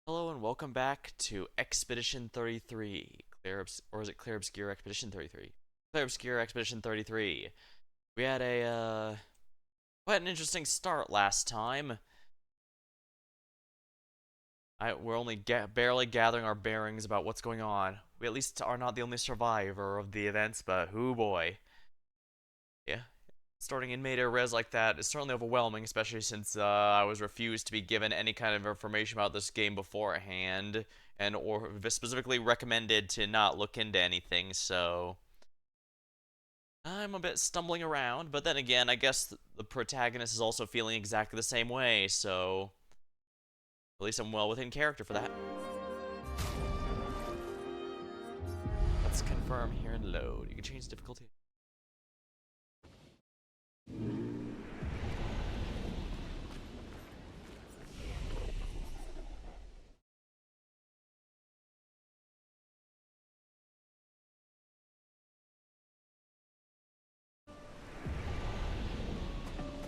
Hello and welcome back to Expedition 33. Or is it Clair Obscur Expedition 33? Clair Obscur Expedition 33. We had quite an interesting start last time. We're only barely gathering our bearings about what's going on. We at least are not the only survivor of the events, but hoo boy. Yeah. Starting in Meta Res like that is certainly overwhelming, especially since I was refused to be given any kind of information about this game beforehand, or specifically recommended to not look into anything, so I'm a bit stumbling around, but then again, I guess the protagonist is also feeling exactly the same way, so at least I'm well within character for that. Let's confirm here and load. You can change difficulty.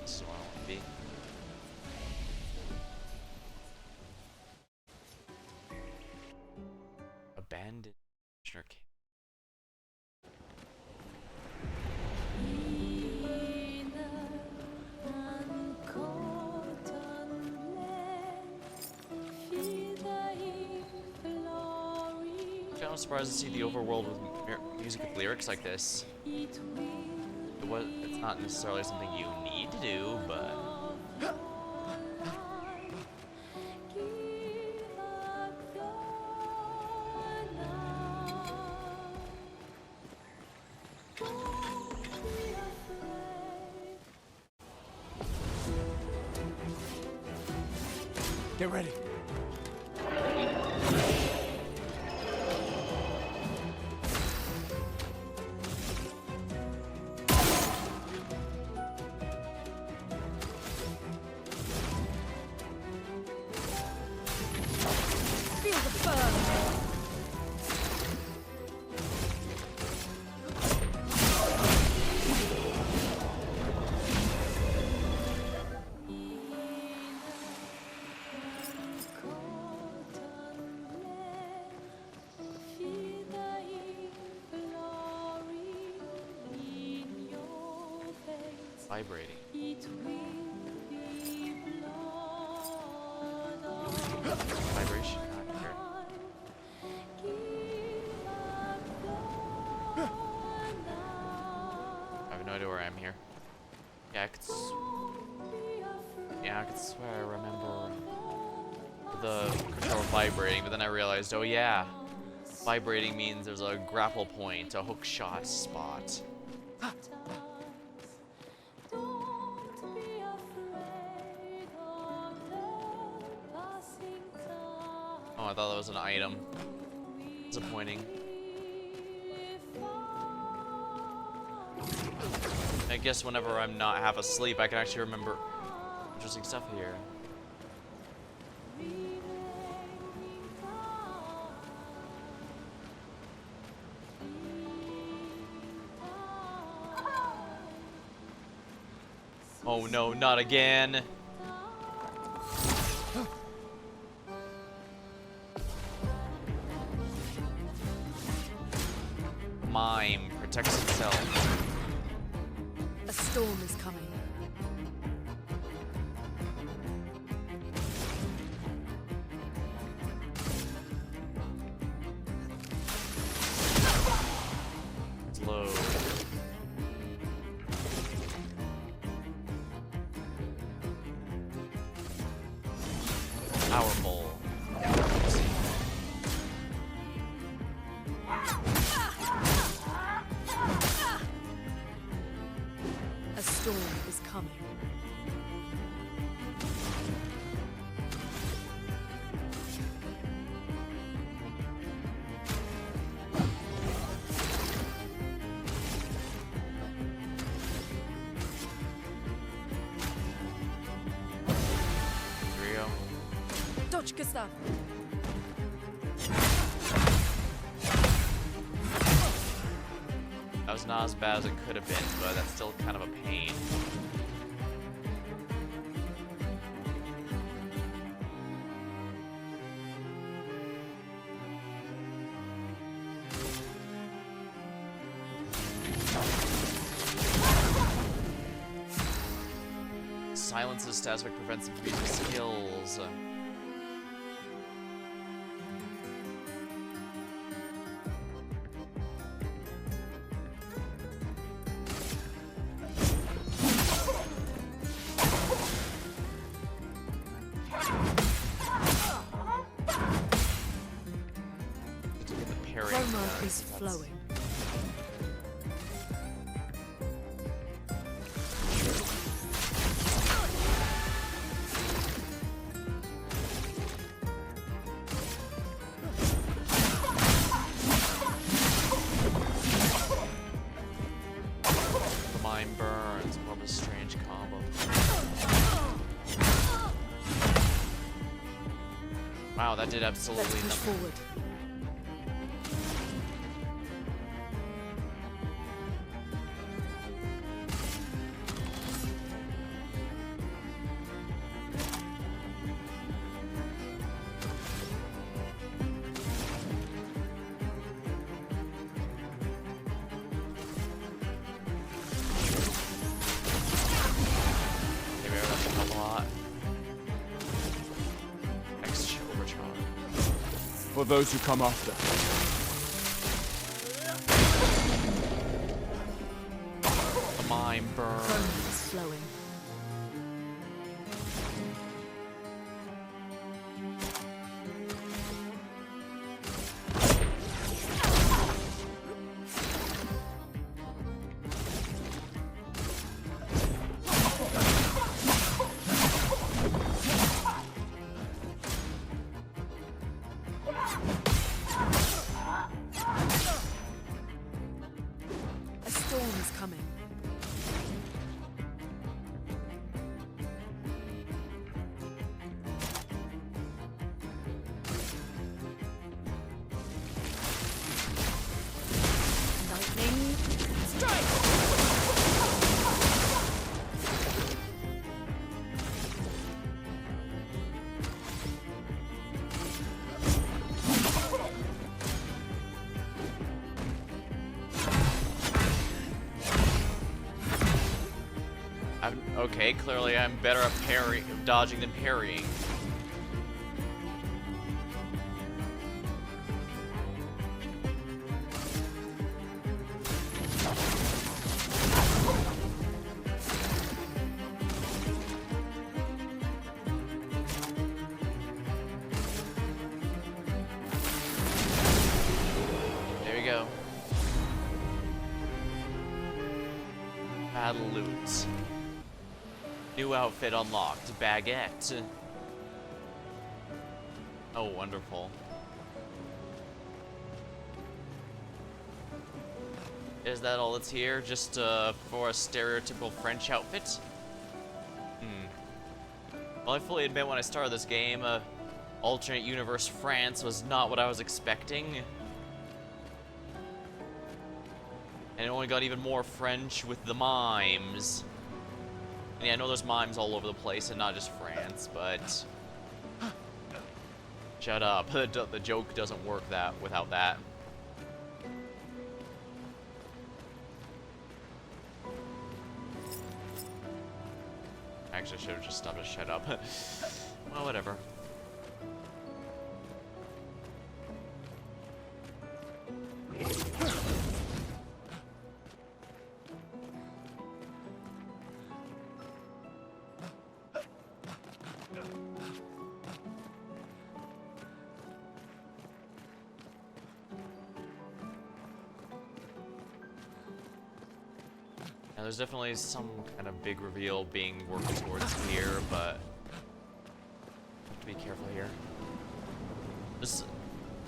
So I want to be. Abandoned camp. I'm surprised to see the overworld with music with lyrics like this. It's not necessarily something you need to do, but get ready. Feel the burn. vibrating. Vibration, not here. I have no idea where I am here. Yeah, I could swear I remember the controller vibrating, but then I realized, oh yeah, vibrating means there's a grapple point, a hook shot spot. Oh, I thought that was an item. Disappointing. I guess whenever I'm not half asleep, I can actually remember interesting stuff here. Oh no, not again. Mime protects itself. A storm is coming. Low. Powerful. A storm is coming. Here we go. Dodge, Gustav. That was not as bad as it could have been, but that's still kind of a pain. silences status effect prevents him from using skills. Chroma is flowing. The mind burns, more of a strange combo. Wow, that did absolutely Let's push nothing. forward. Maybe I rushed up a lot. Next overcharge. For those who come after. The mind burns. Chroma is flowing. A storm is coming. Lightning strike! Okay, clearly I'm better at dodging than parrying. There you go. Battle loot. New outfit unlocked. Baguette. Oh, wonderful. Is that all that's here? Just for a stereotypical French outfit? Well, I fully admit when I started this game, alternate universe France was not what I was expecting. And it only got even more French with the mimes. And yeah, I know there's mimes all over the place and not just France, but... Shut up. The joke doesn't work without that. Actually, I should have just stopped to shut up. Well, whatever. Now, there's definitely some kind of big reveal being worked towards here, but have to be careful here. There's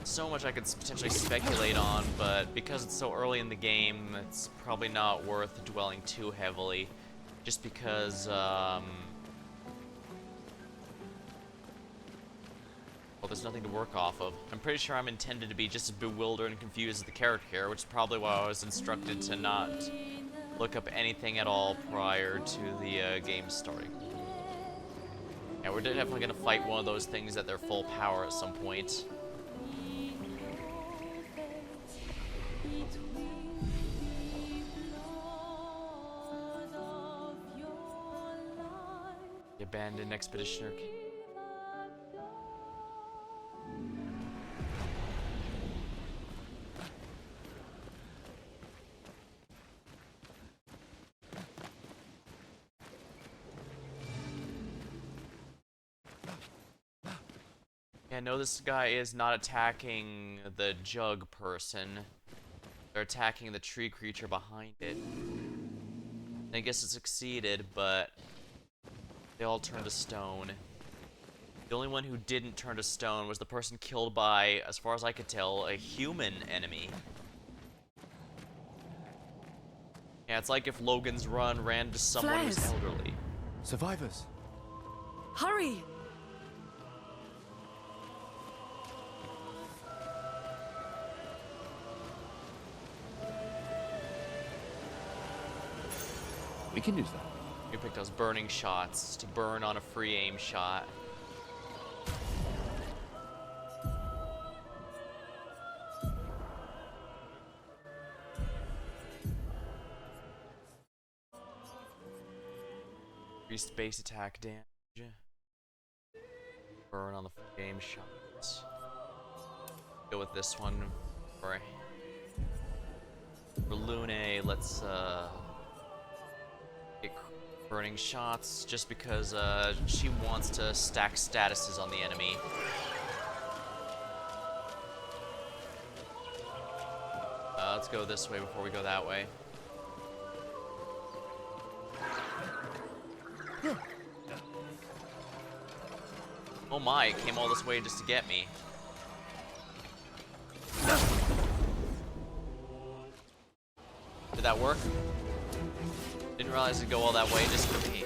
so much I could potentially speculate on, but because it's so early in the game, it's probably not worth dwelling too heavily, just because, well, there's nothing to work off of. I'm pretty sure I'm intended to be just as bewildered and confused as the character here, which is probably why I was instructed to not look up anything at all prior to the game starting. Yeah, we're definitely gonna fight one of those things at their full power at some point. The abandoned expeditioner. Yeah, no, this guy is not attacking the jug person. They're attacking the tree creature behind it. I guess it succeeded, but they all turned to stone. The only one who didn't turn to stone was the person killed by, as far as I could tell, a human enemy. Yeah, it's like if Logan's Run ran to someone who's Flares. elderly. Survivors. Hurry! We can use that. You picked those burning shots to burn on a free aim shot. Increased base attack damage. Burn on the free aim shots. Go with this one. For Lune, let's get burning shots just because she wants to stack statuses on the enemy. Let's go this way before we go that way. Oh my, it came all this way just to get me. Did that work? Didn't realize it'd go all that way just for me.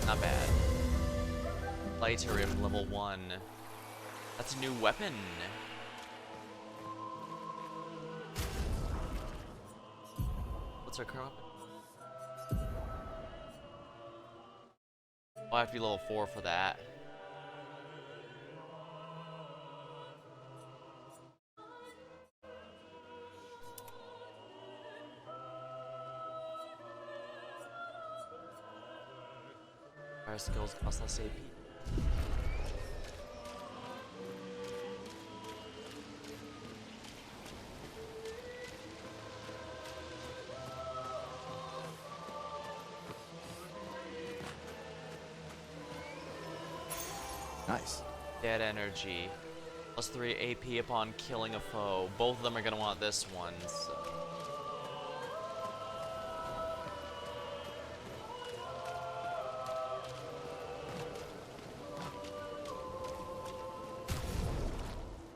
Not bad. Lightarium level 1. That's a new weapon. What's our current weapon? Oh, I have to be level 4 for that. Fire skills cost less AP. Nice. Dead energy. Plus 3 AP upon killing a foe. Both of them are gonna want this one, so.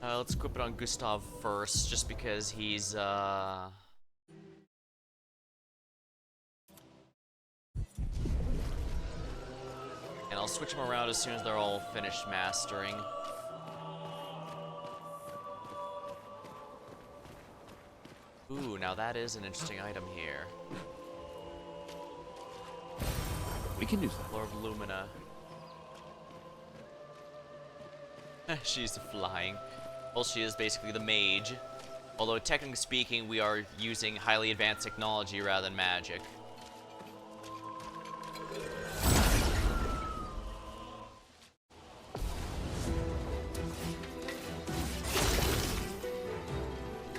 Let's equip it on Gustav first, just because he's, And I'll switch them around as soon as they're all finished mastering. Ooh, now that is an interesting item here. We can use that. Lord of Lumina. She's flying. Well, she is basically the mage. Although, technically speaking, we are using highly advanced technology rather than magic.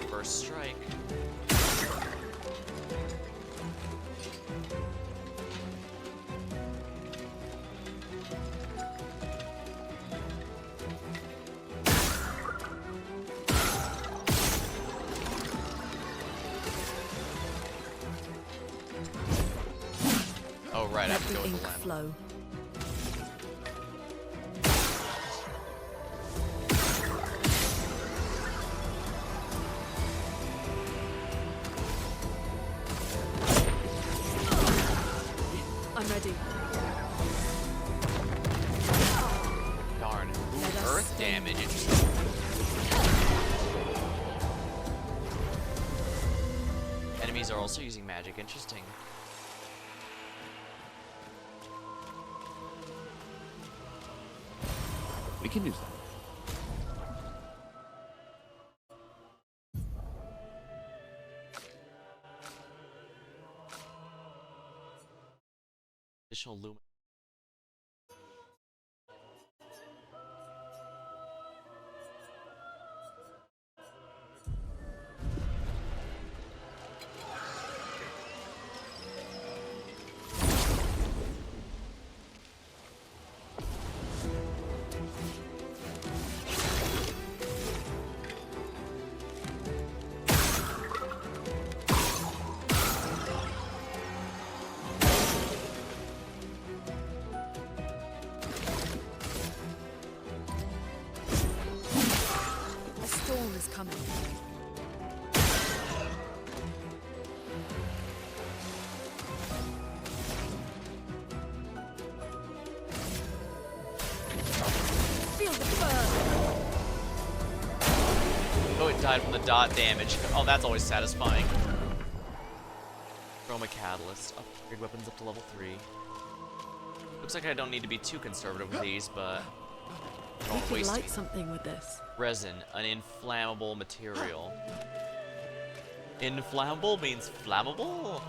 First strike. Oh, right, I Let have to go the with ink the lamp. flow. I'm ready. Darn. damage. Interesting. Enemies are also using magic. Interesting. We can use that. Additional lumen. A storm is coming. Feel the burn. Oh, it died from the dot damage. Oh, that's always satisfying. Chroma Catalyst. Upgrade weapons up to level 3. Looks like I don't need to be too conservative with these, but I don't We want to could waste light it. something with this. Resin, an inflammable material. Inflammable means flammable?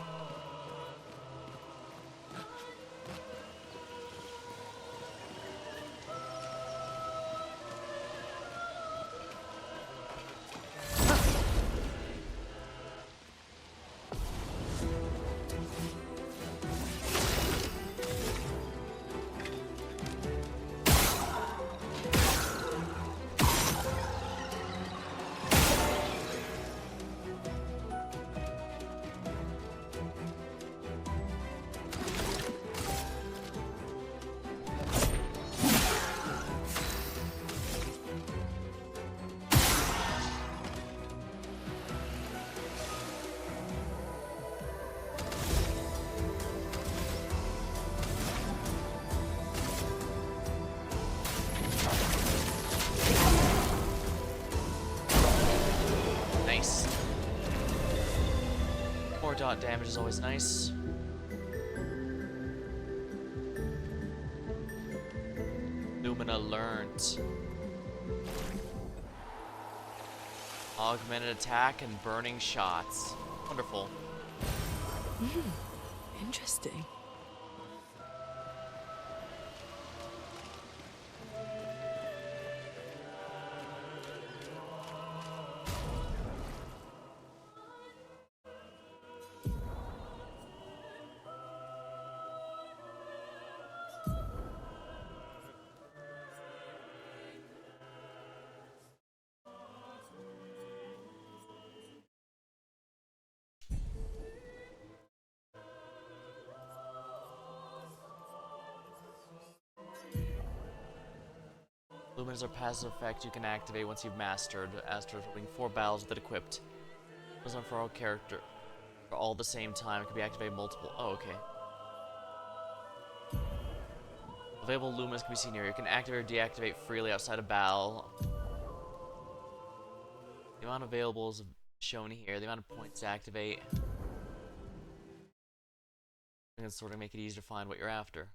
Nice. More dot damage is always nice. Lumina learned. Augmented attack and burning shots. Wonderful. Interesting. Lumines are passive effect you can activate once you've mastered, after holding 4 battles with it equipped. It on for all character. For all the same time, it can be activated multiple. Oh, okay. Available lumines can be seen here. You can activate or deactivate freely outside of battle. The amount available is shown here. The amount of points to activate. And it's sort of make it easier to find what you're after.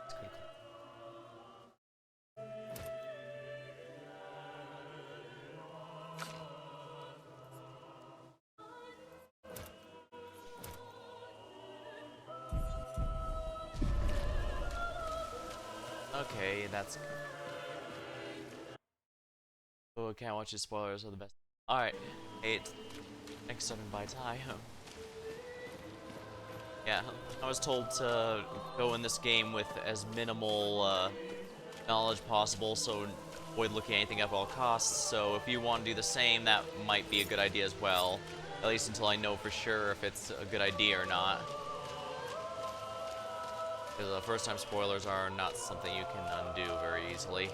It's critical. Okay, that's. Oh, can't watch the spoilers are the best. Alright, 8. Thanks for stopping by, Ty. Yeah, I was told to go in this game with as minimal knowledge possible, so avoid looking anything up at all costs. So if you want to do the same, that might be a good idea as well. At least until I know for sure if it's a good idea or not. Because first-time spoilers are not something you can undo very easily.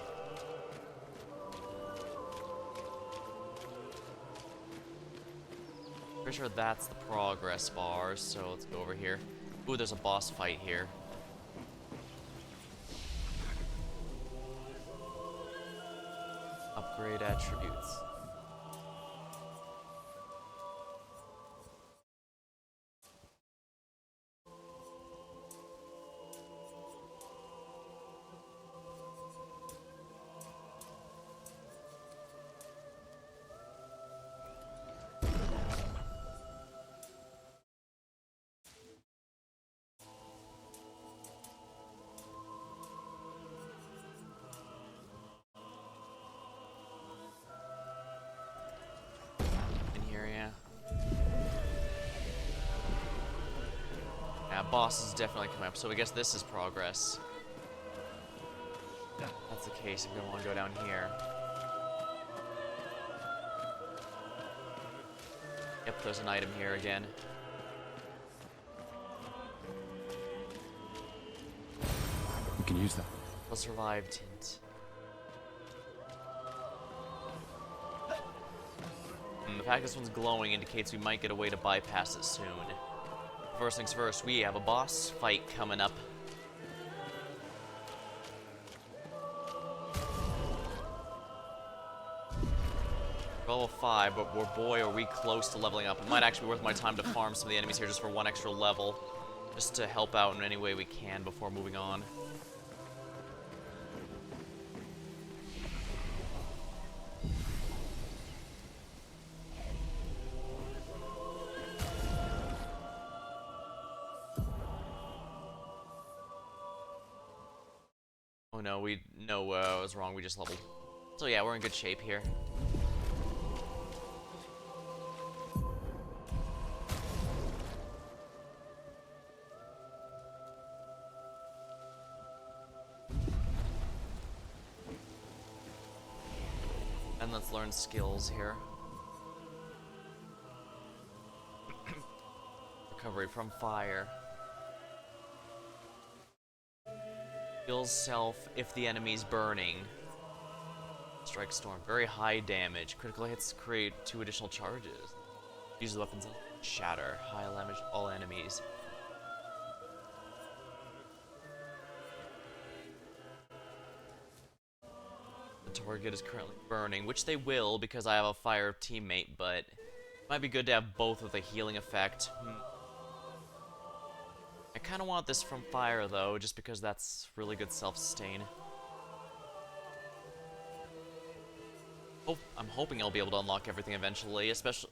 Pretty sure that's the progress bar, so let's go over here. Ooh, there's a boss fight here. Upgrade attributes. In here, yeah. Yeah, boss is definitely coming up, so I guess this is progress. If that's the case, I'm gonna want to go down here. Yep, there's an item here again. We can use that. A survive tint. The fact this one's glowing indicates we might get a way to bypass it soon. First things first, we have a boss fight coming up. Level 5, but boy are we close to leveling up. It might actually be worth my time to farm some of the enemies here just for one extra level. Just to help out in any way we can before moving on. Oh no, I was wrong, we just leveled. So yeah, we're in good shape here. And let's learn skills here. Recovery from fire. Heals self if the enemy's burning. Strike storm. Very high damage. Critical hits create 2 additional charges. Use the weapons shatter. High damage all enemies. The target is currently burning, which they will because I have a fire teammate, but it might be good to have both with a healing effect. I kind of want this from fire though, just because that's really good self-sustain. Oh, I'm hoping I'll be able to unlock everything eventually, especially,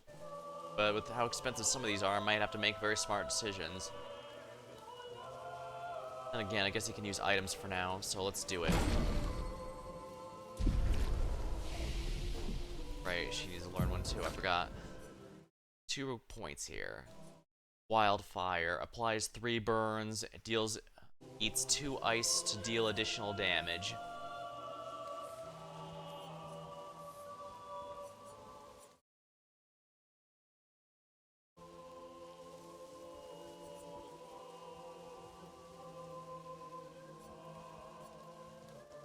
but with how expensive some of these are, I might have to make very smart decisions. And again, I guess you can use items for now, so let's do it. Right, she needs to learn one too, I forgot. 2 points here. Wildfire applies 3 burns, eats 2 ice to deal additional damage.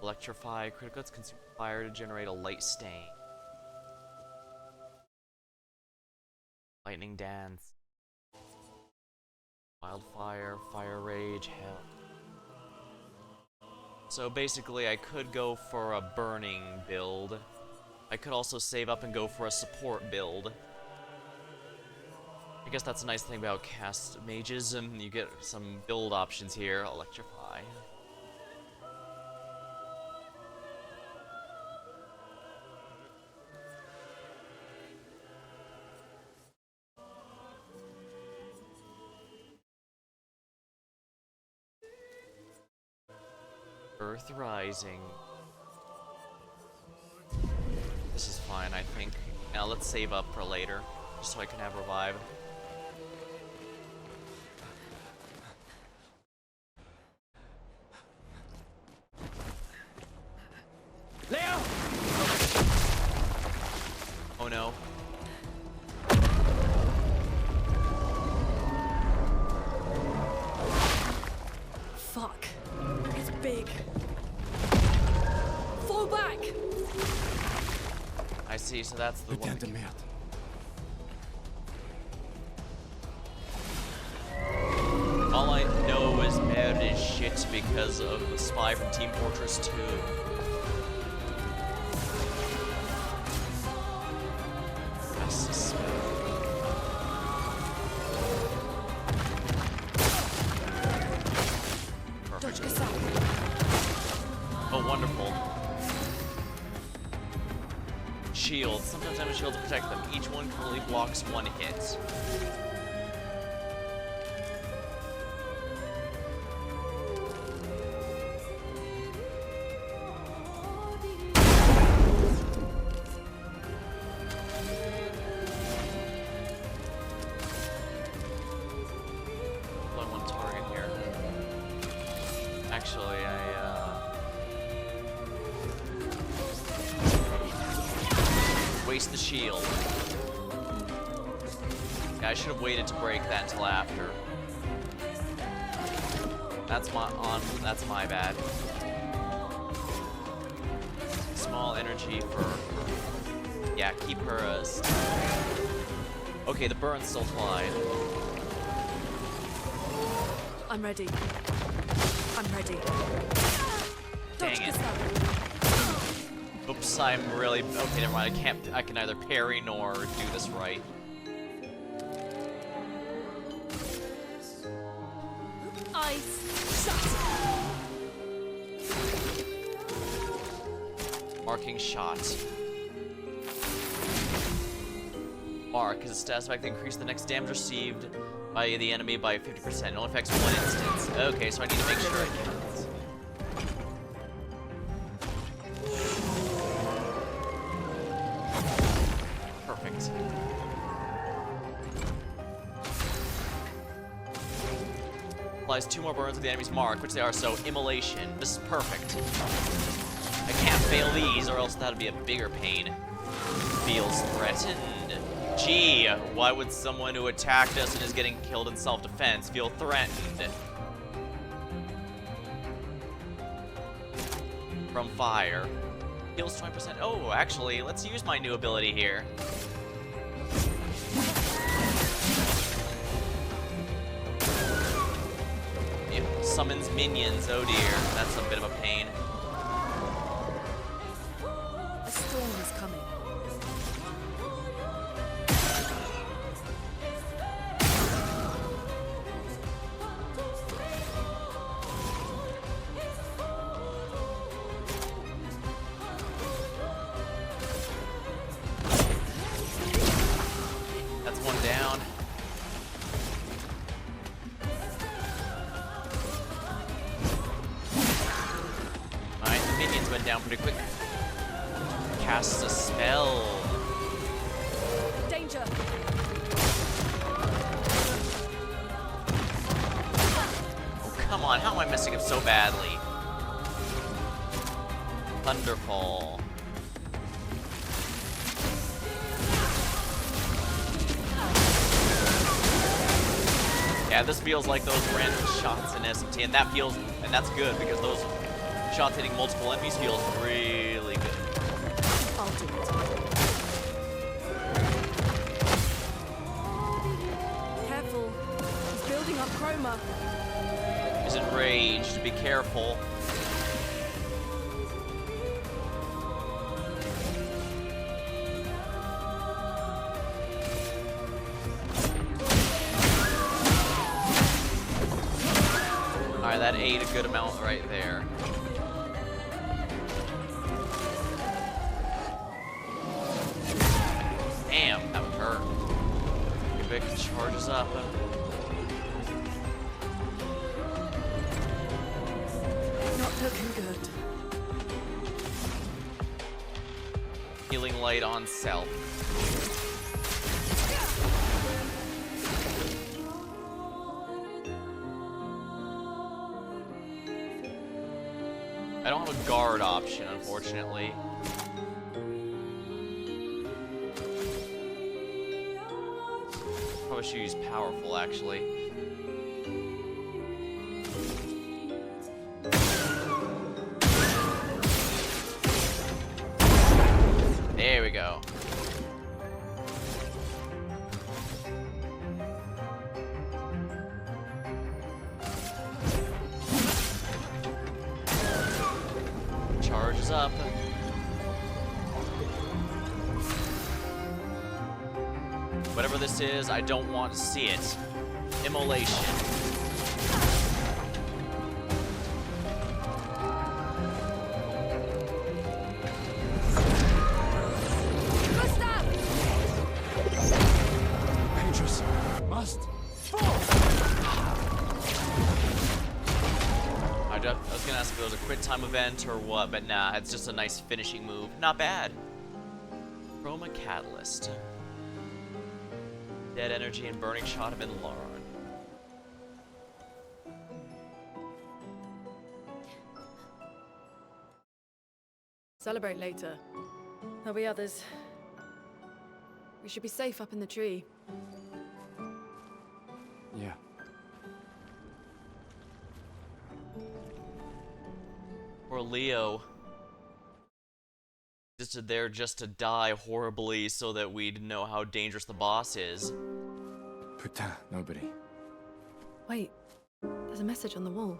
Electrify, critical hits consume fire to generate a light stain. Lightning dance. Wildfire, fire rage, hell. So basically I could go for a burning build. I could also save up and go for a support build. I guess that's a nice thing about cast mages, and you get some build options here. Electrify. Earth Rising. This is fine, I think. Now let's save up for later, just so I can have revive. see, so that's the one. Putain de merde. All I know is merde is shit because of the spy from Team Fortress 2. I suspect. Dodge Perfect. Gasol. Oh, wonderful. Shields. Sometimes I have a shield to protect them. Each one currently blocks one hit. Only one target here. Actually, waste the shield. Yeah, I should have waited to break that until after. That's my bad. Small energy for yeah, keep her okay, the burn's still applied. I'm ready. I'm ready. Dang Dodge it. Gasol. Oops, I'm really okay, never mind. I can neither parry nor do this right. Ice. Shut. Marking shot. Mark is a status effect that increases the next damage received by the enemy by 50%. It only affects one instance. Okay, so I need to make sure it counts. Perfect. Applies 2 more burns to the enemy's mark, which they are, so immolation. This is perfect. I can't fail these, or else that'd be a bigger pain. Feels threatened. Gee, why would someone who attacked us and is getting killed in self-defense feel threatened? From fire. Heals 20%. Oh, actually, let's use my new ability here. It summons minions. Oh dear, that's a bit of a pain. A storm is coming. That's one down. Alright, the minions went down pretty quick. Cast a spell. Danger. Oh, come on, how am I messing up so badly? Thunderfall. Yeah, this feels like those random shots in SMT, and that's good because those shots hitting multiple enemies feels really good. I'll do it. Careful. He's building up chroma. Is enraged, be careful. Alright, that ate a good amount right there. Damn, that would hurt. Vic charges up. Not looking good. Healing light on self. I don't have a guard option, unfortunately. Probably should use powerful, actually. There we go. Powers up. Whatever this is, I don't want to see it. Immolation. Gustav! Dangerous. Must. I was gonna ask if it was a quit time event or what, but nah, it's just a nice finishing move. Not bad. Chroma Catalyst. Dead Energy and Burning Shot have been learned. Celebrate later. There'll be others. We should be safe up in the tree. Yeah. Or Leo. Just there just to die horribly so that we'd know how dangerous the boss is. Putain, nobody. Wait, there's a message on the wall.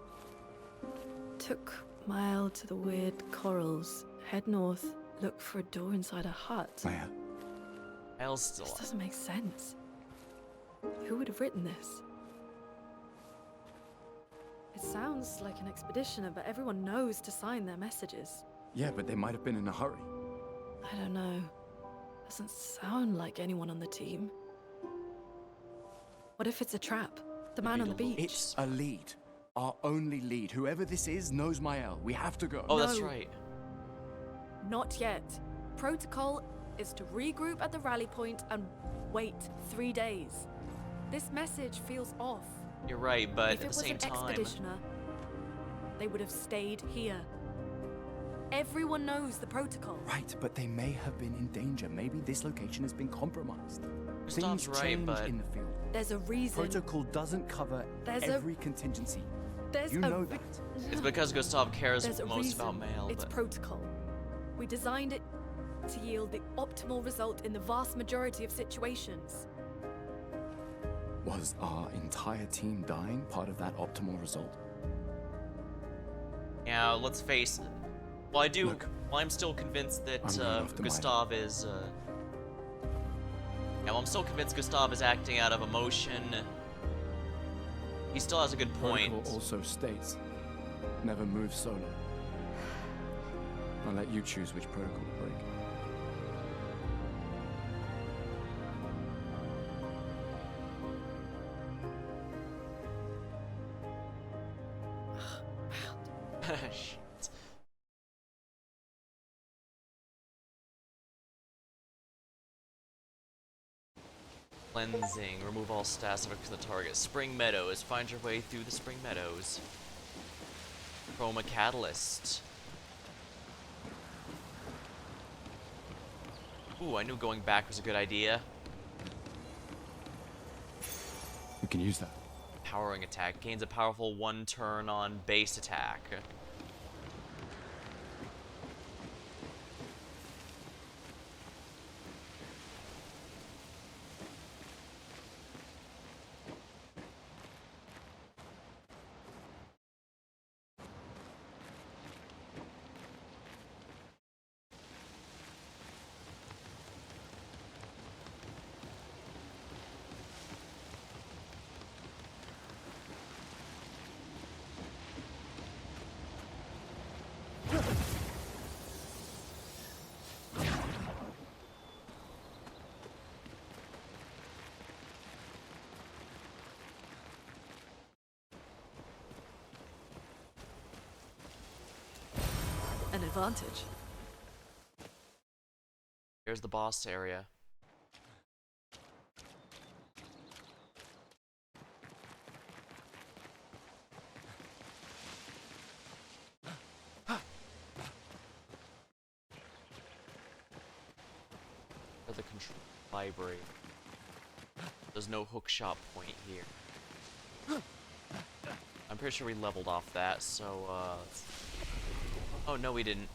Took mile to the weird corals. Head north, look for a door inside a hut. Maya. I'll still. This doesn't make sense. Who would have written this? It sounds like an expeditioner, but everyone knows to sign their messages. Yeah, but they might have been in a hurry. I don't know. Doesn't sound like anyone on the team. What if it's a trap? The man on the beach. It's a lead. Our only lead. Whoever this is knows Mael. We have to go. Oh, that's No. right. Not yet. Protocol is to regroup at the rally point and wait 3 days. This message feels off. You're right, but If at it the was same an time. expeditioner, they would have stayed here. Everyone knows the protocol. Right, but they may have been in danger. Maybe this location has been compromised. Gustav's Things right, change but in the field. There's a reason. Protocol doesn't cover There's a- every contingency. There's You a know re- that. It's because Gustav cares There's a most reason. about Mail, It's but protocol. We designed it to yield the optimal result in the vast majority of situations. Was our entire team dying part of that optimal result? yeah, let's face it. Well, I do. Look, well, I'm still convinced that I'm going after Maya. Gustav is. Yeah, well, I'm still convinced Gustav is acting out of emotion. He still has a good point. Protocol also states, never move solo. I'll let you choose which protocol to break. Shit. Cleansing. Remove all stats subject to the target. Spring Meadows. Find your way through the Spring Meadows. Chroma Catalyst. Ooh, I knew going back was a good idea. We can use that. Powering attack. Gains a powerful 1 turn on base attack. An advantage. Here's the boss area. For the control library. There's no hook shot point here. I'm pretty sure we leveled off that, so oh no we didn't.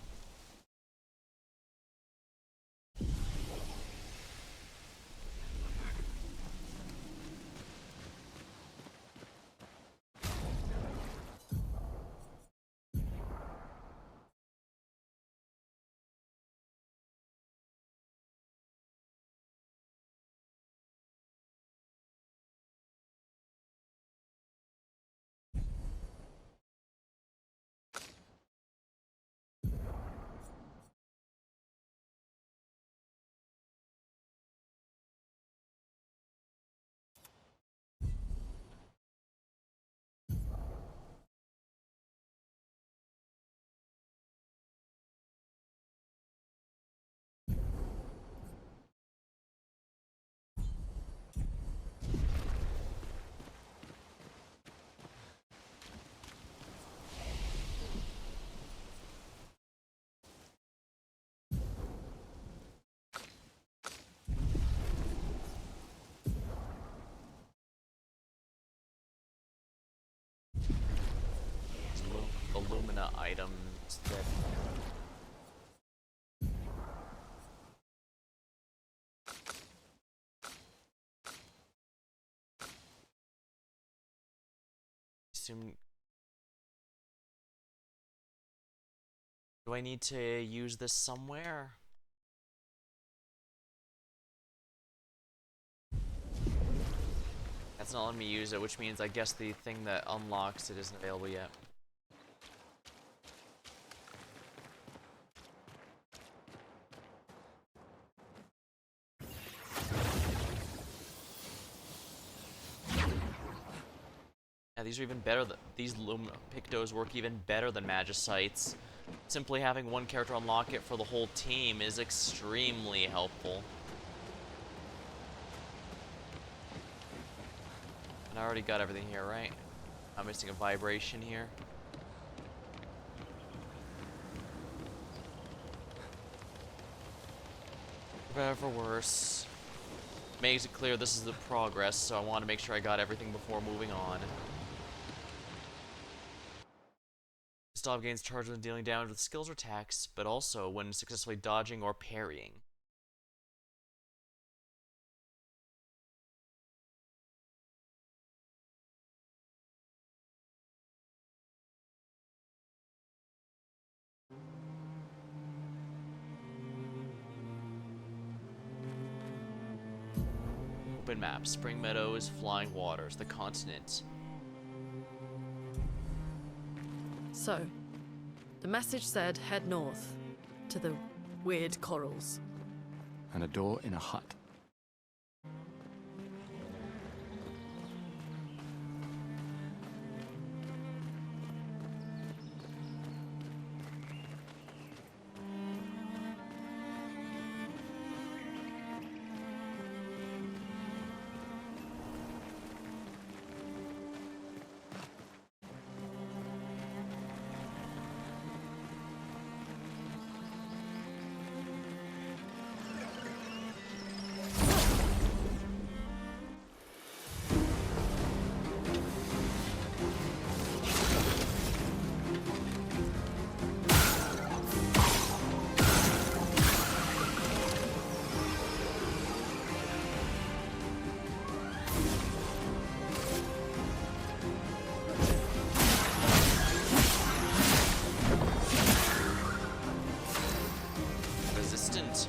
stamina items that... Assume... Do I need to use this somewhere? That's not letting me use it, which means I guess the thing that unlocks it isn't available yet. Yeah, these are even better. These Pictos work even better than Magicites. Simply having one character unlock it for the whole team is extremely helpful. And I already got everything here, right? I'm missing a vibration here. For better, for worse. Makes it clear this is the progress, so I want to make sure I got everything before moving on. Stop gains charge when dealing damage with skills or attacks, but also when successfully dodging or parrying. Open map, Spring Meadows, Flying Waters, the continent. So, the message said head north to the weird corals. And a door in a hut. Resistant.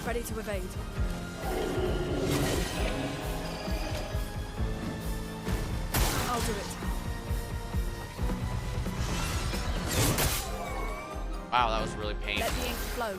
Ready to evade. I'll do it. Wow, that was really Let painful. the ink flow.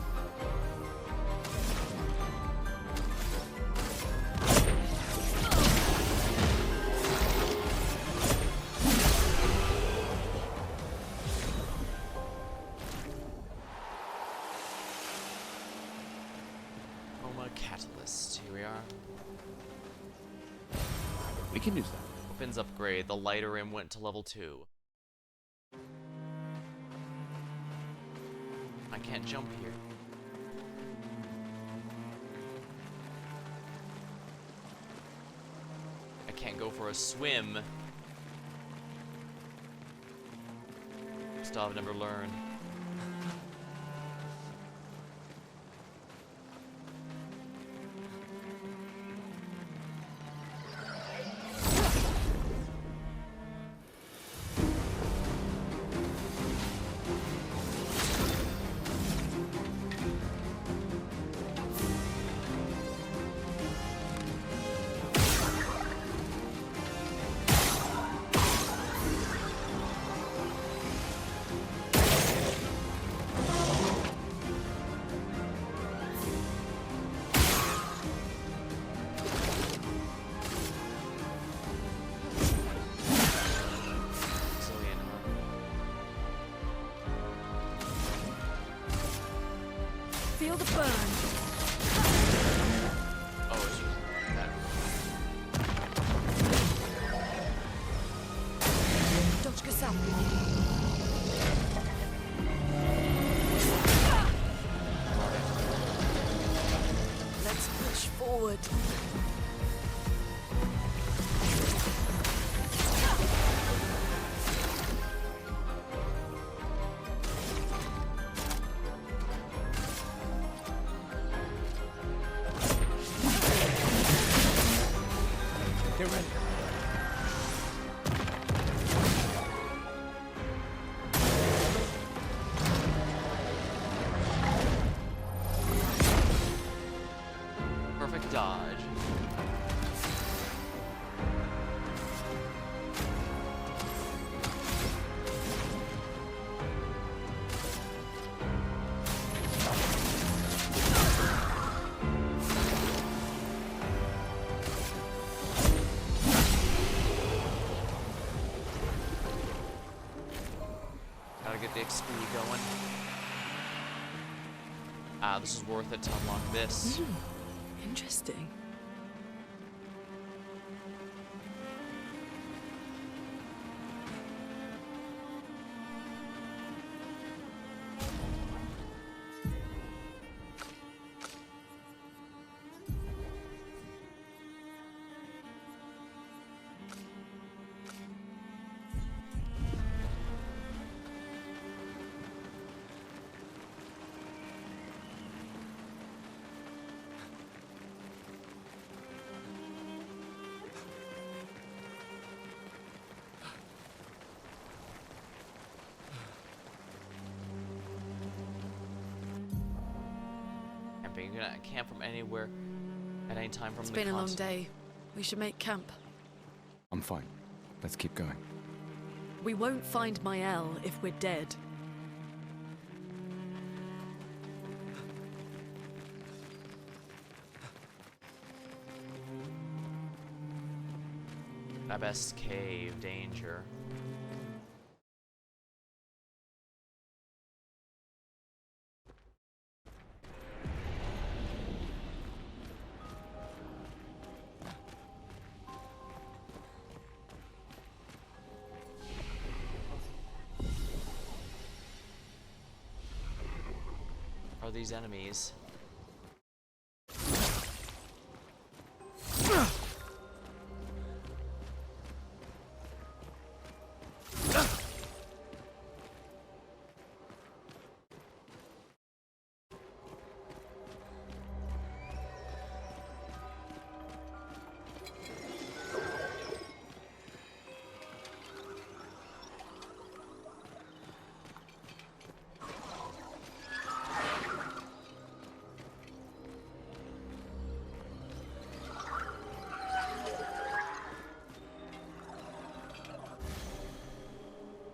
Chroma Catalyst. Here we are. We can use that. Weapons upgrade. The lighter rim went to level 2. I can't jump here. I can't go for a swim. Still have never learned. Resilient, huh? Feel the burn. Oh, it's just that. South. Let's push forward. Get ready. Perfect dodge. Gotta get the XP going. Ah, this is worth it to unlock this. Interesting. Camping. You can camp from anywhere at any time from It's the been a long continent. day. We should make camp. I'm fine. Let's keep going. We won't find Mael if we're dead. Abyss cave danger. Are these enemies?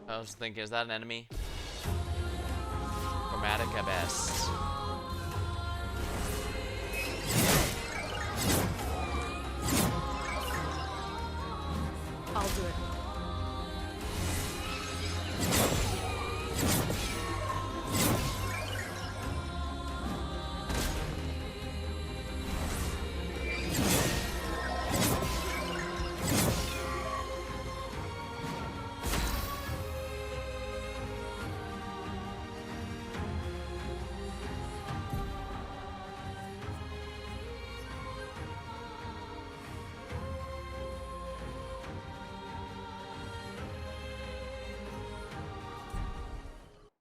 I was thinking, is that an enemy? Chromatic Abyss. I'll do it.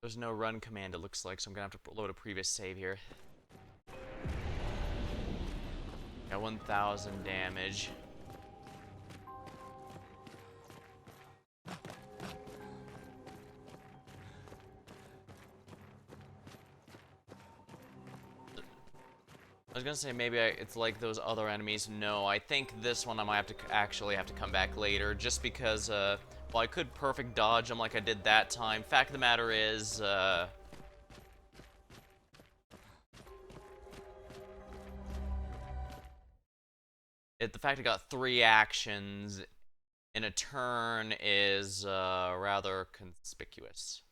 There's no run command, it looks like, so I'm gonna have to load a previous save here. Got 1,000 damage. I was gonna say maybe it's like those other enemies. No, I think this one I might have to actually have to come back later, just because, well, I could perfect dodge them like I did that time. Fact of the matter is, the fact I got 3 actions in a turn is, rather conspicuous.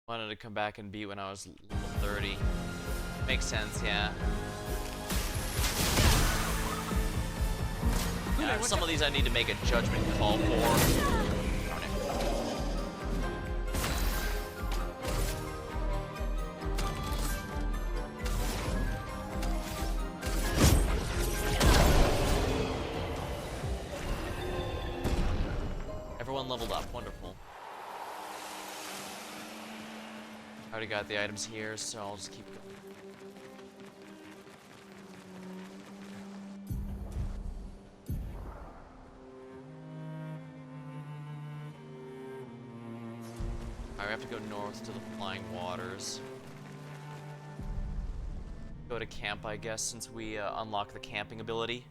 Wanted to come back and beat when I was level 30. Makes sense, yeah. Some of these I need to make a judgment call for. Darn it. Everyone leveled up, wonderful. I already got the items here, so I'll just keep going. Alright, we have to go north to the Flying Waters. Go to camp, I guess, since we unlock the camping ability.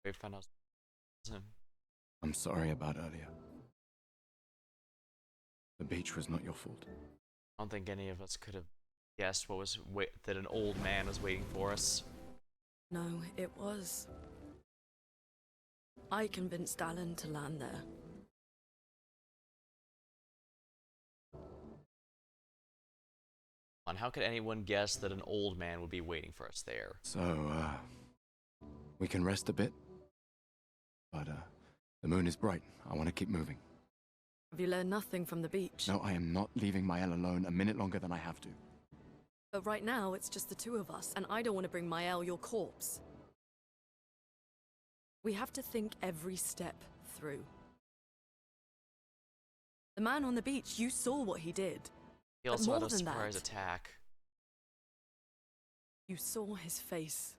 We found out. I'm sorry about earlier. The beach was not your fault. I don't think any of us could have guessed what was that an old man was waiting for us. No, it was. I convinced Alan to land there. How could anyone guess that an old man would be waiting for us there? So, we can rest a bit. But, the moon is bright. I want to keep moving. Have you learned nothing from the beach? No, I am not leaving Mael alone a minute longer than I have to. But right now, it's just the two of us, and I don't want to bring Mael your corpse. We have to think every step through. The man on the beach, you saw what he did. He But also had more a than surprise that, attack. You saw his face.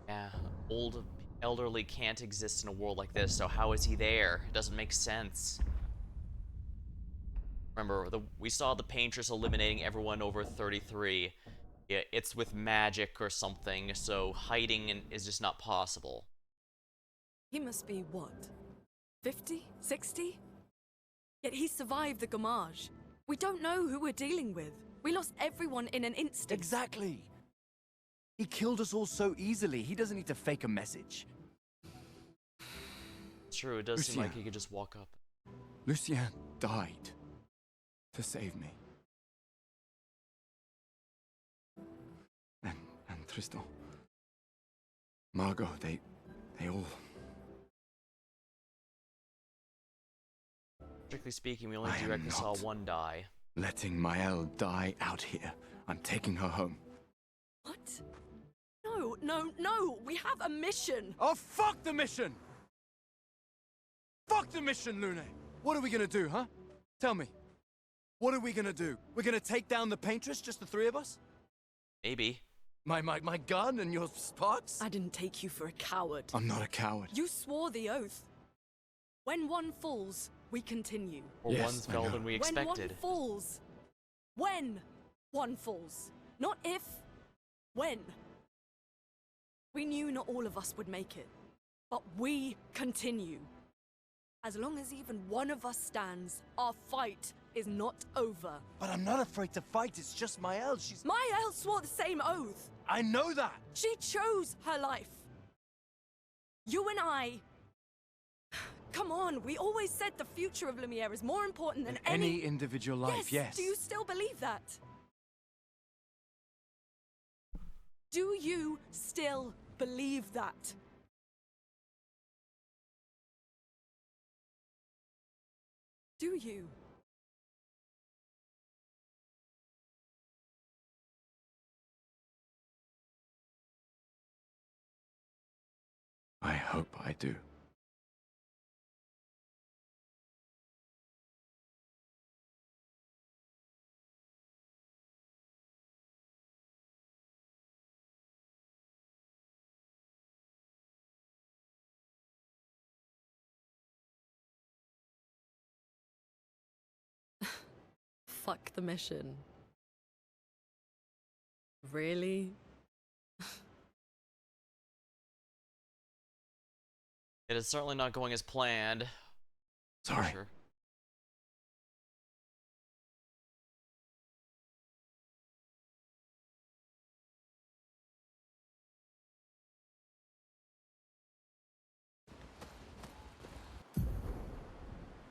Yeah, old elderly can't exist in a world like this, so how is he there? It doesn't make sense. Remember, we saw the paintress eliminating everyone over 33. Yeah, it's with magic or something, so hiding is just not possible. He must be what? 50? 60? Yet he survived the Gamage. We don't know who we're dealing with. We lost everyone in an instant. Exactly! He killed us all so easily, he doesn't need to fake a message. It's true, it does seem like Lucien. he could just walk up. Lucien died to save me. And Tristan. Margot, they all... Strictly speaking, we only I am directly saw not. one die. letting Mael die out here. I'm taking her home. What? No, no, no! We have a mission! Oh, fuck the mission! Fuck the mission, Lune! What are we gonna do, huh? Tell me. What are we gonna do? We're gonna take down the paintress, just the three of us? Maybe. My gun and your sparks? I didn't take you for a coward. I'm not a coward. You swore the oath. When one falls, we continue. Or Yes, one's I fell know. than we When expected. one falls. When one falls. Not if. When. We knew not all of us would make it. But we continue. As long as even one of us stands, our fight is not over. But I'm not afraid to fight, it's just Mael, she's... Mael swore the same oath. I know that! She chose her life. You and I... Come on, we always said the future of Lumiere is more important than Any individual life, yes. Do you still believe that? Do you still believe that? Do you? I hope I do. fuck the mission. Really? It is certainly not going as planned. Sorry. Sure.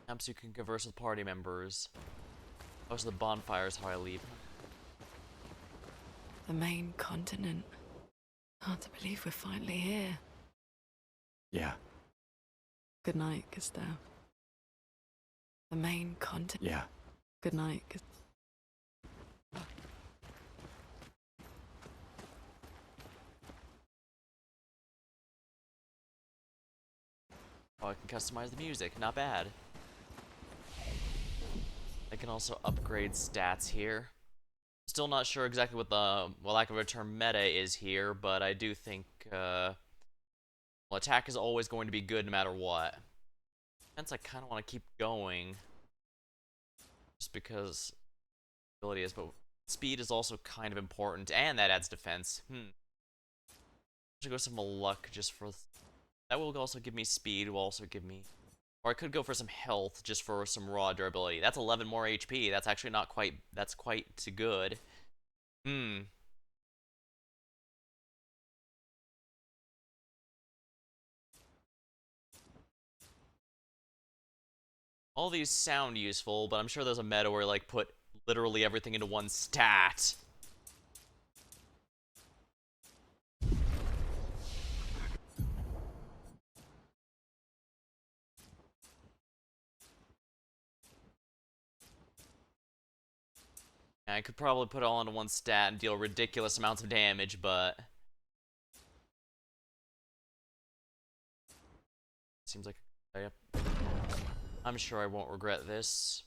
Perhaps you can converse with party members. Most of the bonfire is how I leave. The main continent. Hard to believe we're finally here. Yeah, Good night, Gustav. The main continent. yeah. Good night, Gustav. Oh, I can customize the music. Not bad. I can also upgrade stats here. Still not sure exactly what the, well, lack of a term, meta is here, but I do think, well, attack is always going to be good no matter what. Hence, I kind of want to keep going. Just because ability is, but speed is also kind of important, and that adds defense. Should go some luck just for... That will also give me speed, will also give me... Or I could go for some health just for some raw durability. That's 11 more HP. That's actually not quite... That's quite good. All these sound useful, but I'm sure there's a meta where, like, put literally everything into one stat. I could probably put it all into one stat and deal ridiculous amounts of damage, but... Seems like... Yep. I'm sure I won't regret this.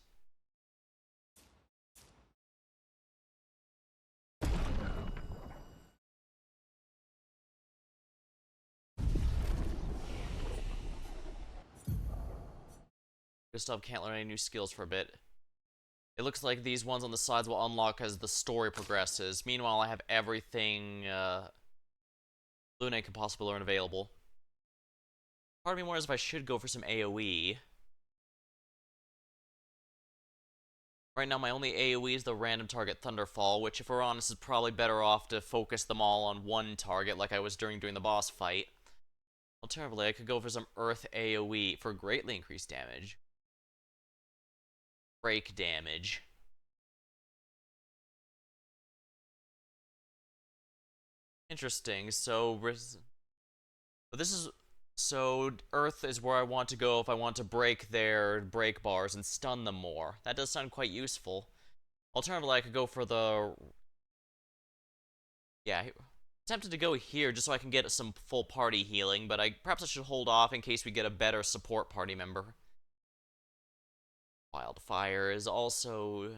Gustav can't learn any new skills for a bit. It looks like these ones on the sides will unlock as the story progresses. Meanwhile, I have everything Luna can possibly learn available. Part of me wonders if I should go for some AoE. Right now, my only AoE is the random target Thunderfall, which, if we're honest, is probably better off to focus them all on one target like I was during the boss fight. Alternatively, I could go for some Earth AoE for greatly increased damage. Break damage. Interesting. So this is... So Earth is where I want to go if I want to break their break bars and stun them more. That does sound quite useful. Alternatively, I could go for the... Yeah, tempted to go here just so I can get some full party healing, but perhaps I should hold off in case we get a better support party member. Wildfire is also...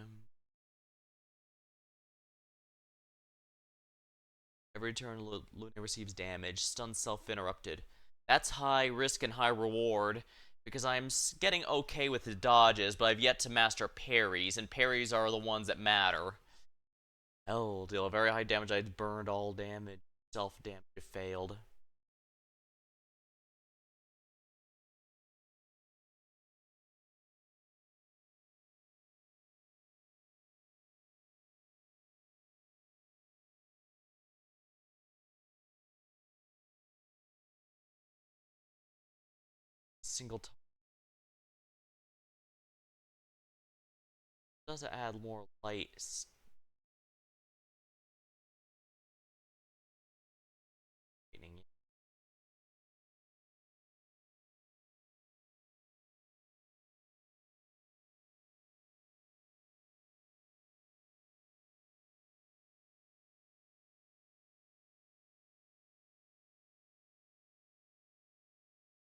Every turn, Luna receives damage. Stun self-interrupted. That's high risk and high reward, because I'm getting okay with the dodges, but I've yet to master parries, and parries are the ones that matter. Hell, deal very high damage. I burned all damage. Self-damage failed. Single time. Does it add more light?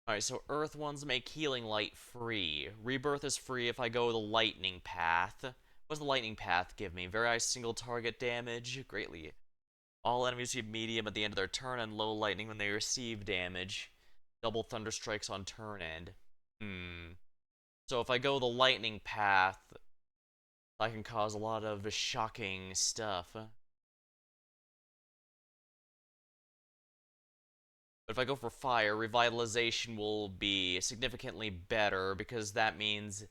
Alright, so Earth ones make healing light free. Rebirth is free if I go the lightning path. What does the lightning path give me? Very high single target damage. Greatly. All enemies receive medium at the end of their turn and low lightning when they receive damage. Double thunder strikes on turn end. So if I go the lightning path, That can cause a lot of shocking stuff. But if I go for fire, revitalization will be significantly better because that means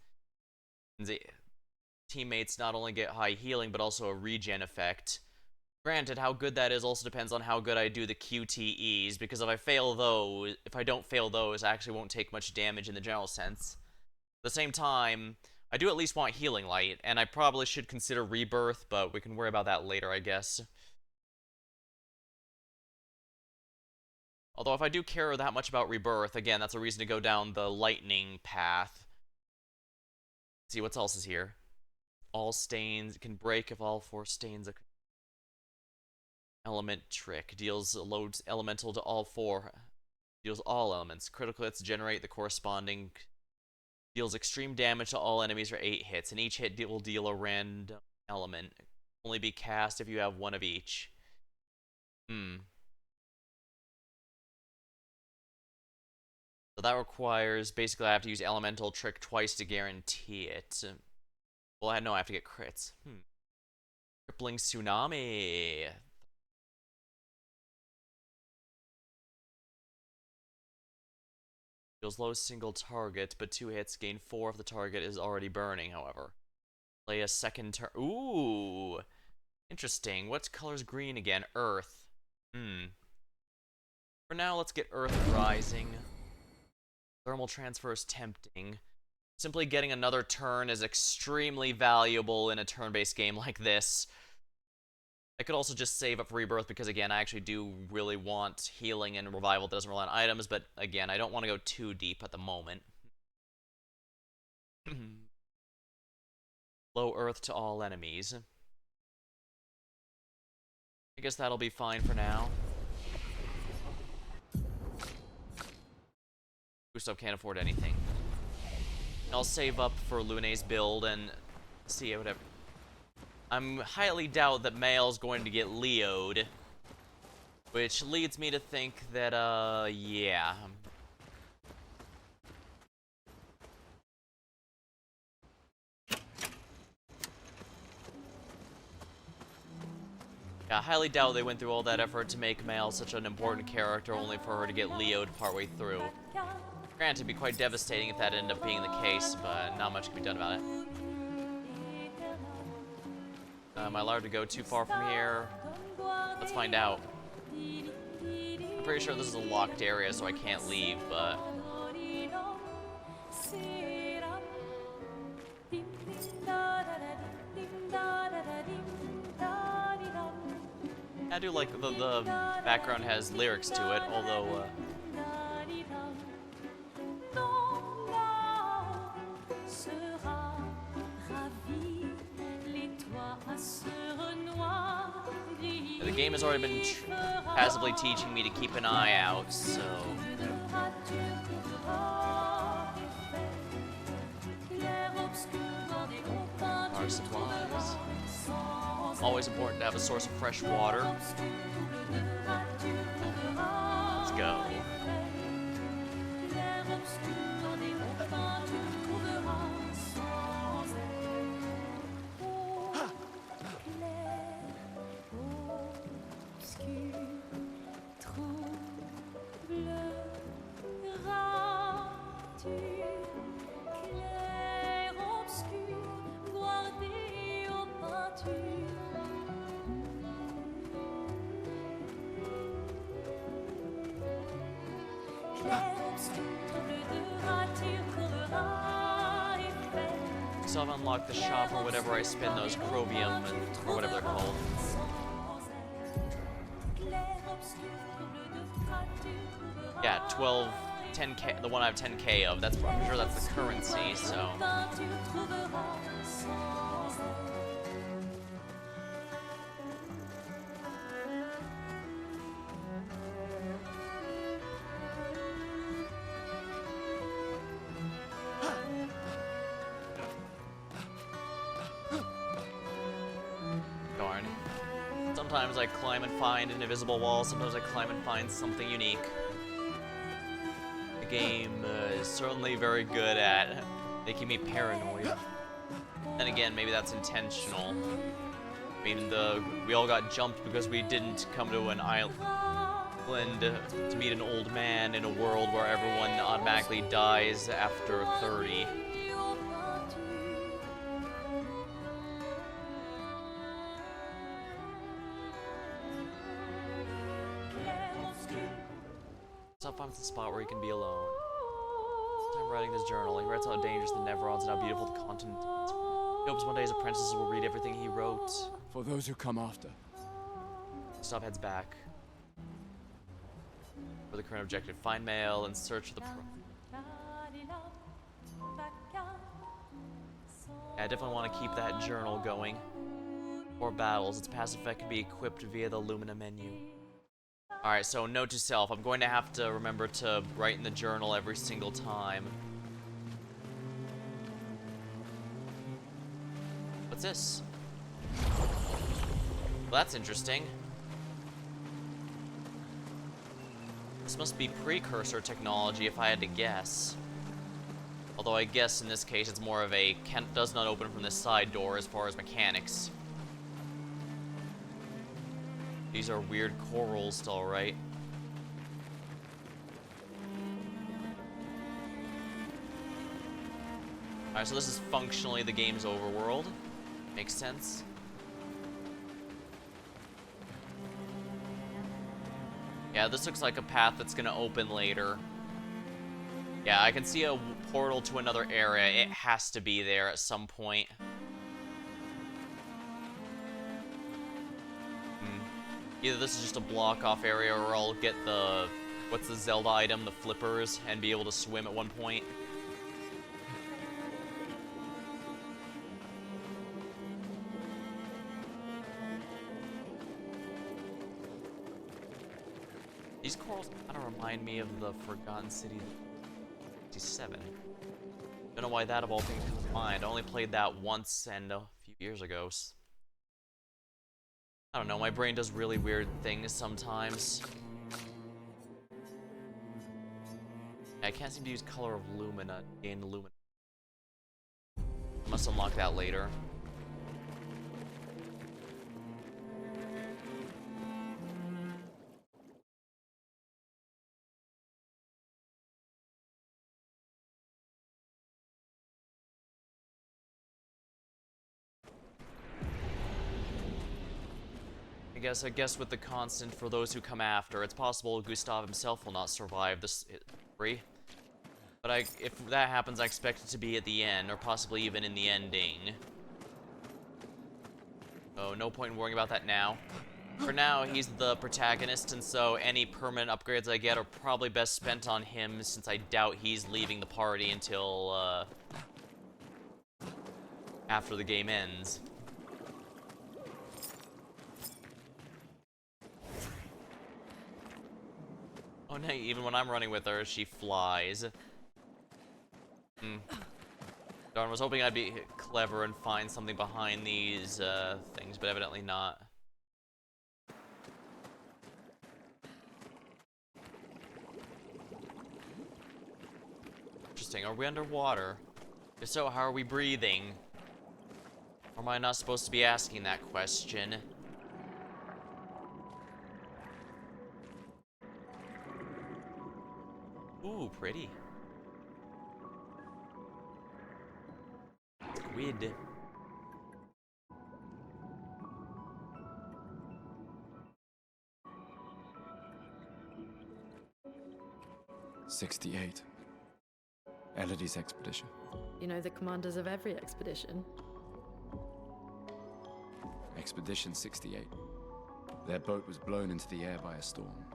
the teammates not only get high healing but also a regen effect. Granted, how good that is also depends on how good I do the QTEs, because if I don't fail those, I actually won't take much damage in the general sense. At the same time, I do at least want Healing Light, and I probably should consider Rebirth, but we can worry about that later, I guess. Although if I do care that much about Rebirth, again, that's a reason to go down the lightning path. Let's see, what else is here? All stains can break if all 4 stains are... Element trick deals loads elemental to all 4. Deals all elements. Critical hits generate the corresponding. Deals extreme damage to all enemies for 8 hits, and each hit will deal a random element. Only be cast if you have 1 of each. So that requires, basically I have to use elemental trick twice to guarantee it. Well, I know I have to get crits. Crippling tsunami. Deals low single target, but 2 hits, gain 4 if the target is already burning, however. Play a second turn. Ooh! Interesting. What color's green again? Earth. For now, let's get Earth Rising. Thermal transfer is tempting. Simply getting another turn is extremely valuable in a turn-based game like this. I could also just save up for Rebirth because, again, I actually do really want healing and revival that doesn't rely on items, but, again, I don't want to go too deep at the moment. Low Earth to all enemies. I guess that'll be fine for now. Gustav can't afford anything. I'll save up for Lune's build and see whatever. I'm highly doubt that Mael's going to get Leo'd, which leads me to think that, yeah. Yeah, I highly doubt they went through all that effort to make Mael such an important character only for her to get Leo'd partway through. Granted, it'd be quite devastating if that ended up being the case, but not much can be done about it. Am I allowed to go too far from here? Let's find out. I'm pretty sure this is a locked area, so I can't leave, but... I do like the background has lyrics to it, although... The game has already been passively teaching me to keep an eye out, so... Our supplies. Always important to have a source of fresh water. Let's go. So I've unlocked the shop or whatever I spin those chromium or whatever they're called. Yeah, 12, 10k, the one I have 10k of, that's, I'm sure that's the currency, so... Darn. Sometimes I climb and find an invisible wall, sometimes I climb and find something unique. The game is certainly very good at making me paranoid. Then again, maybe that's intentional. I mean, we all got jumped because we didn't come to an island to meet an old man in a world where everyone automatically dies after 30. Stop finds the spot where he can be alone. Time writing this journal, he writes how dangerous the Neverons and how beautiful the continent is. He hopes one day his apprentices will read everything he wrote. For those who come after. Gustav heads back for the current objective. Find mail and search the Yeah, I definitely want to keep that journal going. For battles, its passive effect can be equipped via the Lumina menu. Alright, so note to self, I'm going to have to remember to write in the journal every single time. What's this? Well, that's interesting. This must be precursor technology if I had to guess. Although I guess in this case it's more of a does not open from this side door as far as mechanics. These are weird corals still, right? Alright, so this is functionally the game's overworld. Makes sense. Yeah, this looks like a path that's gonna open later. Yeah, I can see a portal to another area. It has to be there at some point. Either this is just a block-off area, or I'll get the... what's the Zelda item? The flippers, and be able to swim at one point. These corals kind of remind me of the Forgotten City 67. Don't know why that of all things comes to mind. I only played that once and a few years ago. I don't know, my brain does really weird things sometimes. I can't seem to use Color of Lumina to gain Lumina. I must unlock that later. I guess with the constant for those who come after, it's possible Gustav himself will not survive this free. But if that happens, I expect it to be at the end, or possibly even in the ending. Oh, no point in worrying about that now. For now, he's the protagonist, and so any permanent upgrades I get are probably best spent on him, since I doubt he's leaving the party until, after the game ends. Oh no, even when I'm running with her, she flies. Darn, I was hoping I'd be clever and find something behind these, things, but evidently not. Interesting, are we underwater? If so, how are we breathing? Or am I not supposed to be asking that question? Ooh, pretty. Squid. '68. Elodie's expedition. You know the commanders of every expedition. Expedition 68. Their boat was blown into the air by a storm.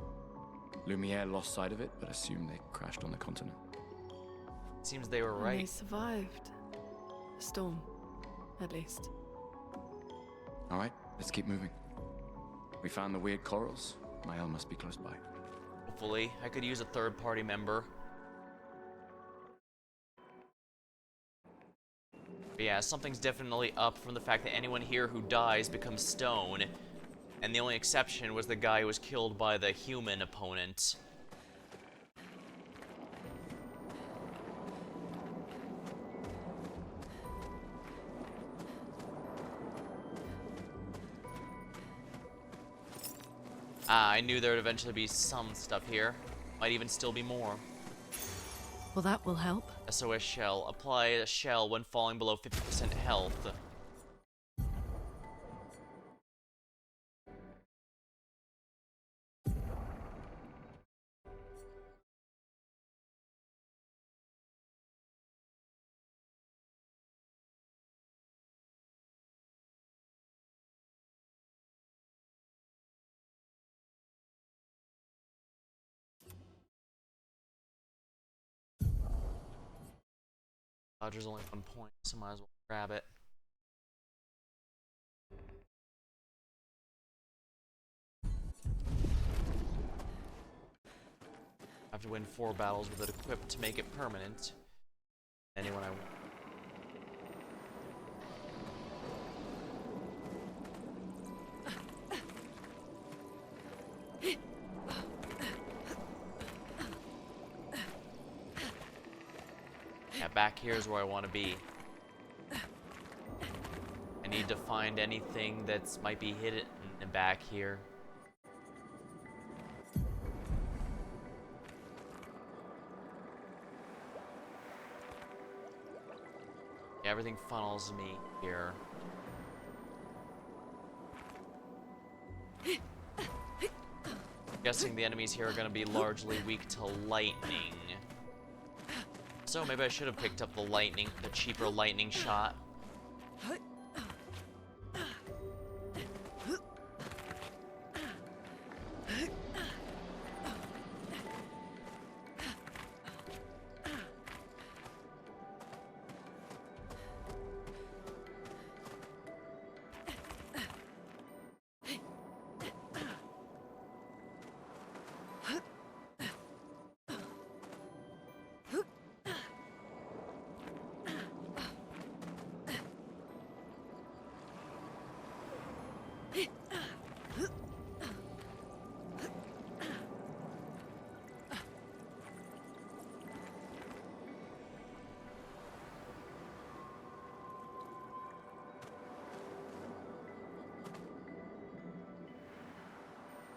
Lumiere lost sight of it, but assumed they crashed on the continent. Seems they were And they right. survived. The storm, at least. All right, let's keep moving. We found the weird corals. Mael must be close by. Hopefully, I could use a third-party member. But yeah, something's definitely up from the fact that anyone here who dies becomes stone. And the only exception was the guy who was killed by the human opponent. Ah, I knew there would eventually be some stuff here. Might even still be more. Well, that will help. SOS shell. Apply a shell when falling below 50% health. Dodger's only 1 point, so might as well grab it. I have to win 4 battles with it equipped to make it permanent. Anyone I want. Yeah, back here is where I want to be. I need to find anything that's might be hidden back here. Yeah, everything funnels me here. Guessing the enemies here are going to be largely weak to lightning. So maybe I should have picked up the cheaper lightning shot.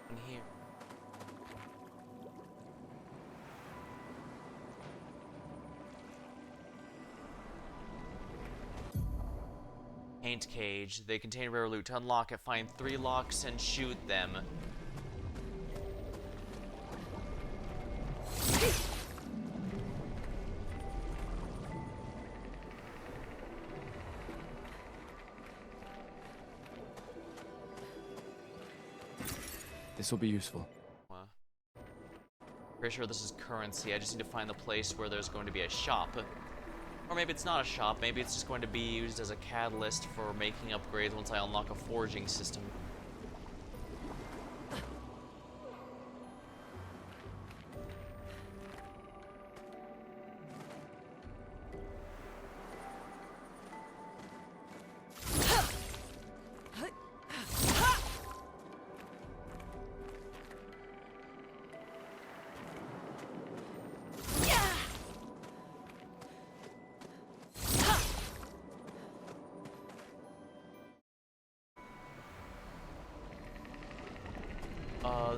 In here. Paint cage. They contain rare loot. To unlock it, find 3 locks and shoot them. This will be useful. Pretty sure this is currency. I just need to find the place where there's going to be a shop. Or maybe it's not a shop. Maybe it's just going to be used as a catalyst for making upgrades once I unlock a forging system.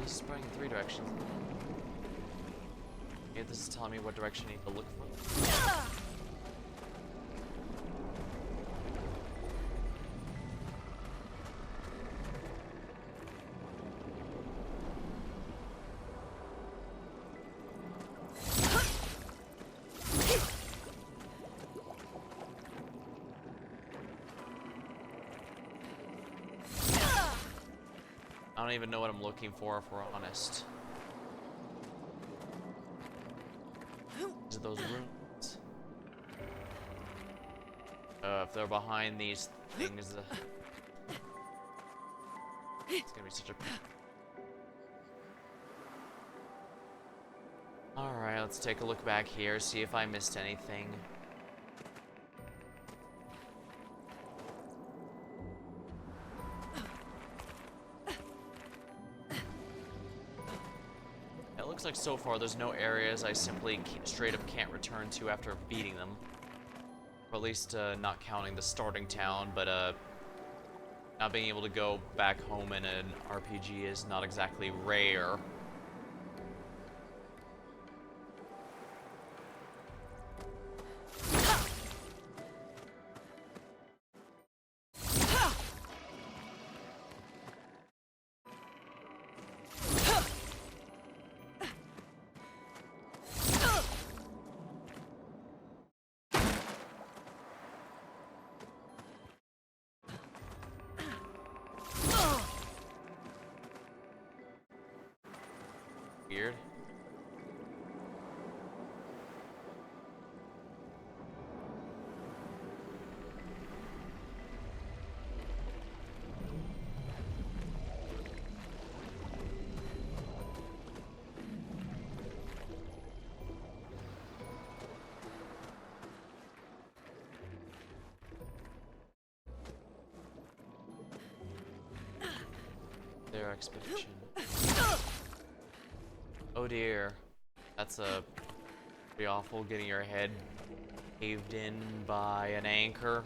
This is spreading in 3 directions. Okay, this is telling me what direction I need to look for. I don't even know what I'm looking for, if we're honest. Is it those rooms? If they're behind these things, it's gonna be such a... Alright, let's take a look back here, see if I missed anything. Looks like so far there's no areas I simply straight up can't return to after beating them. Or at least not counting the starting town, but Not being able to go back home in an RPG is not exactly rare. Weird. Their expedition. Oh dear. That's a pretty awful, getting your head caved in by an anchor.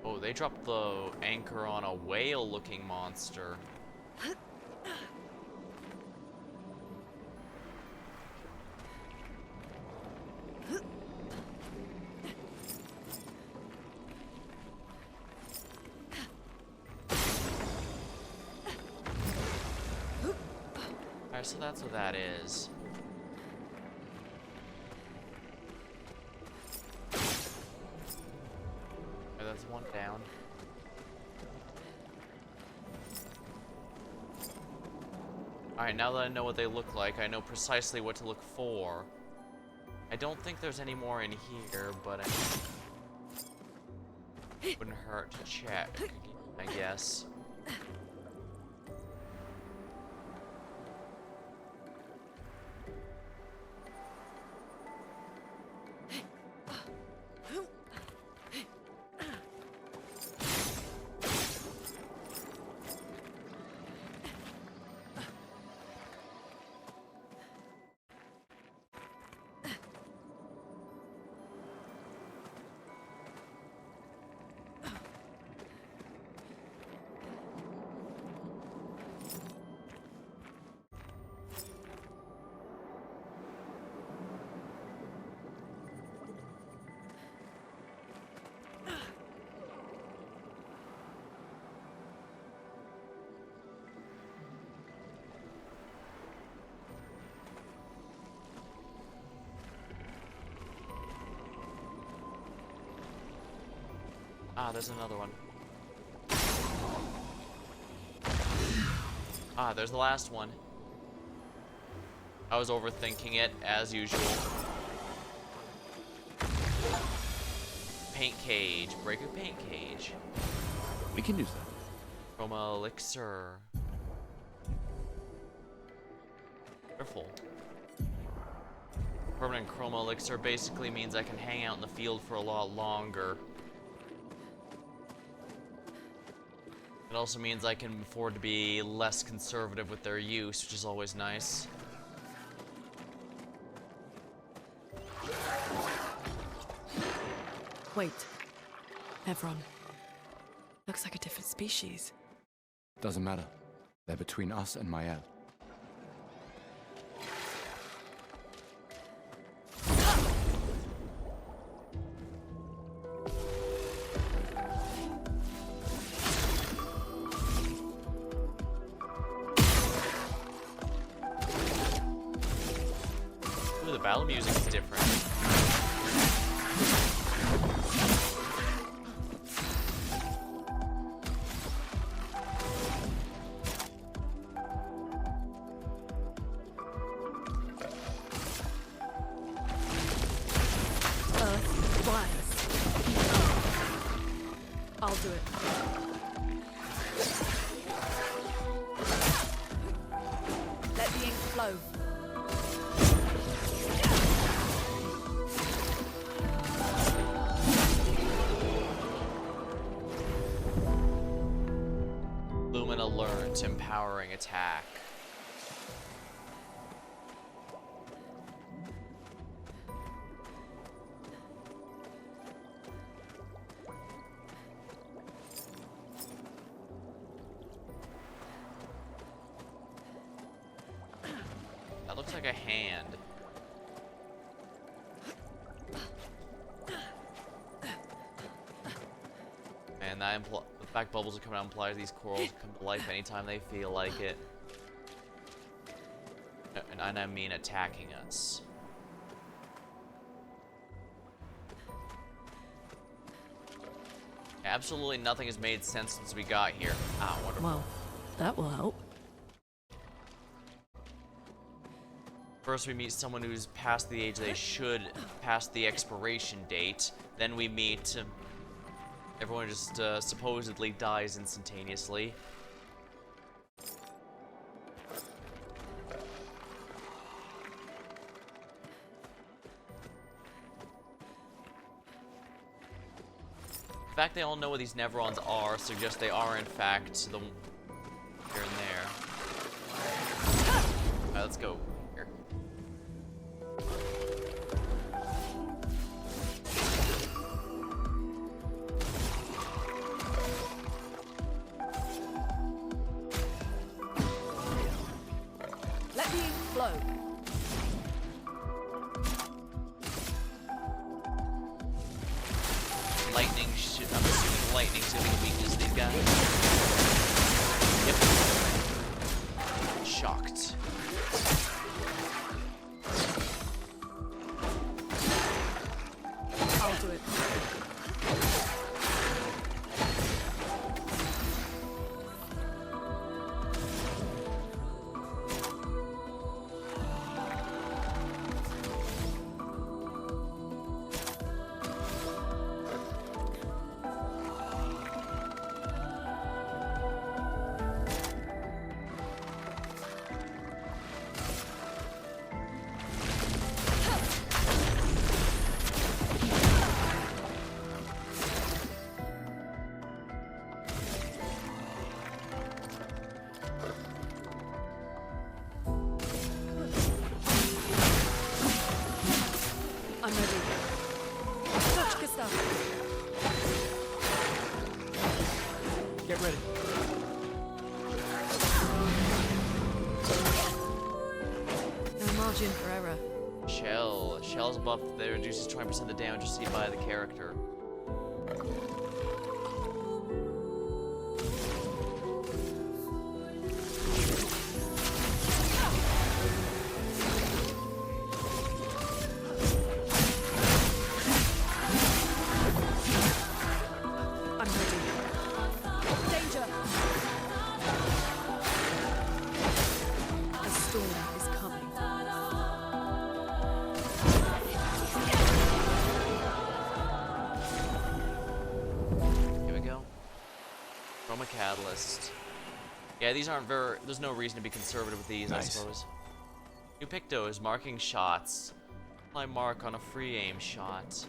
Oh, they dropped the anchor on a whale-looking monster. Alright, so that's what that is. That's one down. Alright, now that I know what they look like, I know precisely what to look for. I don't think there's any more in here, but it wouldn't hurt to check, I guess. Ah, there's another one. Ah, there's the last one. I was overthinking it, as usual. Paint cage. Break a paint cage. We can use that. Chroma elixir. Careful. Permanent chroma elixir basically means I can hang out in the field for a lot longer. It also means I can afford to be less conservative with their use, which is always nice. Wait. Evron. Looks like a different species. Doesn't matter. They're between us and Mael. Ooh, the battle music is different. Earth flow. Lumina learns empowering attack. That looks like a hand. And the fact bubbles are coming out implies these corals come to life anytime they feel like it. And I mean attacking us. Absolutely nothing has made sense since we got here. Ah, wonderful. Well, that will help. First we meet someone who's past the age they should, past the expiration date. Then we meet... everyone just supposedly dies instantaneously. The fact they all know what these Neverons are suggests they are in fact the... here and there. Alright, let's go. Here. Let me flow. Lightning should... I'm assuming lightning's gonna be the weakness of these guys. Yep. Shocked. I'll do it. I'm ready. Touch stuff. Get ready. No margin for error. Shell's buff that reduces 20% of the damage received by the character. I'm ready. Danger! A storm is coming. Here we go. Chroma Catalyst. Yeah, these aren't very... there's no reason to be conservative with these, Nice. I suppose. New Pictos, marking shots. Apply mark on a free aim shot.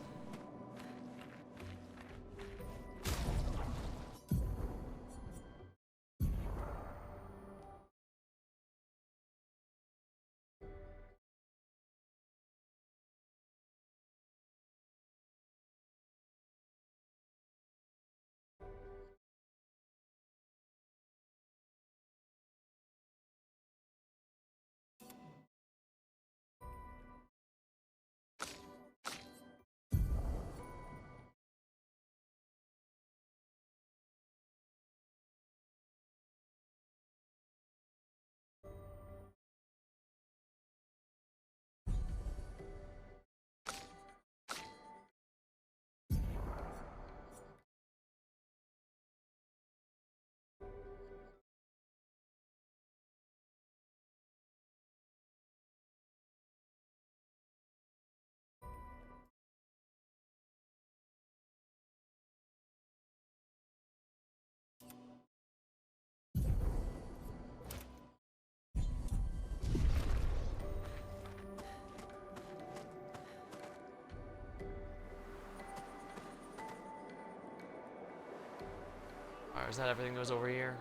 Is that everything that was over here?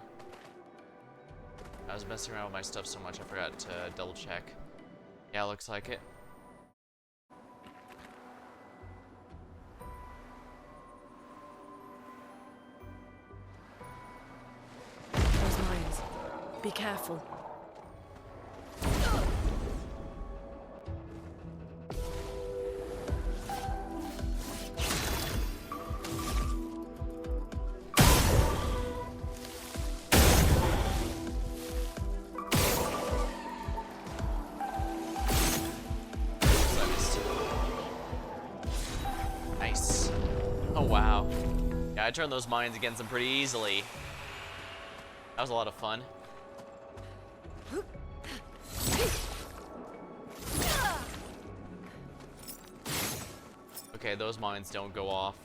I was messing around with my stuff so much I forgot to double check. Yeah, looks like it. Those mines. Be careful. Nice. Oh, wow. Yeah, I turned those mines against them pretty easily. That was a lot of fun. Okay, those mines don't go off.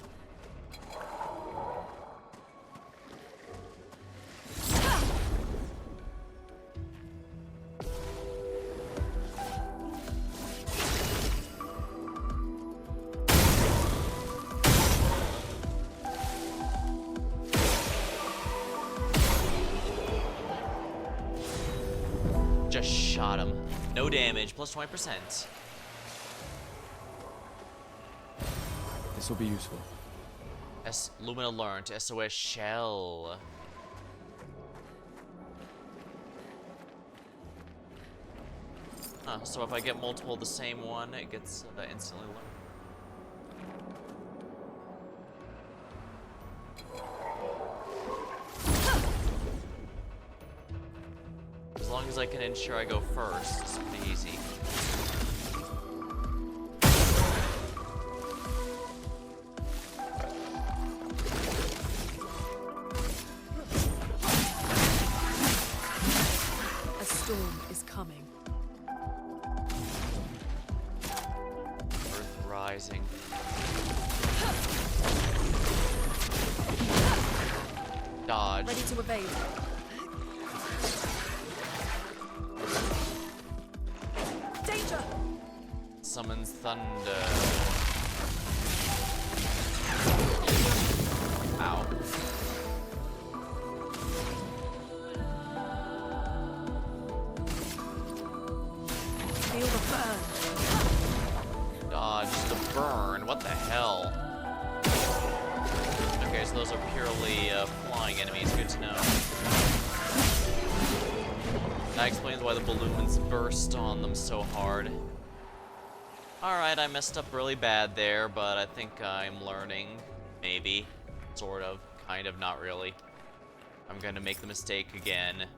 Just shot him. No damage, plus 20%. This will be useful. Lumina learned. SOS shell. Huh, so if I get multiple of the same one, it gets instantly learned. As long as I can ensure I go first, it's pretty easy. A storm is coming. Earth rising. Dodge. Ready to evade. Danger! Summons thunder. Ow. Feel the burn. Dodge the burn. What the hell? Okay, so those are purely flying enemies. Good to know. That explains why the balloons burst on them so hard. Alright, I messed up really bad there, but I think I'm learning. Maybe. Sort of. Kind of. Not really. I'm gonna make the mistake again.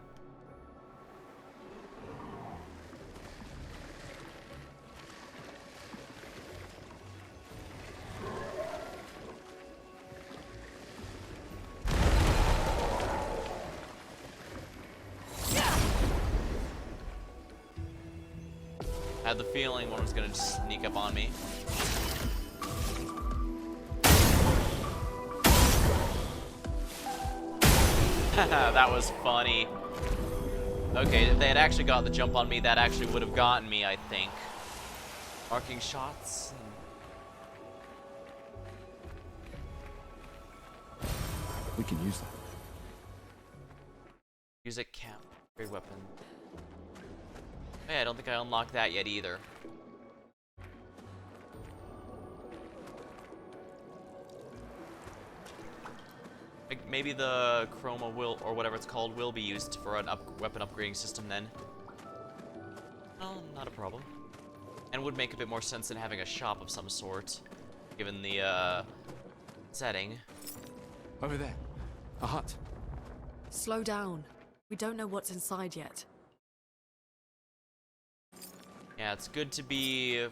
I had the feeling one was gonna just sneak up on me. That was funny. Okay, if they had actually got the jump on me, that actually would have gotten me, I think. Marking shots. We can use that. Use it, cap. Great weapon. Hey, I don't think I unlocked that yet either. Like, maybe the chroma will, or whatever it's called, will be used for an weapon upgrading system then. Well, not a problem. And would make a bit more sense than having a shop of some sort, given the, setting. Over there. A hut. Slow down. We don't know what's inside yet. Yeah, it's good to be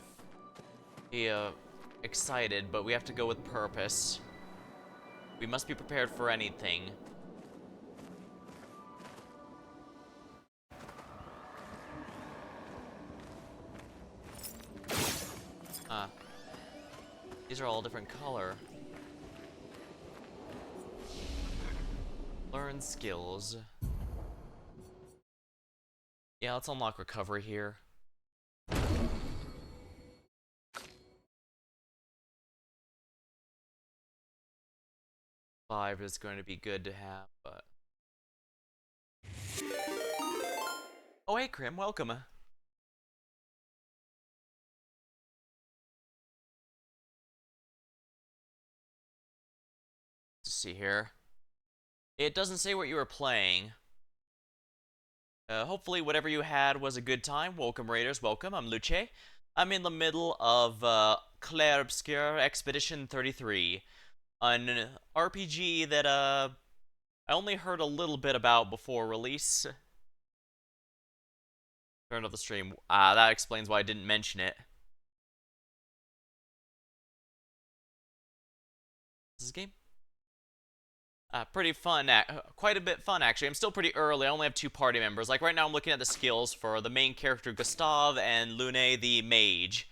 excited, but we have to go with purpose. We must be prepared for anything. Huh. These are all different color. Learn skills. Yeah, let's unlock recovery here. 5 is going to be good to have, but... Oh, hey, Krim, welcome. Let's see here. It doesn't say what you were playing. Hopefully whatever you had was a good time. Welcome, Raiders, welcome. I'm Luce. I'm in the middle of Clair Obscur Expedition 33. An RPG that I only heard a little bit about before release. Turn off the stream. That explains why I didn't mention it. This game? Pretty fun, quite a bit fun actually. I'm still pretty early, I only have 2 party members. Like right now I'm looking at the skills for the main character Gustav and Lune the mage.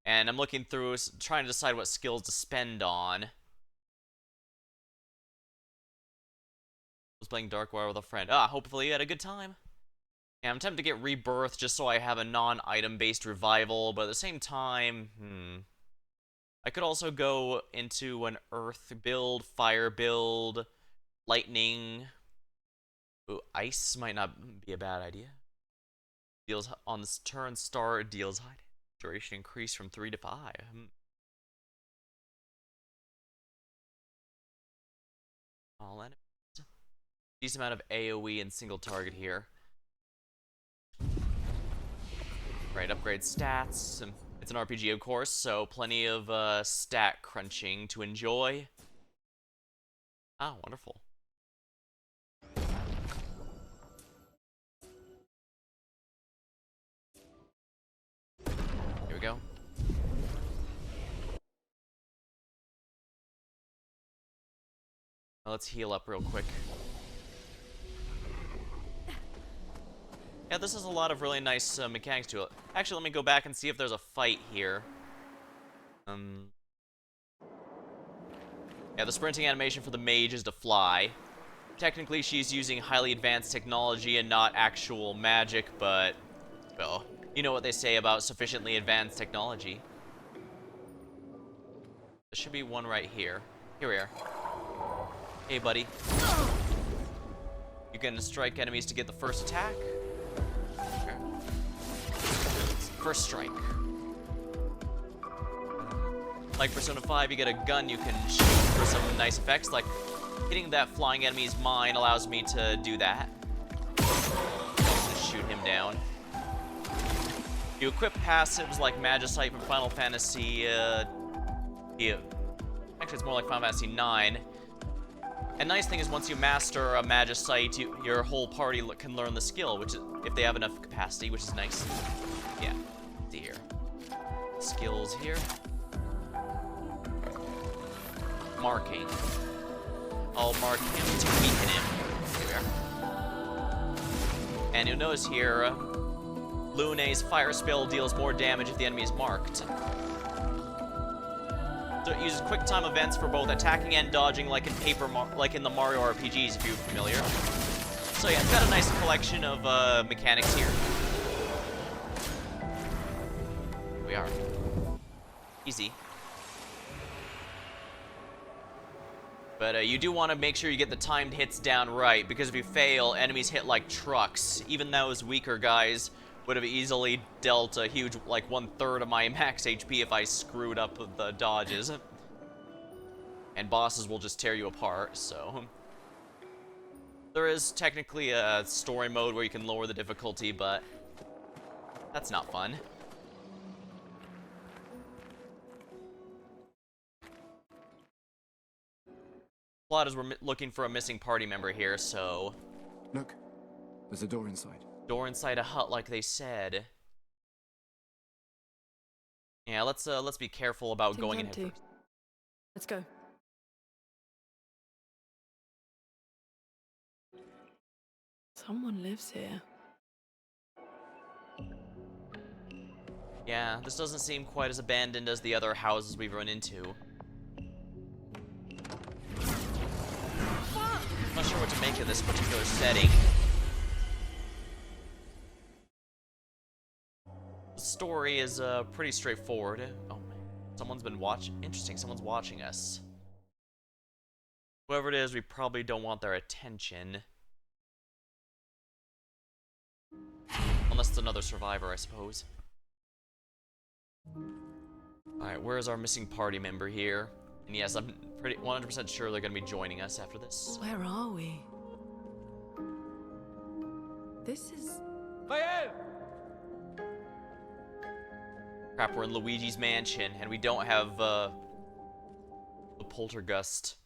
And I'm looking through, trying to decide what skills to spend on. I was playing Darkwire with a friend. Hopefully you had a good time. Yeah, I'm tempted to get Rebirth just so I have a non-item based revival, but at the same time, I could also go into an Earth build, Fire build, Lightning. Ooh, Ice might not be a bad idea. Deals on this turn, star deals high duration increase from 3 to 5. All enemies. Decent amount of AoE and single target here. Right, upgrade stats. It's an RPG, of course, so plenty of stat crunching to enjoy. Wonderful. Here we go. Now let's heal up real quick. Yeah, this has a lot of really nice mechanics to it. Actually, let me go back and see if there's a fight here. Yeah, the sprinting animation for the mage is to fly. Technically, she's using highly advanced technology and not actual magic, but... well, you know what they say about sufficiently advanced technology. There should be one right here. Here we are. Hey, buddy. You can strike enemies to get the first attack. Okay. First strike. Like Persona 5, you get a gun you can shoot for some nice effects, like hitting that flying enemy's mine allows me to do that. Just shoot him down. You equip passives like Magicite from Final Fantasy, actually it's more like Final Fantasy 9. And nice thing is once you master a Magicite, your whole party can learn the skill, which is, if they have enough capacity, which is nice. Yeah, see here. Skills here. Marking. I'll mark him to weaken him. Here we are. And you'll notice here, Lune's fire spell deals more damage if the enemy is marked. So it uses quick time events for both attacking and dodging, like in like in the Mario RPGs, if you're familiar. So yeah, it's got a nice collection of mechanics here. Here we are. Easy. But you do want to make sure you get the timed hits down right, because if you fail, enemies hit like trucks. Even those weaker guys would have easily dealt a huge, like 1/3 of my max HP if I screwed up the dodges. And bosses will just tear you apart, so... there is technically a story mode where you can lower the difficulty, but that's not fun. Plot is we're looking for a missing party member here, so... Look, there's a door inside. Door inside a hut, like they said. Yeah, let's be careful about Seems going in empty. head first. Let's go. Someone lives here. Yeah, this doesn't seem quite as abandoned as the other houses we've run into. I'm not sure what to make of this particular setting. The story is pretty straightforward. Oh man, someone's been watching. Interesting, someone's watching us. Whoever it is, we probably don't want their attention. Unless it's another survivor, I suppose. Alright, where's our missing party member here? And yes, I'm pretty 100% sure they're gonna be joining us after this. Where are we? This is... Crap, we're in Luigi's mansion, and we don't have, the poltergust.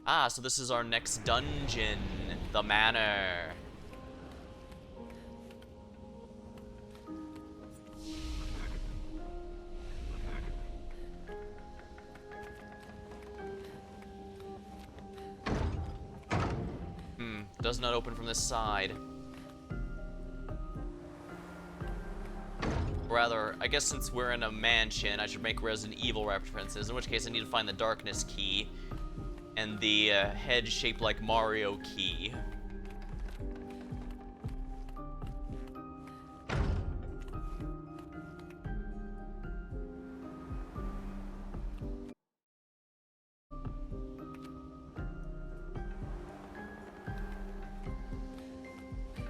Ah, so this is our next dungeon. The manor. Does not open from this side. Rather, I guess since we're in a mansion, I should make Resident Evil references, in which case I need to find the darkness key and the head shaped like Mario key.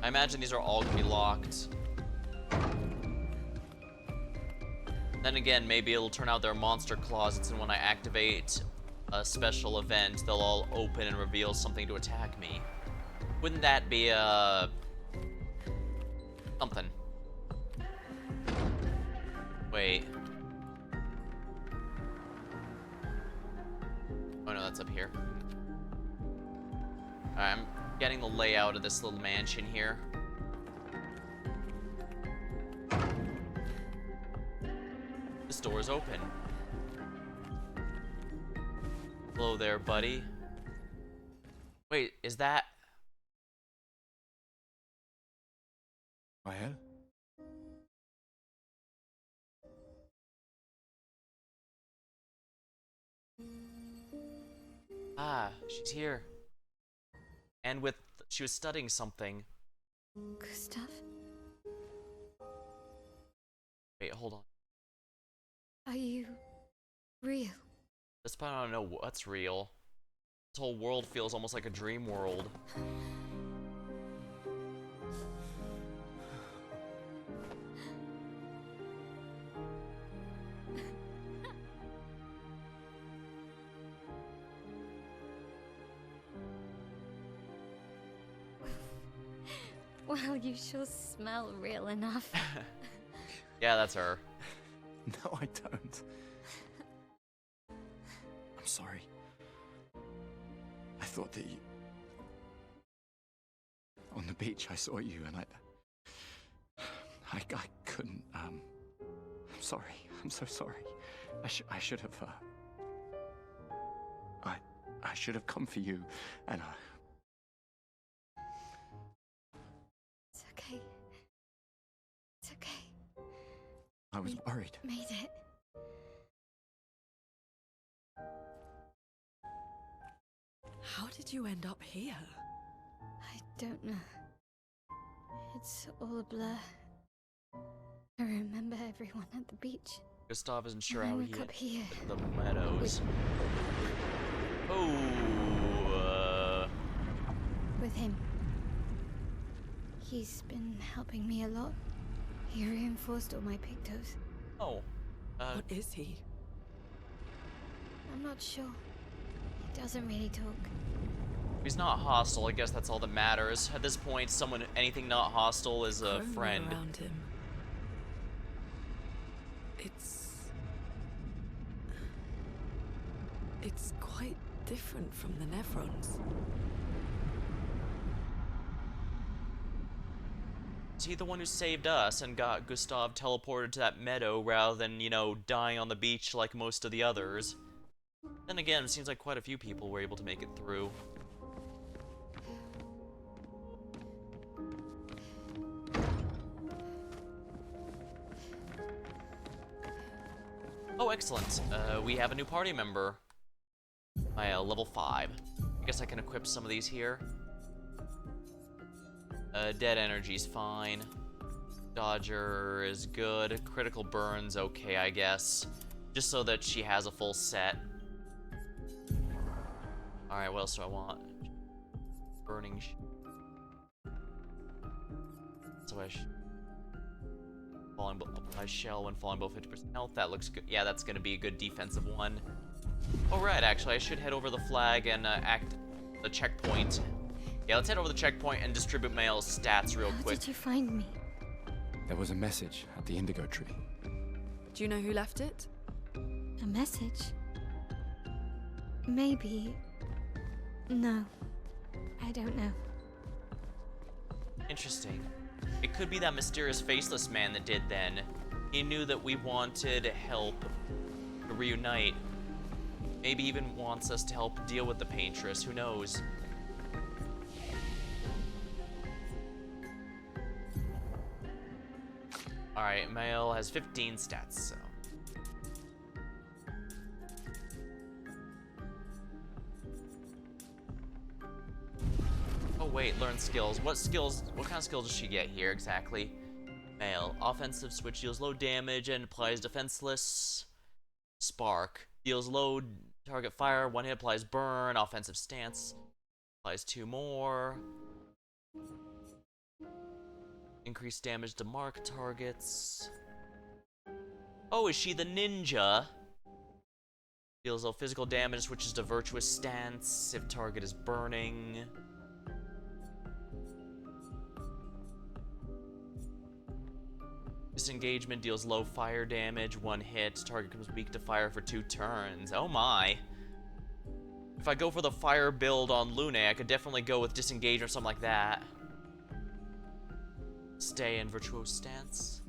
I imagine these are all gonna be locked. Then again, maybe it'll turn out they're monster closets, and when I activate a special event, they'll all open and reveal something to attack me. Wouldn't that be, something? Wait. Oh no, that's up here. Alright, I'm getting the layout of this little mansion here. This door is open. Hello there, buddy. Wait, is that... Mael? Ah, she's here. And she was studying something. Gustav? Wait, hold on. Are you real? This point I don't know what's real. This whole world feels almost like a dream world. Well, you sure smell real enough. Yeah, that's her. No, I don't. I'm sorry. I thought that you... On the beach, I saw you and I couldn't, I'm sorry. I'm so sorry. I should have, I should have come for you, and It's okay. It's okay. I was worried. Made it. How did you end up here? I don't know. It's all a blur. I remember everyone at the beach. Gustav isn't sure And I how woke he up here. hit the meadows. Oh, With him. He's been helping me a lot. He reinforced all my pictos. oh. What is he? I'm not sure. He doesn't really talk. If he's not hostile, I guess that's all that matters. At this point, anything not hostile is a Chrome friend. around him. It's quite different from the Nephrons. Is he the one who saved us and got Gustav teleported to that meadow rather than, you know, dying on the beach like most of the others? Then again, it seems like quite a few people were able to make it through. Oh, excellent. We have a new party member. Level 5. I guess I can equip some of these here. Dead energy's fine. Dodger is good. Critical burn's okay, I guess. Just so that she has a full set. Alright, what else do I want? Burning. So falling apply shell when falling below 50% health. That looks good. Yeah, that's gonna be a good defensive one. Oh right, actually, I should head over the flag and act the checkpoint. Yeah, let's head over the checkpoint and distribute Mael's stats real How quick. did you find me? There was a message at the indigo tree. Do you know who left it? A message? Maybe. No. I don't know. Interesting. It could be that mysterious faceless man that did then. He knew that we wanted help to reunite. Maybe even wants us to help deal with the Paintress, who knows? Alright, Mael has 15 stats, so. Oh wait, learn skills. What kind of skills does she get here exactly? Mael, offensive switch deals low damage and applies defenseless. Spark, deals low target fire, one hit applies burn, offensive stance, applies 2 more. Increased damage to mark targets. Oh, is she the ninja? Deals low physical damage, switches to virtuous stance if target is burning. Disengagement deals low fire damage, 1 hit. Target becomes weak to fire for 2 turns. Oh my. If I go for the fire build on Lune, I could definitely go with disengage or something like that. Stay in virtuous stance.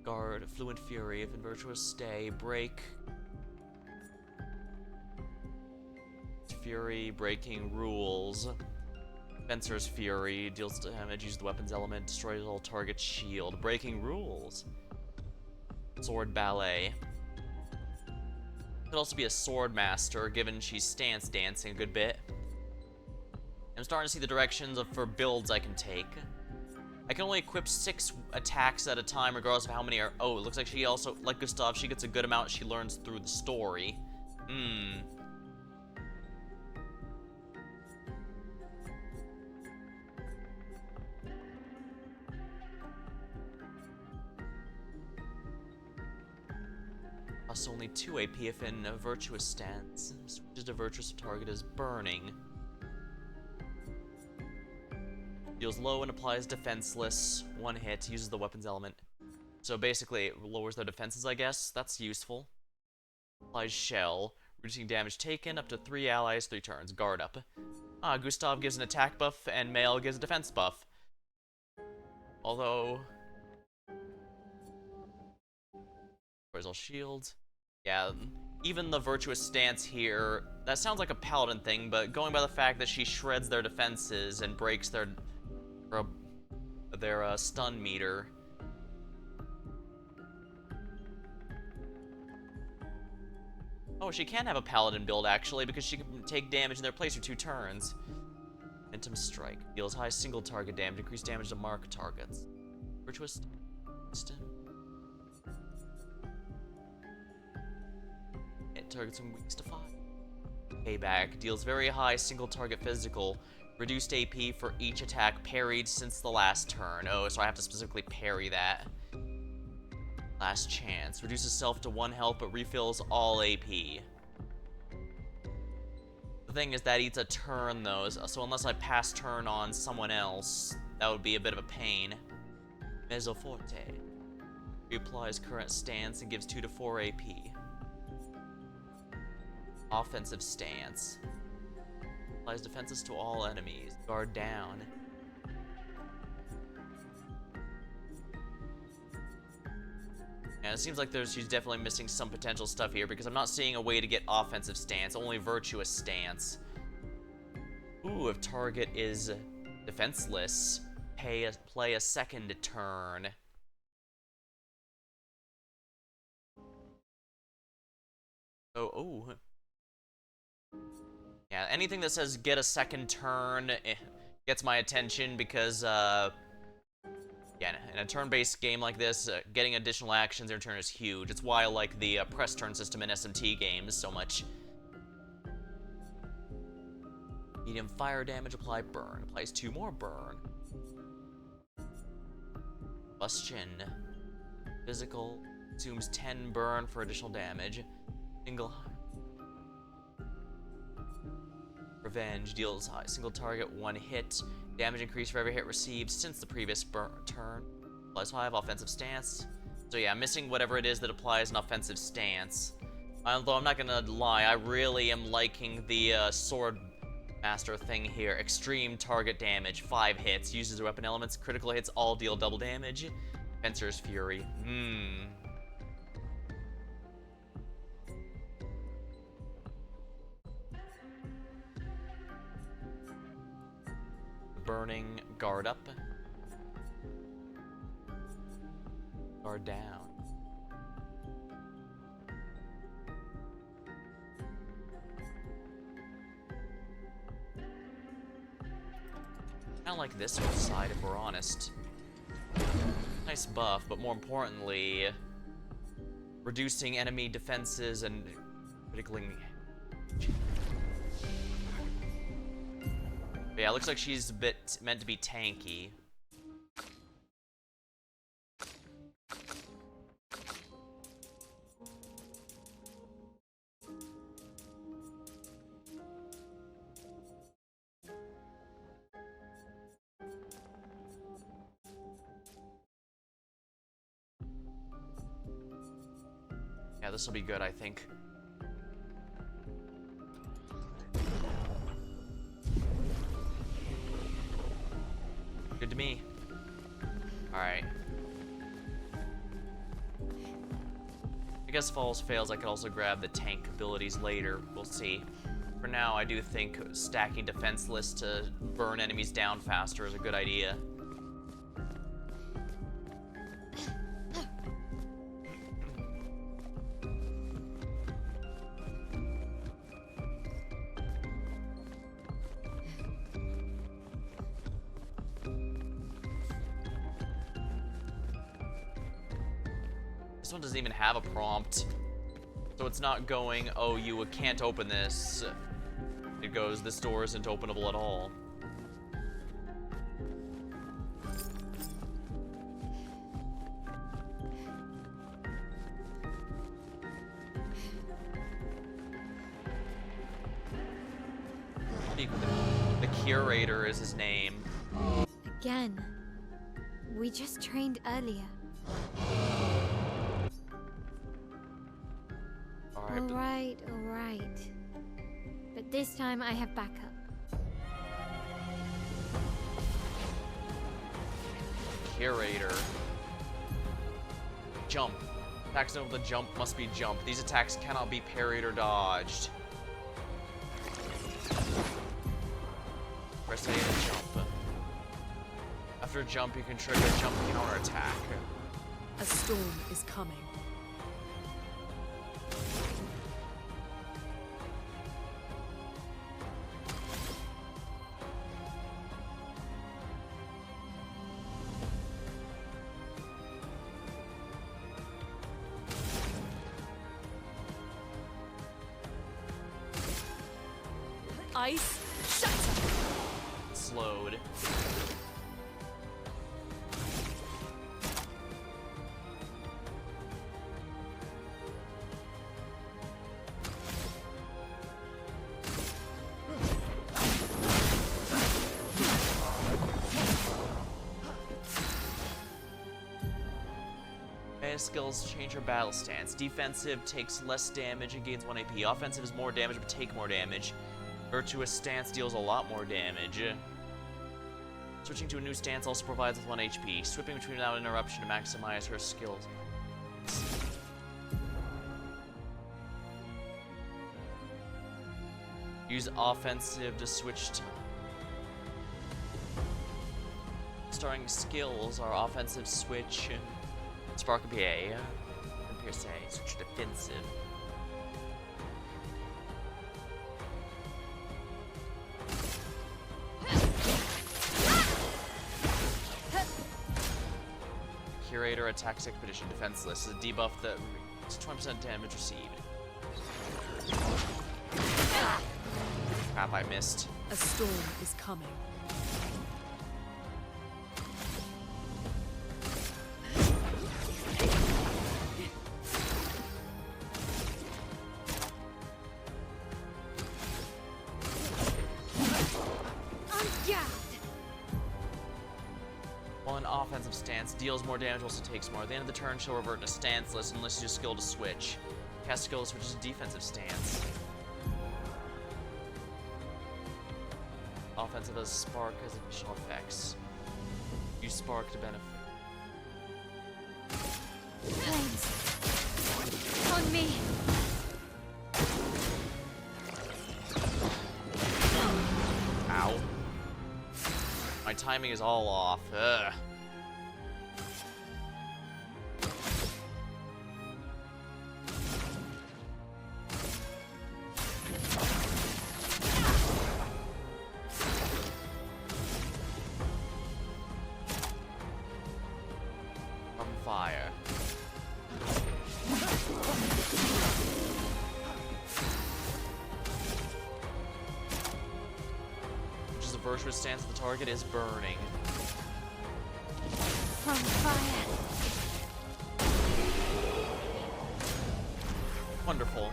Guard, fluent fury. If in virtuous stay, break. Fury, breaking rules. Fencer's Fury, deals damage, uses the weapon's element, destroys all target's shield. Breaking rules. Sword Ballet. Could also be a Sword Master, given she's stance dancing a good bit. I'm starting to see the directions for builds I can take. I can only equip 6 attacks at a time, regardless of how many are. Oh, it looks like she also, like Gustav, she gets a good amount she learns through the story. Costs only 2 AP if in a virtuous stance. Switches to virtuous if target is burning. Deals low and applies defenseless. 1 hit, uses the weapon's element. So basically, it lowers their defenses, I guess. That's useful. Applies shell, reducing damage taken up to 3 allies 3 turns. Guard up. Gustav gives an attack buff, and Mael gives a defense buff. Although... Where's all shields? Yeah, even the virtuous stance here, that sounds like a paladin thing, but going by the fact that she shreds their defenses and breaks their stun meter. Oh, she can have a paladin build actually, because she can take damage in their place for 2 turns. Momentum Strike deals high single target damage, increased damage to mark targets. Virtuous targets and weaks to 5. Payback deals very high single target physical, reduced AP for each attack parried since the last turn. Oh, so I have to specifically parry that. Last chance reduces self to 1 health but refills all AP. The thing is that eats a turn though, so unless I pass turn on someone else, that would be a bit of a pain. Mezzoforte reapplies current stance and gives 2 to 4 AP. Offensive stance. Applies defenses to all enemies. Guard down. And it seems like she's definitely missing some potential stuff here because I'm not seeing a way to get offensive stance, only virtuous stance. Ooh, if target is defenseless, play a second turn. Oh. Yeah, anything that says get a second turn gets my attention because, yeah, in a turn-based game like this, getting additional actions in turn is huge. It's why I like the press turn system in SMT games so much. Medium fire damage, apply burn. Applies 2 more burn. Combustion. Physical. Consumes 10 burn for additional damage. Single. Revenge. Deals single target 1 hit. Damage increase for every hit received since the previous turn. Applies 5. Offensive stance. So yeah, missing whatever it is that applies an offensive stance. Although I'm not gonna lie, I really am liking the sword master thing here. Extreme target damage, 5 hits, uses weapon elements, critical hits all deal double damage. Fencer's Fury. Burning, guard up. Guard down. Kind of like this one side, if we're honest. Nice buff, but more importantly, reducing enemy defenses and critically. But yeah, it looks like she's a bit meant to be tanky. Yeah, this will be good, I think. Good to me. Alright. I guess if all else fails, I could also grab the tank abilities later. We'll see. For now, I do think stacking defense lists to burn enemies down faster is a good idea. This one doesn't even have a prompt, so it's not going, oh, you can't open this. It goes, this door isn't openable at all. The Curator is his name. Again. We just trained earlier. Alright. But this time I have backup. Curator. Jump. Attacks done with the jump must be jump. These attacks cannot be parried or dodged. Press A to jump. After jump, you can trigger jump counterattack. A storm is coming. Ice shatter. Slowed. Skills change your battle stance. Defensive takes less damage and gains 1 AP. Offensive is more damage but take more damage. Virtuous stance deals a lot more damage. Switching to a new stance also provides with 1 HP. Swapping between without interruption to maximize her skills. Use offensive to switch to... Starting skills are offensive switch, Spark PA, and Pierce A, switch to defensive. Curator attacks expedition defenseless is a debuff that is 20% damage received. Crap, I missed. A storm is coming. While an offensive stance deals more damage, also takes more. At the end of the turn, she'll revert to stanceless unless you use skill to switch. Cast skill to switch to defensive stance. Offensive as spark has additional effects. Use spark to benefit. Flames. On me. Ow. My timing is all off. Ugh. From fire. Which is a virtuous stance the target is burning. On fire. Wonderful.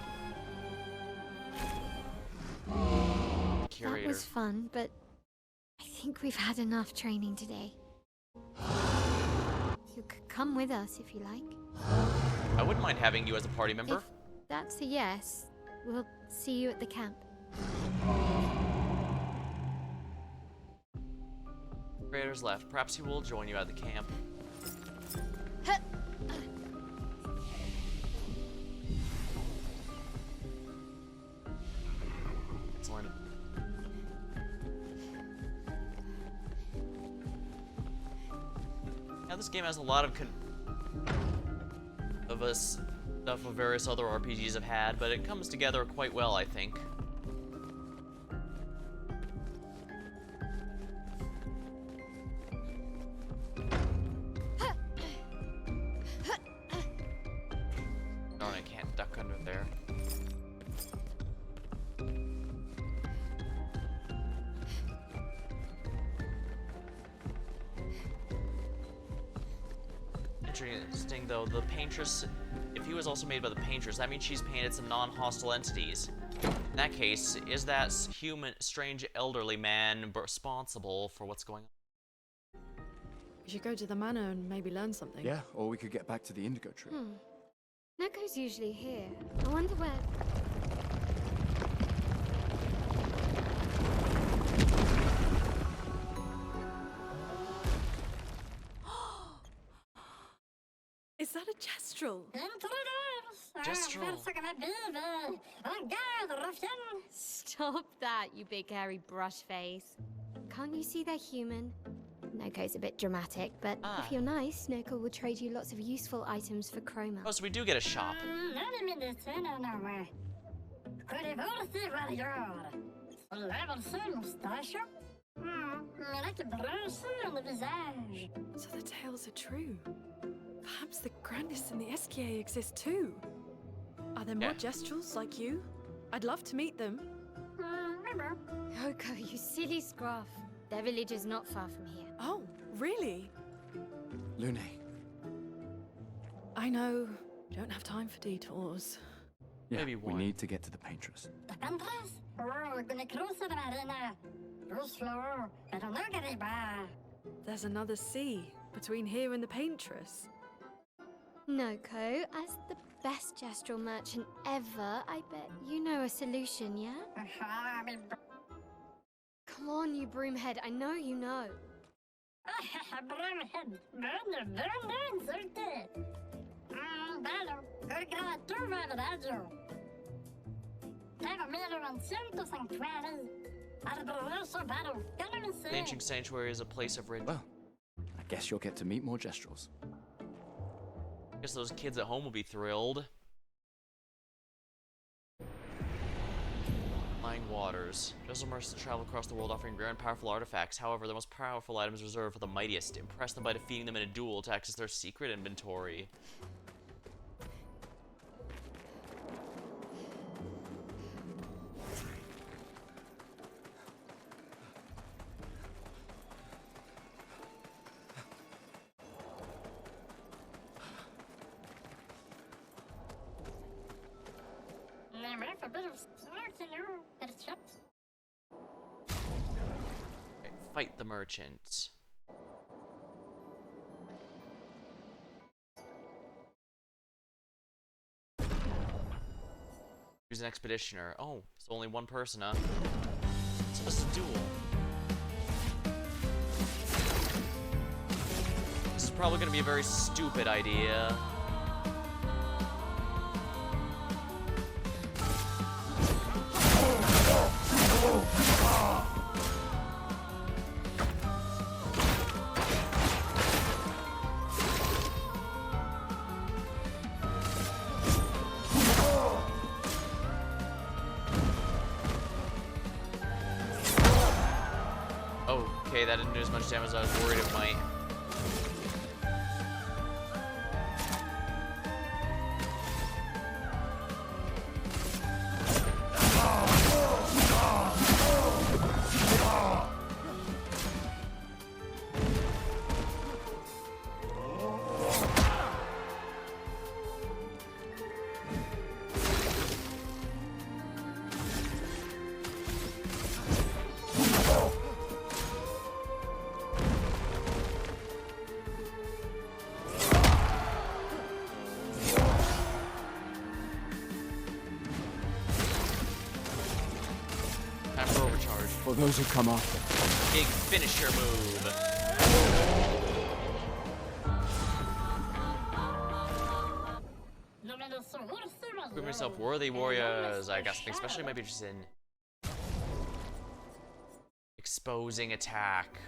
That Curator. was fun, but I think we've had enough training today. You could come with us if you like. I wouldn't mind having you as a party member. If that's a yes, we'll see you at the camp. Creator's left. Perhaps he will join you at the camp. Excellent. Now this game has a lot of stuff of various other RPGs have had, but it comes together quite well, I think. Darn, I can't duck under there. Interesting though, the paintress, if he was also made by the paintress, that means she's painted some non-hostile entities. In that case, is that strange elderly man responsible for what's going on? We should go to the manor and maybe learn something. Yeah, or we could get back to the Indigo trip. Neko's usually here. I wonder where... Is that a gestural? Gestural. Stop that, you big hairy brush face. Can't you see they're human? Noko's a bit dramatic, but if you're nice, Noko will trade you lots of useful items for chroma. Oh, so we do get a shop. So the tales are true. Perhaps the grandest in the SKA exist too. Are there more gestrals like you? I'd love to meet them. Noko, you silly scruff. Their village is not far from here. Oh, really? Lune, I know. Don't have time for detours. yeah, Maybe we one. need to get to the paintress. There's another sea between here and the paintress. Noko, as the best gestural merchant ever, I bet you know a solution, yeah? Come on, you broomhead, I know you know. The ancient sanctuary is a place of rich. Well, I guess you'll get to meet more gestrals. Guess those kids at home will be thrilled. Flying waters. Gestrals merchants travel across the world offering rare and powerful artifacts. However, the most powerful items reserved for the mightiest. Impress them by defeating them in a duel to access their secret inventory. Okay, fight the merchant. Who's an expeditioner? Oh, it's only one person, huh? So this is a duel. This is probably gonna be a very stupid idea. Okay, that didn't do as much damage as I was worried it might. Time for overcharge. For those who come after. Big finisher move. Prove yourself worthy warriors, I guess. Especially maybe just in exposing attack.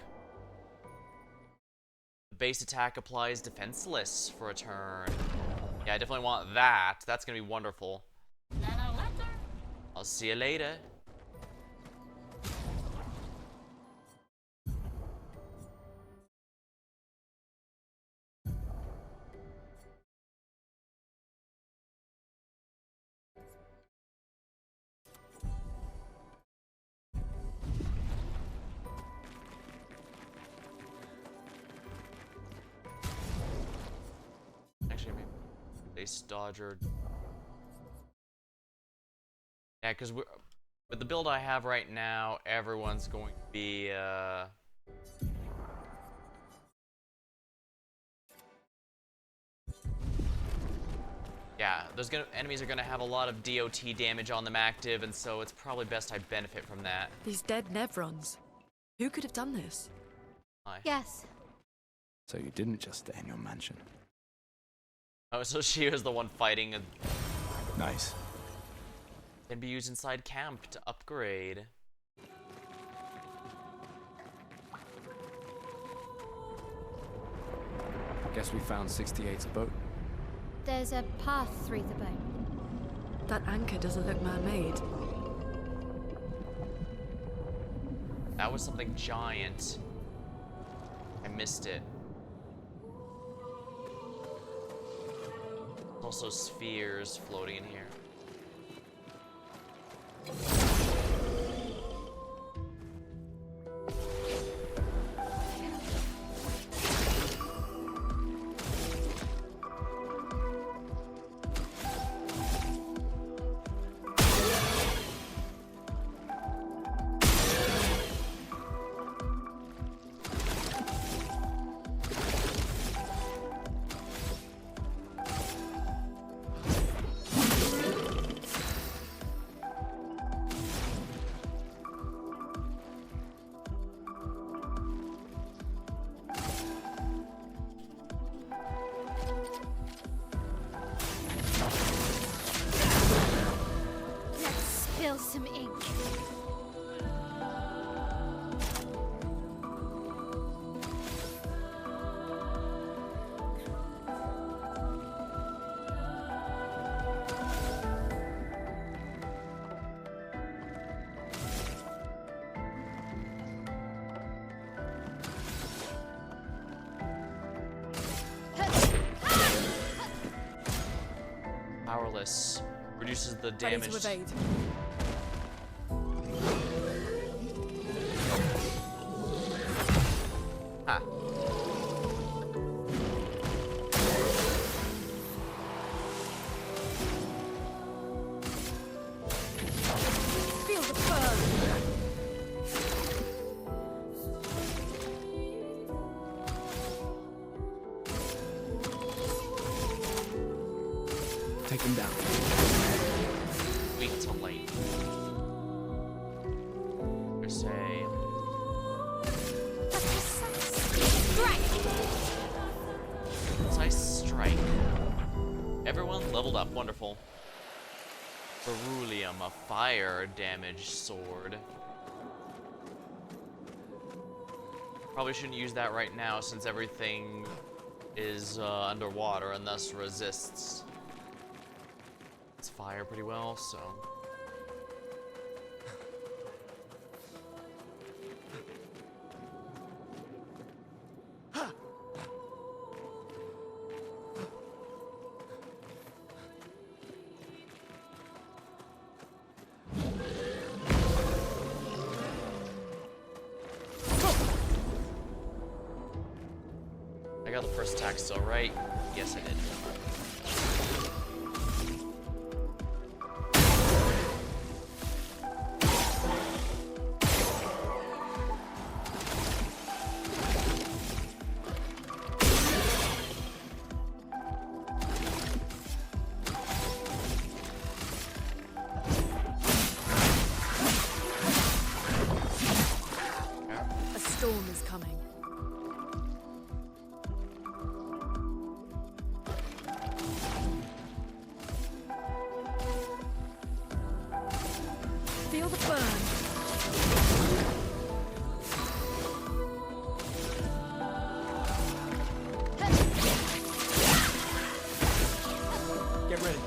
The base attack applies defenseless for a turn. Yeah, I definitely want that. That's gonna be wonderful. I'll see you later. Actually, maybe base dodger. Yeah, because with the build I have right now, everyone's going to be yeah, enemies are gonna have a lot of DOT damage on them active, and so it's probably best I benefit from that. These dead Nevrons. Who could have done this? Yes. So you didn't just stay in your mansion. Oh, so she was the one fighting. Nice. Can be used inside camp to upgrade. Guess we found 68's boat. There's a path through the boat. That anchor doesn't look man-made. That was something giant. I missed it. Also spheres floating in here. Spill some ink. Powerless. Reduces the Ready damage. to evade. Ha. take him down. Weak to late. Or say. Precise strike. Everyone leveled up. Wonderful. Beryllium, a fire damage sword. Probably shouldn't use that right now since everything is underwater and thus resists. It's fire pretty well, so. I got the first attack still, right? Yes, I did. A storm is coming. Feel the burn. Get ready.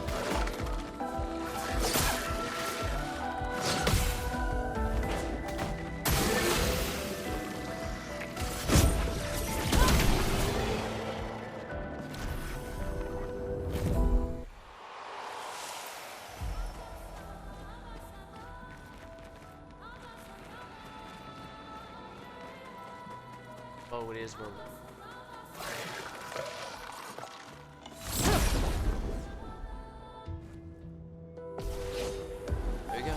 Oh, it is where. There you go.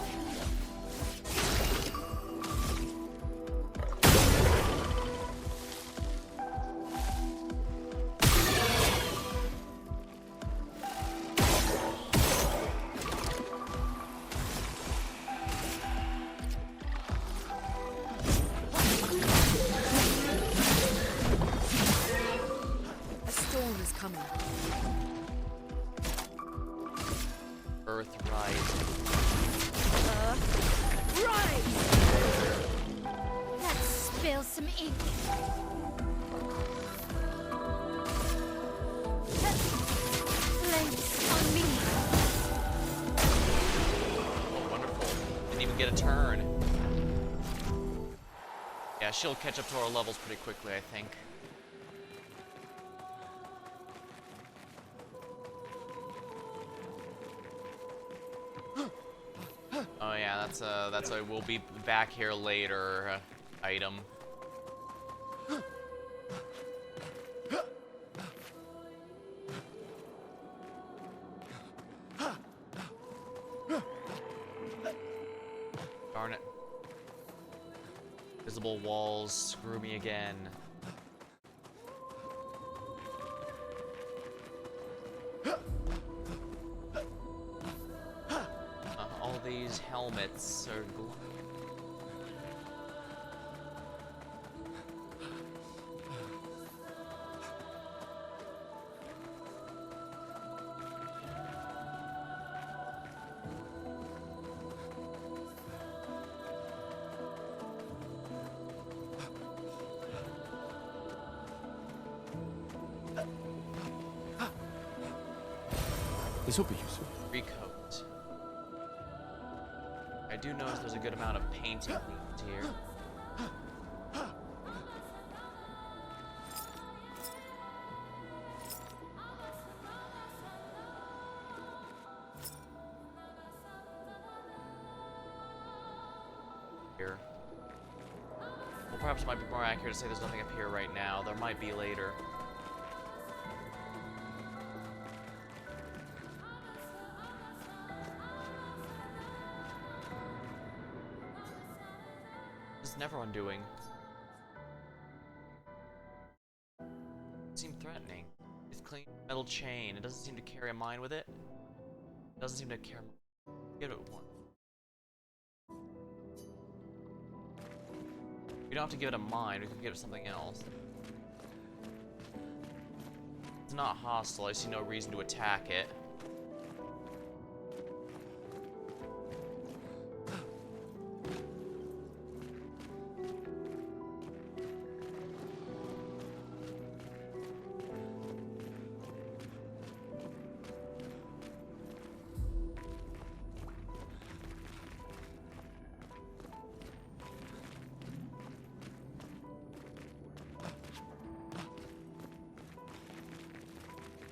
A storm is coming. Earth rising. Rise! Let's spill some ink. Place on me. Oh, wonderful. Didn't even get a turn. Yeah, she'll catch up to our levels pretty quickly, I think. Oh yeah, that's a we'll be back here later item. Darn it. Visible walls screw me again. All these helmets are This will be useful. recoat. I do notice there's a good amount of painting needed here. Here. Well, perhaps it might be more accurate to say there's nothing up here right now. There might be later. What is never undoing? Seem threatening. It's clean metal chain. It doesn't seem to carry a mine with it. Doesn't seem to care. Give it one. We don't have to give it a mind, we can give it something else. It's not hostile, I see no reason to attack it.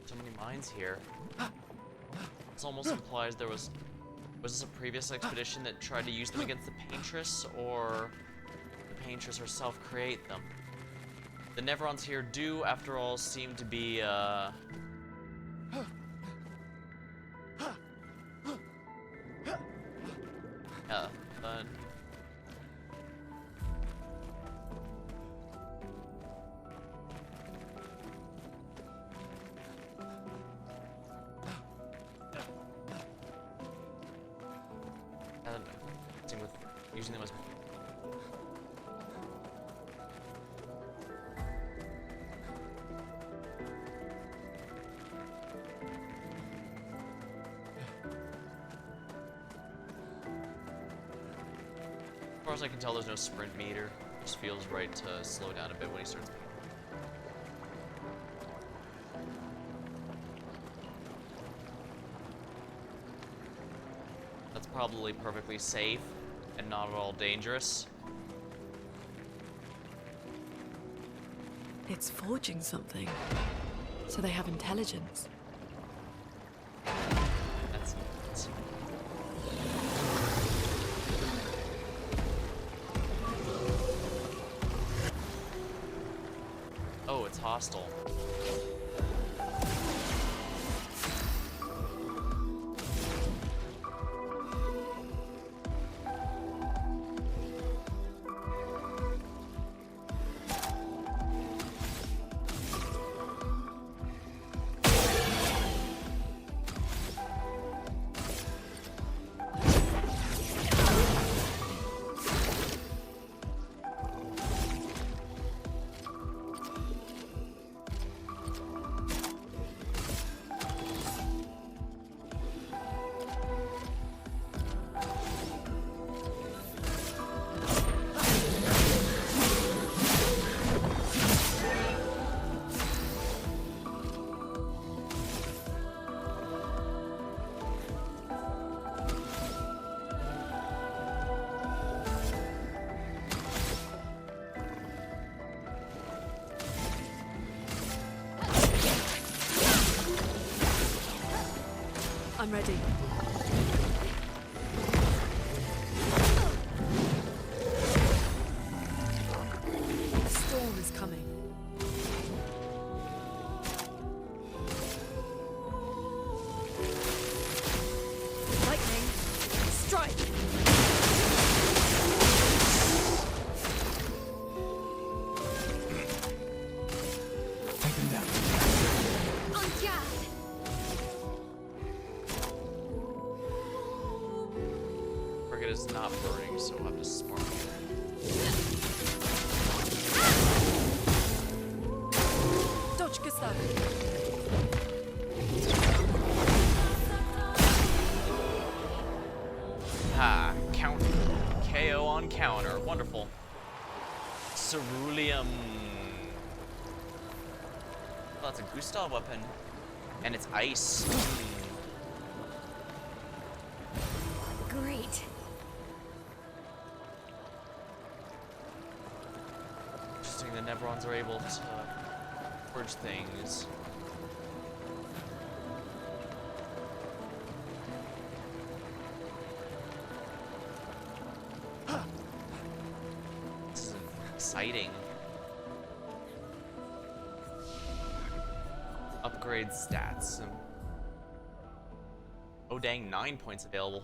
So many mines here. This almost implies there was this a previous expedition that tried to use them against the Paintress, or the Paintress herself create them? The Neverons here do, after all, seem to be, fun. Same with using them as. As far as I can tell, there's no sprint meter. Just feels right to slow down a bit when he starts. That's probably perfectly safe and not at all dangerous. It's forging something. So they have intelligence. That's nuts. Oh, it's hostile. I'm ready. The storm is coming. Lightning, strike! Take them down. On guard! Frigate is not burning, so we'll have to spark it. Dodge Gustav! Ha! Counter. KO on counter. Wonderful. Ceruleum. Oh, that's a Gustav weapon. And it's ice. Great. Interesting, the Neverons are able to forge things. This is exciting. Upgrade stats. Oh dang, 9 points available.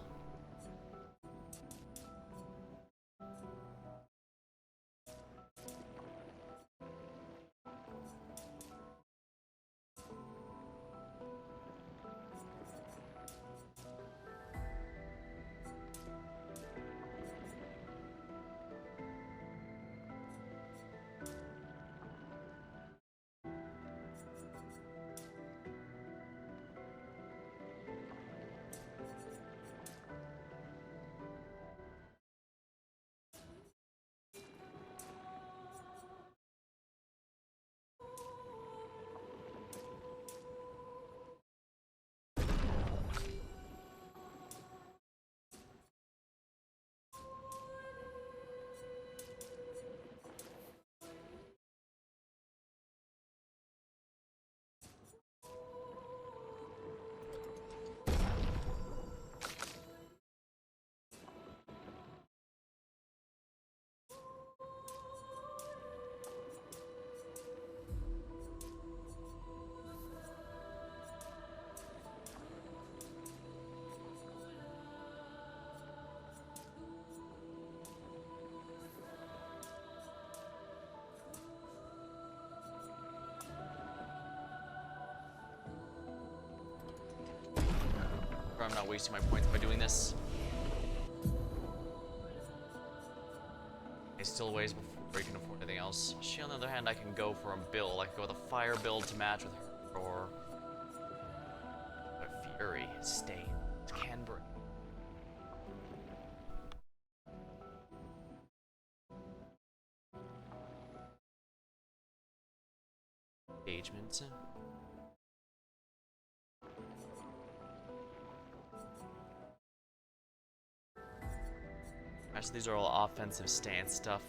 I'm not wasting my points by doing this. It still weighs before we can afford anything else. She, on the other hand, I can go for a build. I can go with a fire build to match with her, or a fury. Stay. Canberra. Engagement. Actually, these are all offensive stance stuff.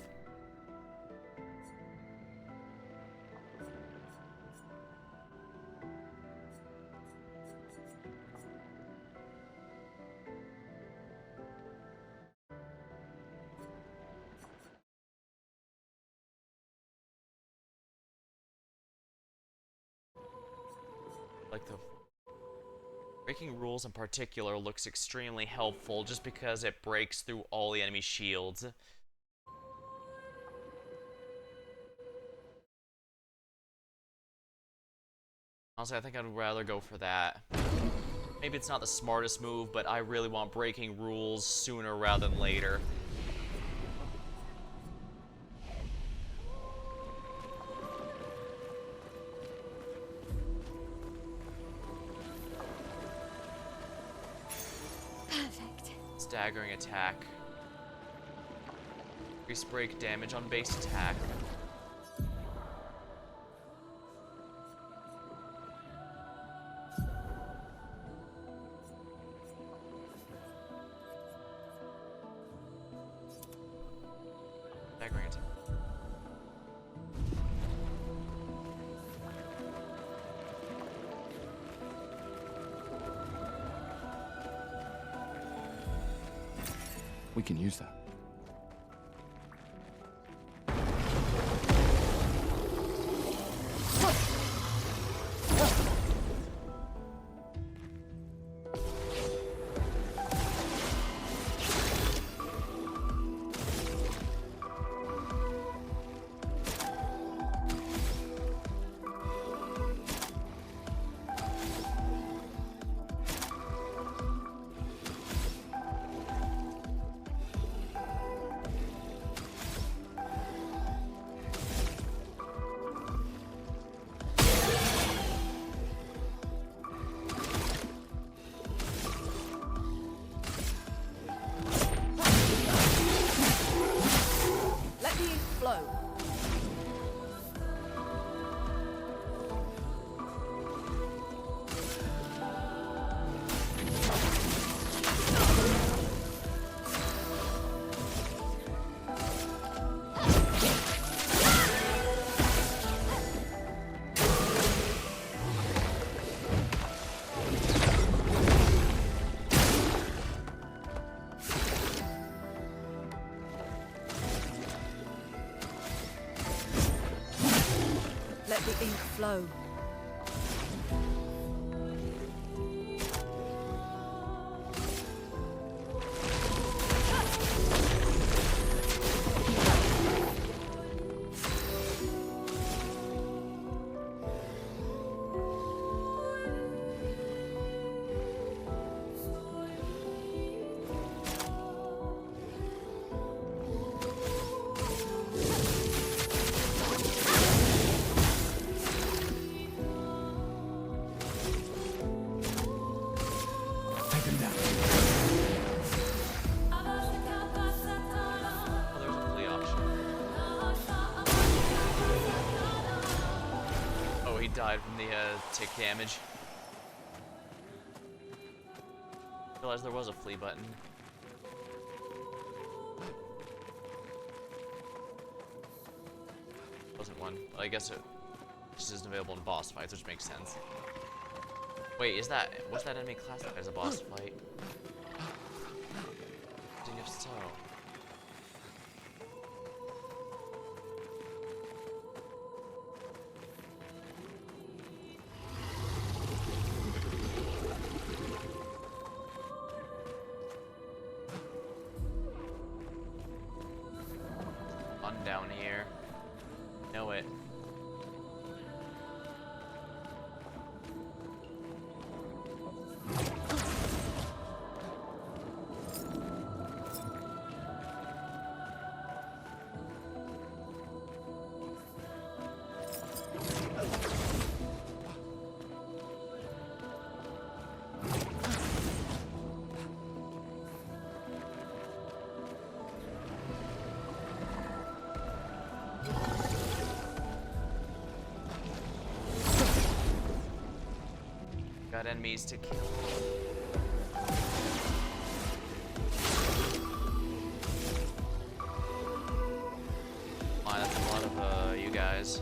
Like the breaking rules in particular looks extremely helpful just because it breaks through all the enemy shields. Honestly, I think I'd rather go for that. Maybe it's not the smartest move, but I really want breaking rules sooner rather than later. Perfect. Staggering attack. Increase break damage on base attack. Staggering attack. We can use that. Let the ink flow. Let the ink flow. Take him down. Oh, there's a flea option. Oh, he died from the tick damage. Realized there was a flea button. Wasn't one. Well, I guess it just isn't available in boss fights, which makes sense. Wait, was that enemy classified as a boss fight? And if so. On down here. Know it. bad enemies to kill. Oh, that's a lot of you guys.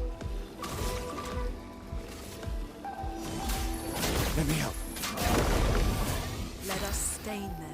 Let me help. Let us stain them.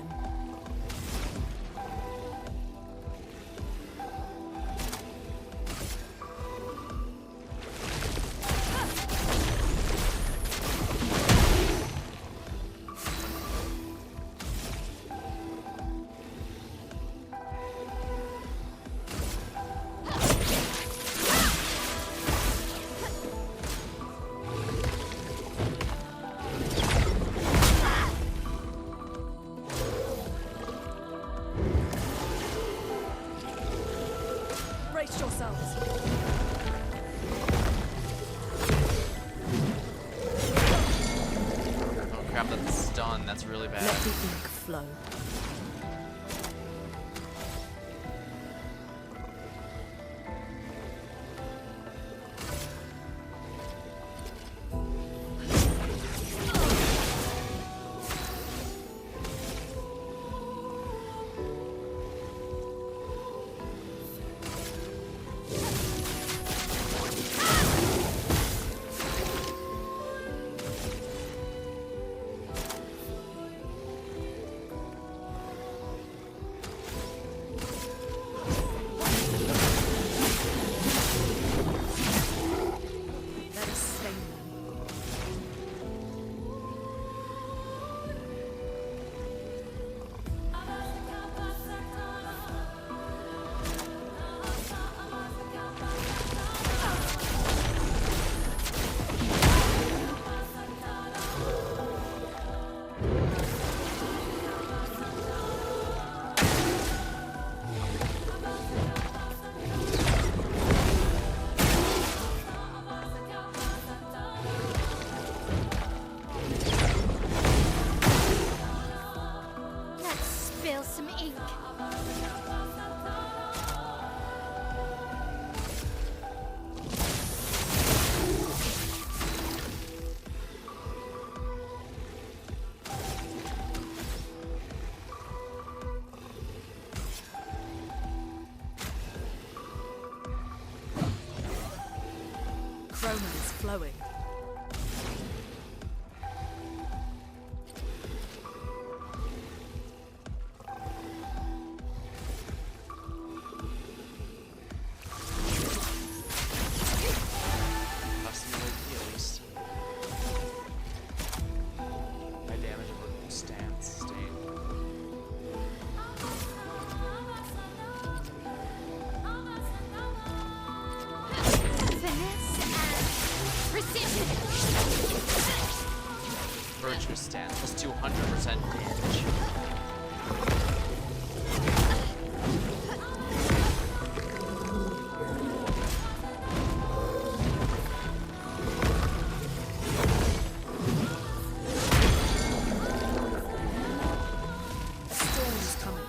Brace yourselves. Oh crap, that's stun. That's really bad. Let the ink flow. Let us stain them. Let's spill some ink. Chroma is flowing. Custom AP at least. High damage and stance sustain. Finesse and precision. Virtuous stance plus 200% damage. A storm is coming.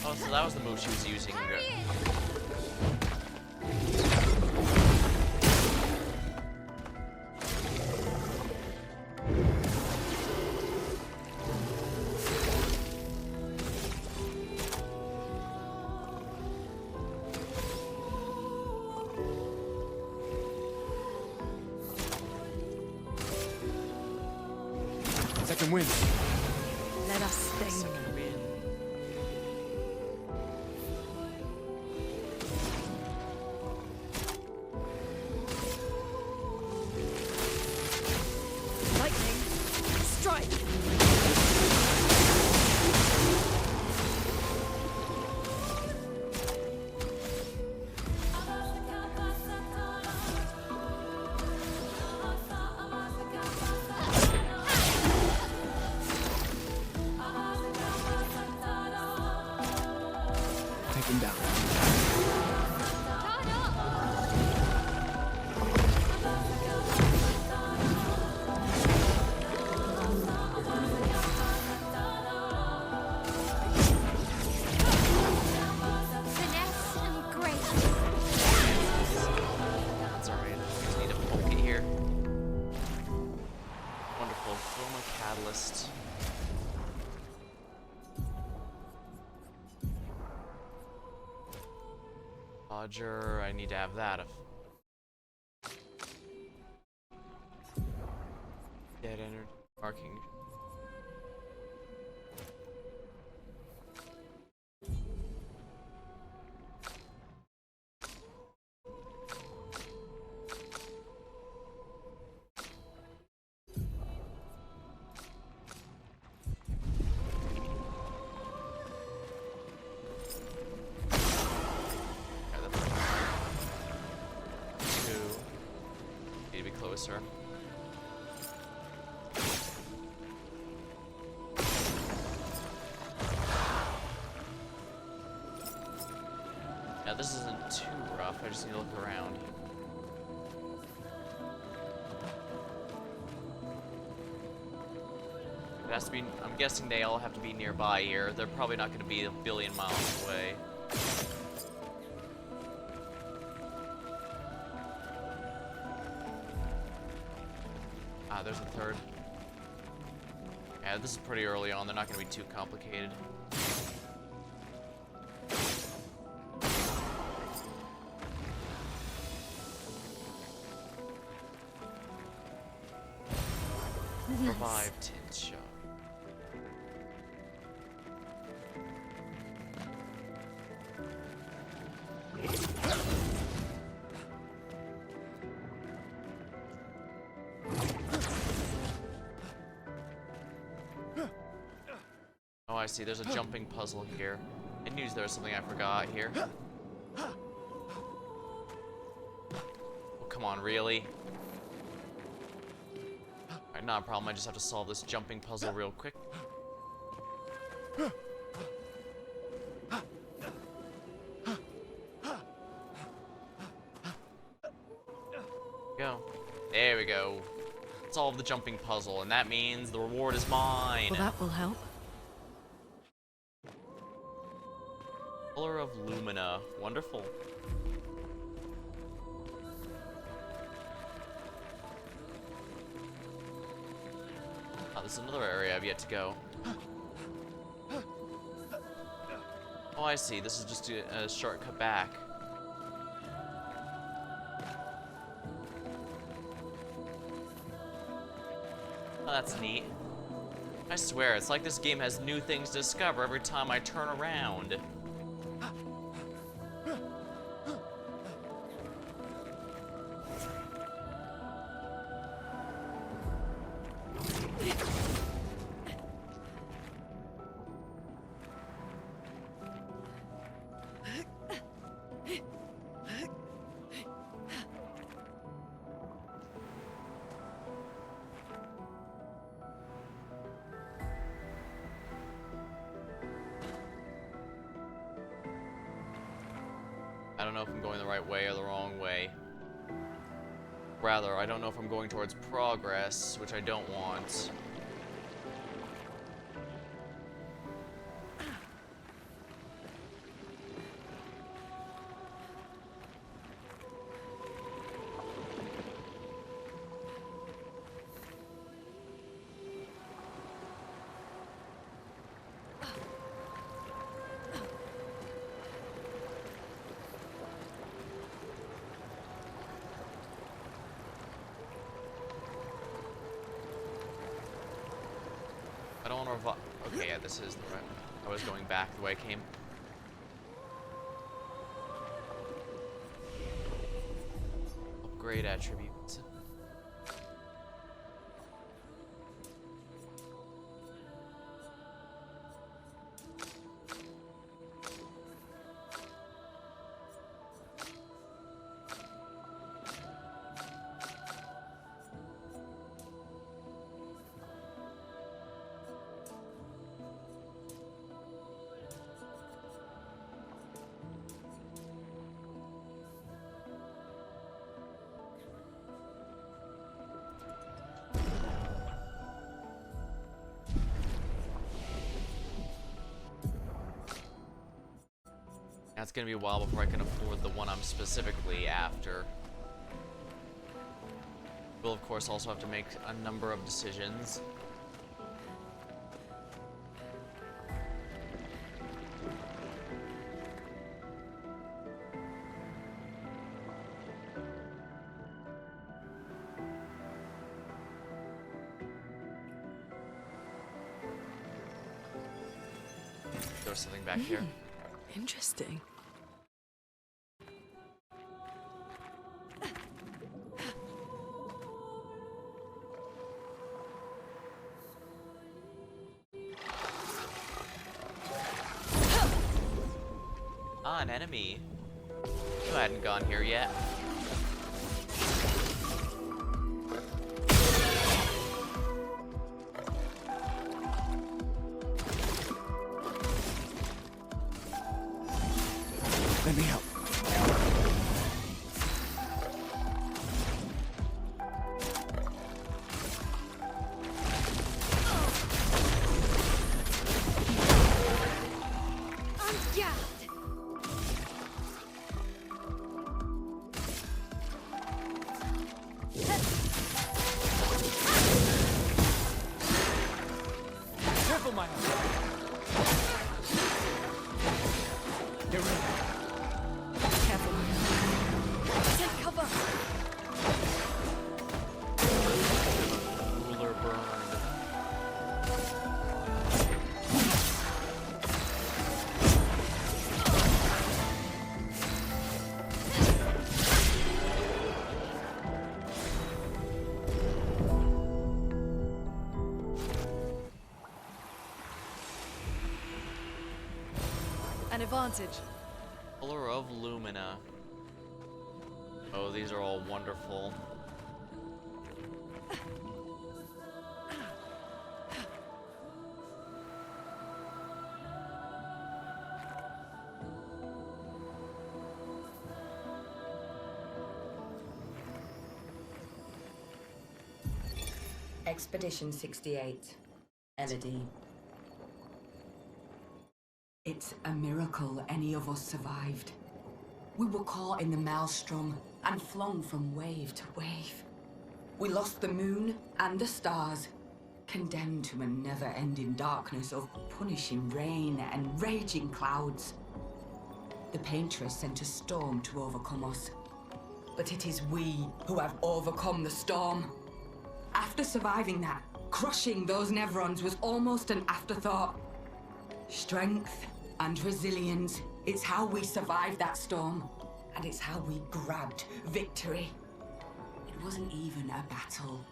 Oh, so that was the move she was using. Second wind. Let us stain them. Second win. Lightning. Strike. Take him down. Finesse and grace. That's alright. I just need a poke it here. Wonderful. Chroma Catalyst. Roger, I need to have that. Dead energy marking. Closer. Yeah, this isn't too rough. I just need to look around. It has to be. I'm guessing they all have to be nearby here. They're probably not going to be a billion miles away. Ah, there's a third. Yeah, this is pretty early on. They're not going to be too complicated. Revive tint shot. Oh, I see. There's a jumping puzzle here. I knew there was something I forgot here. Oh, come on, really? Alright, not a problem. I just have to solve this jumping puzzle real quick. Go. There we go. Solve the jumping puzzle, and that means the reward is mine. Well, that will help. Color of Lumina. Wonderful. Oh, there's another area I've yet to go. Oh, I see. This is just a shortcut back. Oh, that's neat. I swear, it's like this game has new things to discover every time I turn around. I don't know if I'm going the right way or the wrong way. Rather, I don't know if I'm going towards progress, which I don't want. I don't want to revive. Okay, yeah, this is the right one. I was going back the way I came. Upgrade attributes. That's gonna be a while before I can afford the one I'm specifically after. We'll of course also have to make a number of decisions. There's something back here. Interesting. Ah, an enemy. You hadn't gone here yet. Let me help. Careful, Miles. Get ready. Careful. Take cover. Ruler burned. An advantage. Color of Lumina. Oh, these are all wonderful. Expedition 68. Elodie. It's a miracle any of us survived. We were caught in the maelstrom and flung from wave to wave. We lost the moon and the stars, condemned to a never-ending darkness of punishing rain and raging clouds. The Paintress sent a storm to overcome us. But it is we who have overcome the storm. After surviving that, crushing those Nevrons was almost an afterthought. Strength and resilience, it's how we survived that storm. And it's how we grabbed victory. It wasn't even a battle.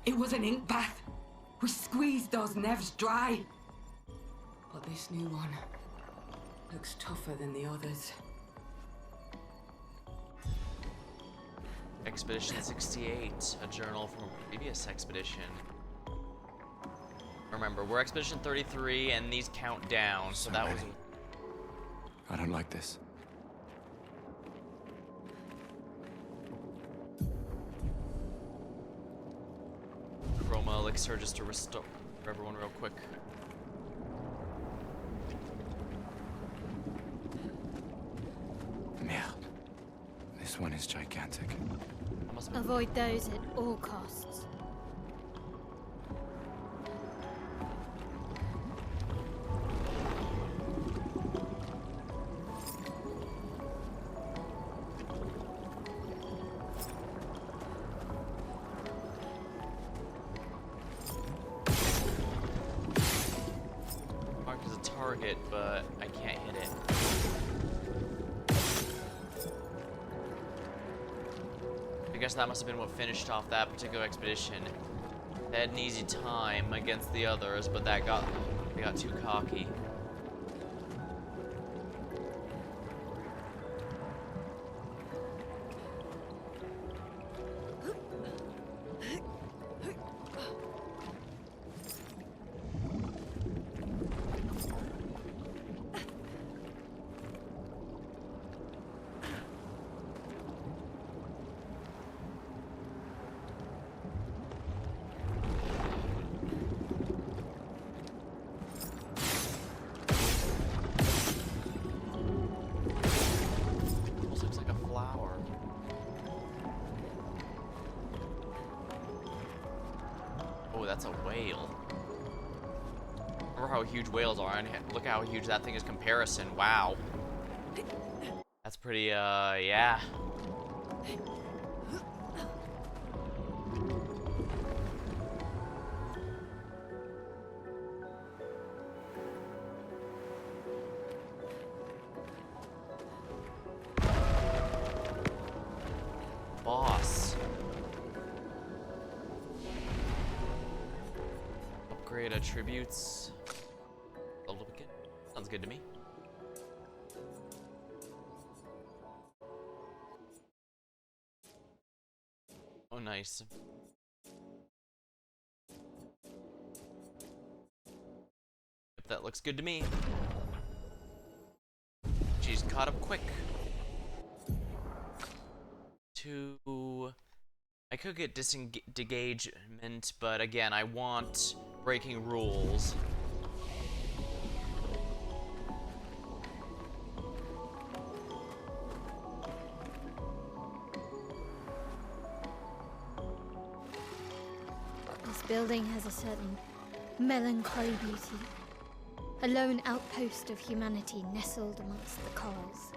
It was an ink bath. We squeezed those Nevs dry. But this new one looks tougher than the others. Expedition 68, a journal from a previous expedition. Remember, we're Expedition 33 and these count down, so that was... I don't like this. Chroma elixir just to restore everyone real quick. Merde. This one is gigantic. That must have been- Avoid those at all costs. Marked as a target, but I can't hit it. I guess that must have been what finished off that particular expedition. They had an easy time against the others, but they got too cocky. that's a whale. Remember how huge whales are, and look how huge that thing is comparison. Wow. That's pretty, yeah. Boss. Upgrade attributes. A little bit. Sounds good to me. Oh, nice. Yep, that looks good to me. She's caught up quick. I could get disengagement, but again, I want breaking rules. This building has a certain melancholy beauty. A lone outpost of humanity nestled amongst the corals.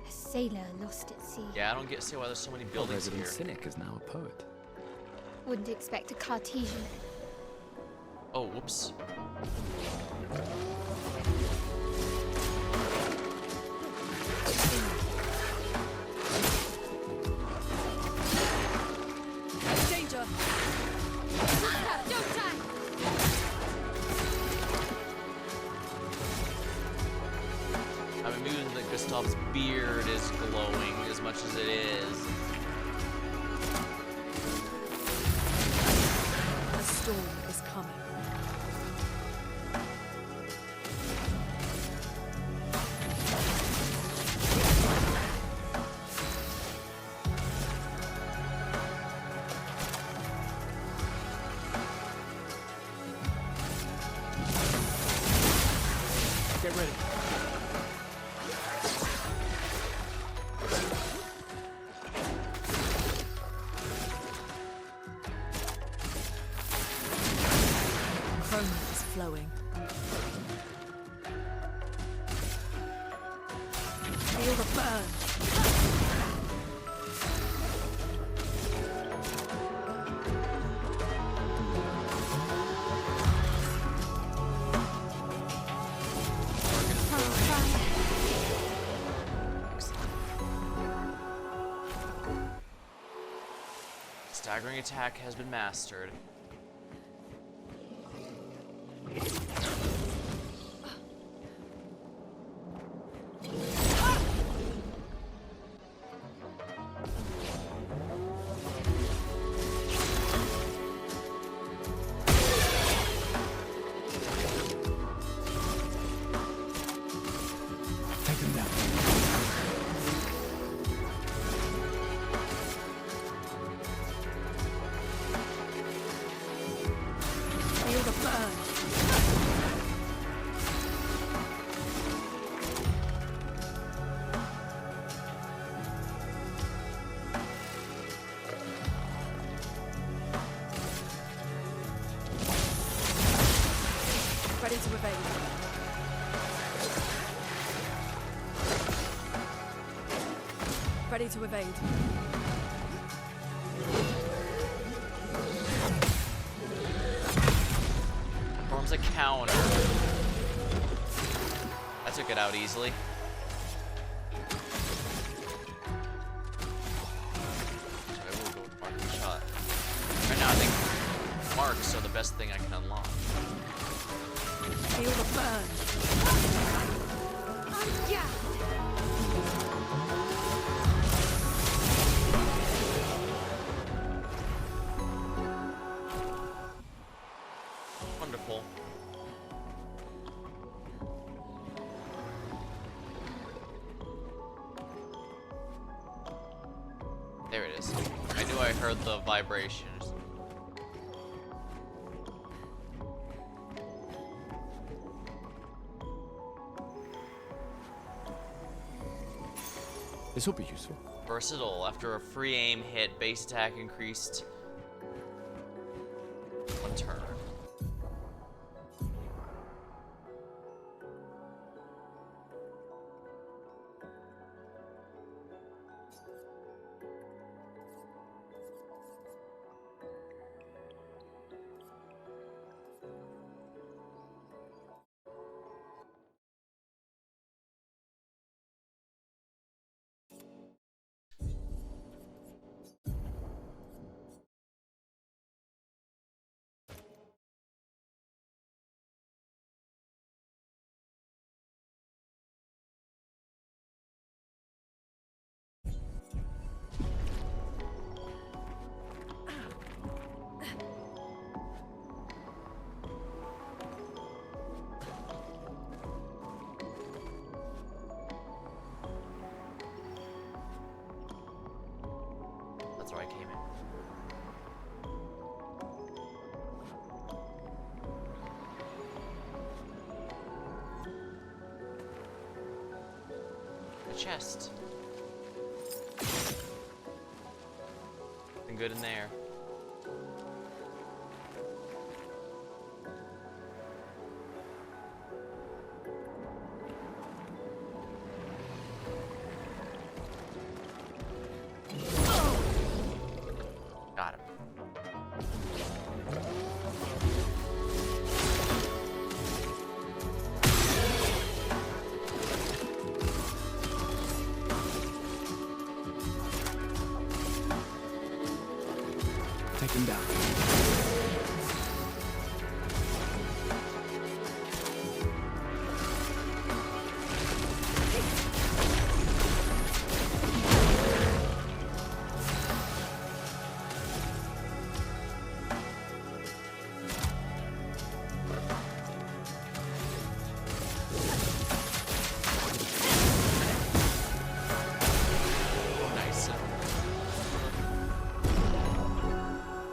A sailor lost at sea. Yeah, I don't see why there's so many buildings Resident here. Cynic is now a poet. Wouldn't expect a Cartesian. Oh, whoops. Danger! Don't die! I'm amused that Gustav's beard is glowing as much as it is. A storm is coming. Get ready. Chroma is flowing. Feel the burn. Staggering attack has been mastered. Take them down. Feel the burn. Ready to evade. Ready to evade. Forms a counter. I took it out easily. I will go with marking shot. Right now I think marks are the best thing I can unlock. Feel the burn. Wonderful. There it is. I knew I heard the vibrations. This will be useful. Versatile. After a free aim hit, base attack increased 1 turn. That's where I came in. A chest. Nothing good in there. Got him. Take him down. Nice.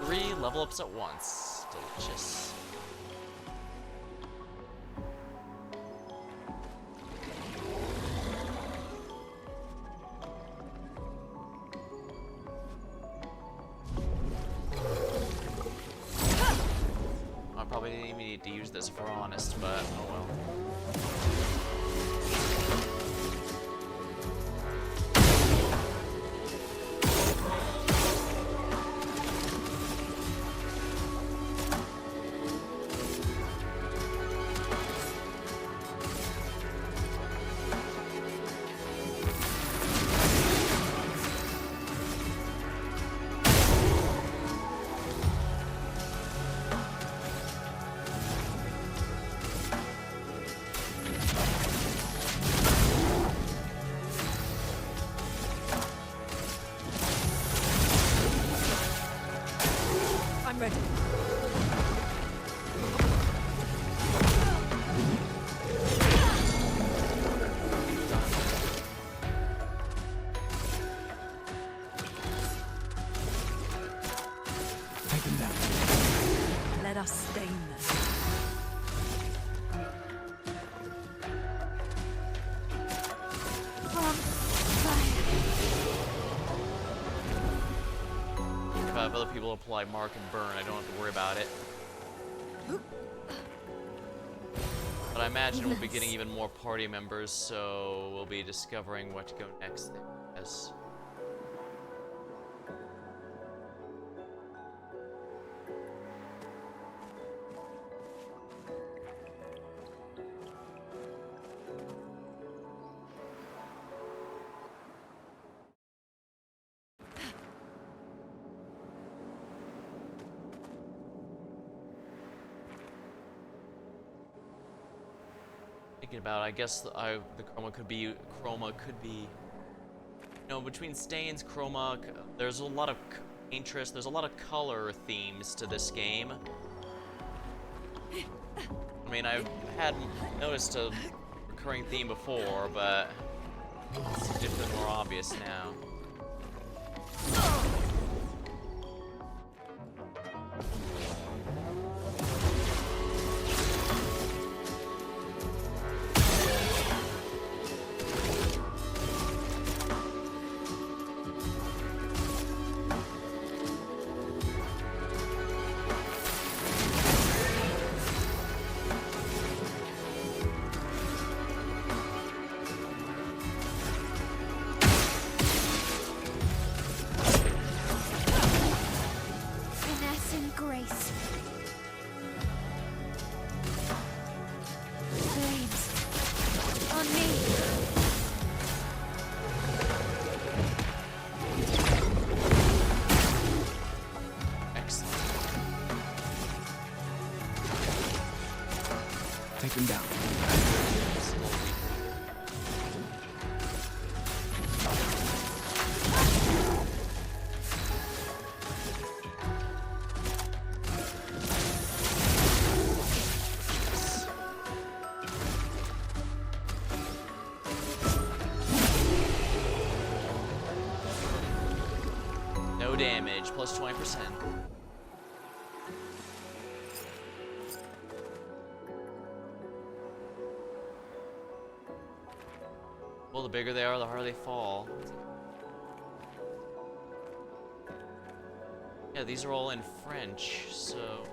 3 level ups at once. Delicious. I probably didn't even need to use this if we're honest, but oh well. I'm ready. Take him down. Let us stain them. If I have other people apply mark and burn, I don't have to worry about it. But I imagine we'll be getting even more party members, so we'll be discovering what to go next there. Yes. Thinking about, I guess the chroma could be, you know, between stains, chroma, there's a lot of interest, there's a lot of color themes to this game. I mean, I've had noticed a recurring theme before, but it's definitely more obvious now. Finesse and grace. Flames. On me. Excellent. Take him down. No No damage, plus 20%. Well, the bigger they are, the harder they fall. Yeah, these are all in French, so...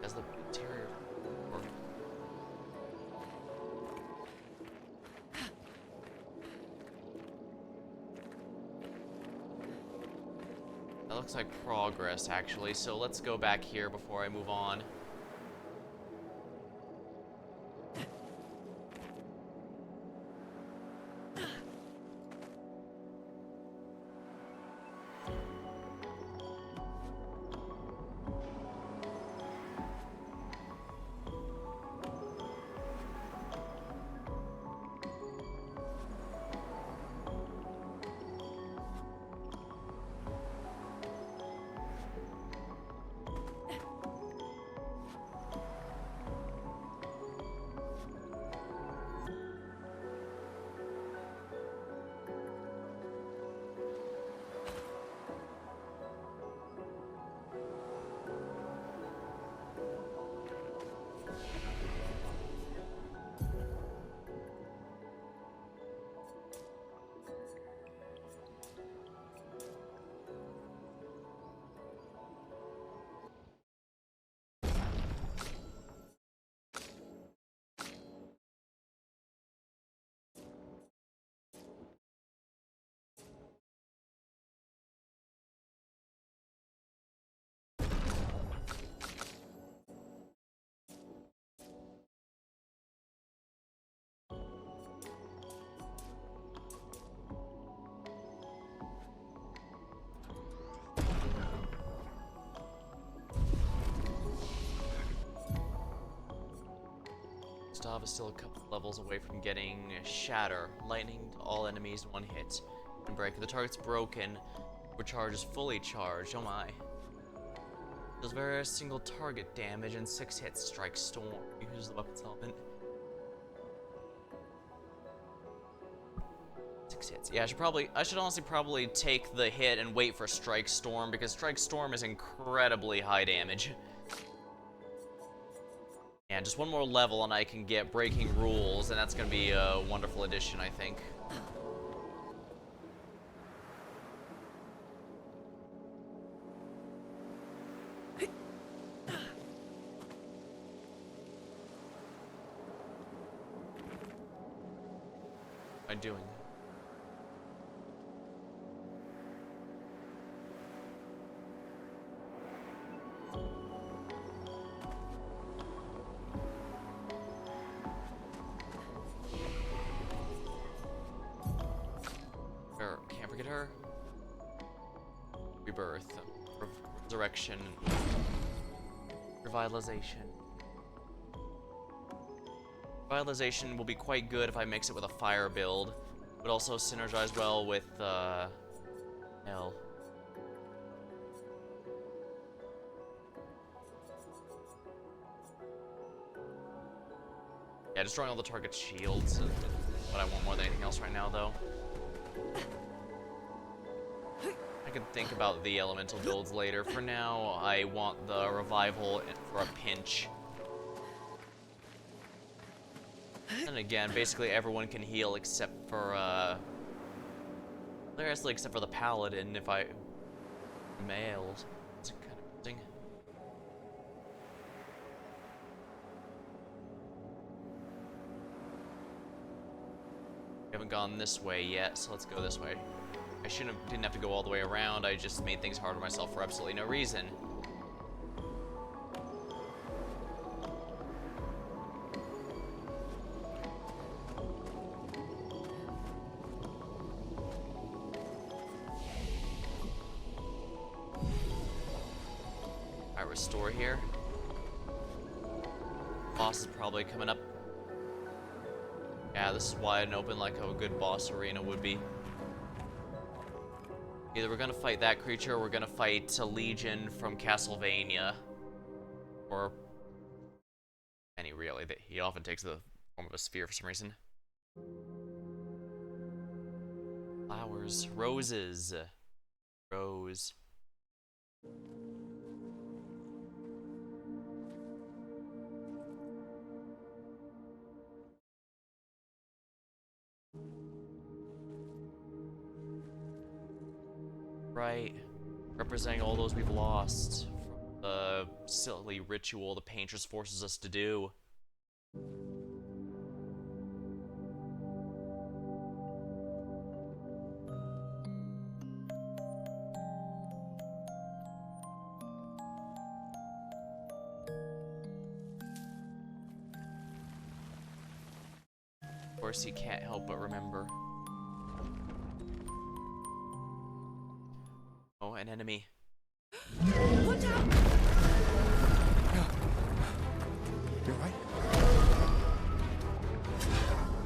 As the interior work. That looks like progress, actually, so let's go back here before I move on. Gustav is still a couple levels away from getting Shatter, lightning to all enemies in one hit. And break. If the target's broken, or charge is fully charged. Oh my. Deals various single target damage and 6 hits. Strike Storm. Uses the weapon's element. 6 hits. Yeah, I should honestly probably take the hit and wait for Strike Storm, because Strike Storm is incredibly high damage. And just one more level and I can get Breaking Rules, and that's going to be a wonderful addition, I think. What am I doing? Can't forget her. Rebirth, resurrection, revitalization. Revitalization will be quite good if I mix it with a fire build, but also synergize well with hell. Yeah, destroying all the target shields is what I want more than anything else right now, though. I can think about the elemental builds later. For now, I want the revival for a pinch. And again, basically everyone can heal except for, except for the paladin if I... Males. It's kind of interesting. We haven't gone this way yet, so let's go this way. I didn't have to go all the way around, I just made things hard on myself for absolutely no reason. I restore here. Boss is probably coming up. Yeah, this is wide and open like a good boss arena would be. Either we're gonna fight that creature or we're gonna fight a Legion from Castlevania. Or any really. He often takes the form of a sphere for some reason. Flowers. Roses. Rose. Right. Representing all those we've lost from the silly ritual the Paintress forces us to do. Of course, you can't help but remember. Oh, an enemy. Watch out! You're right.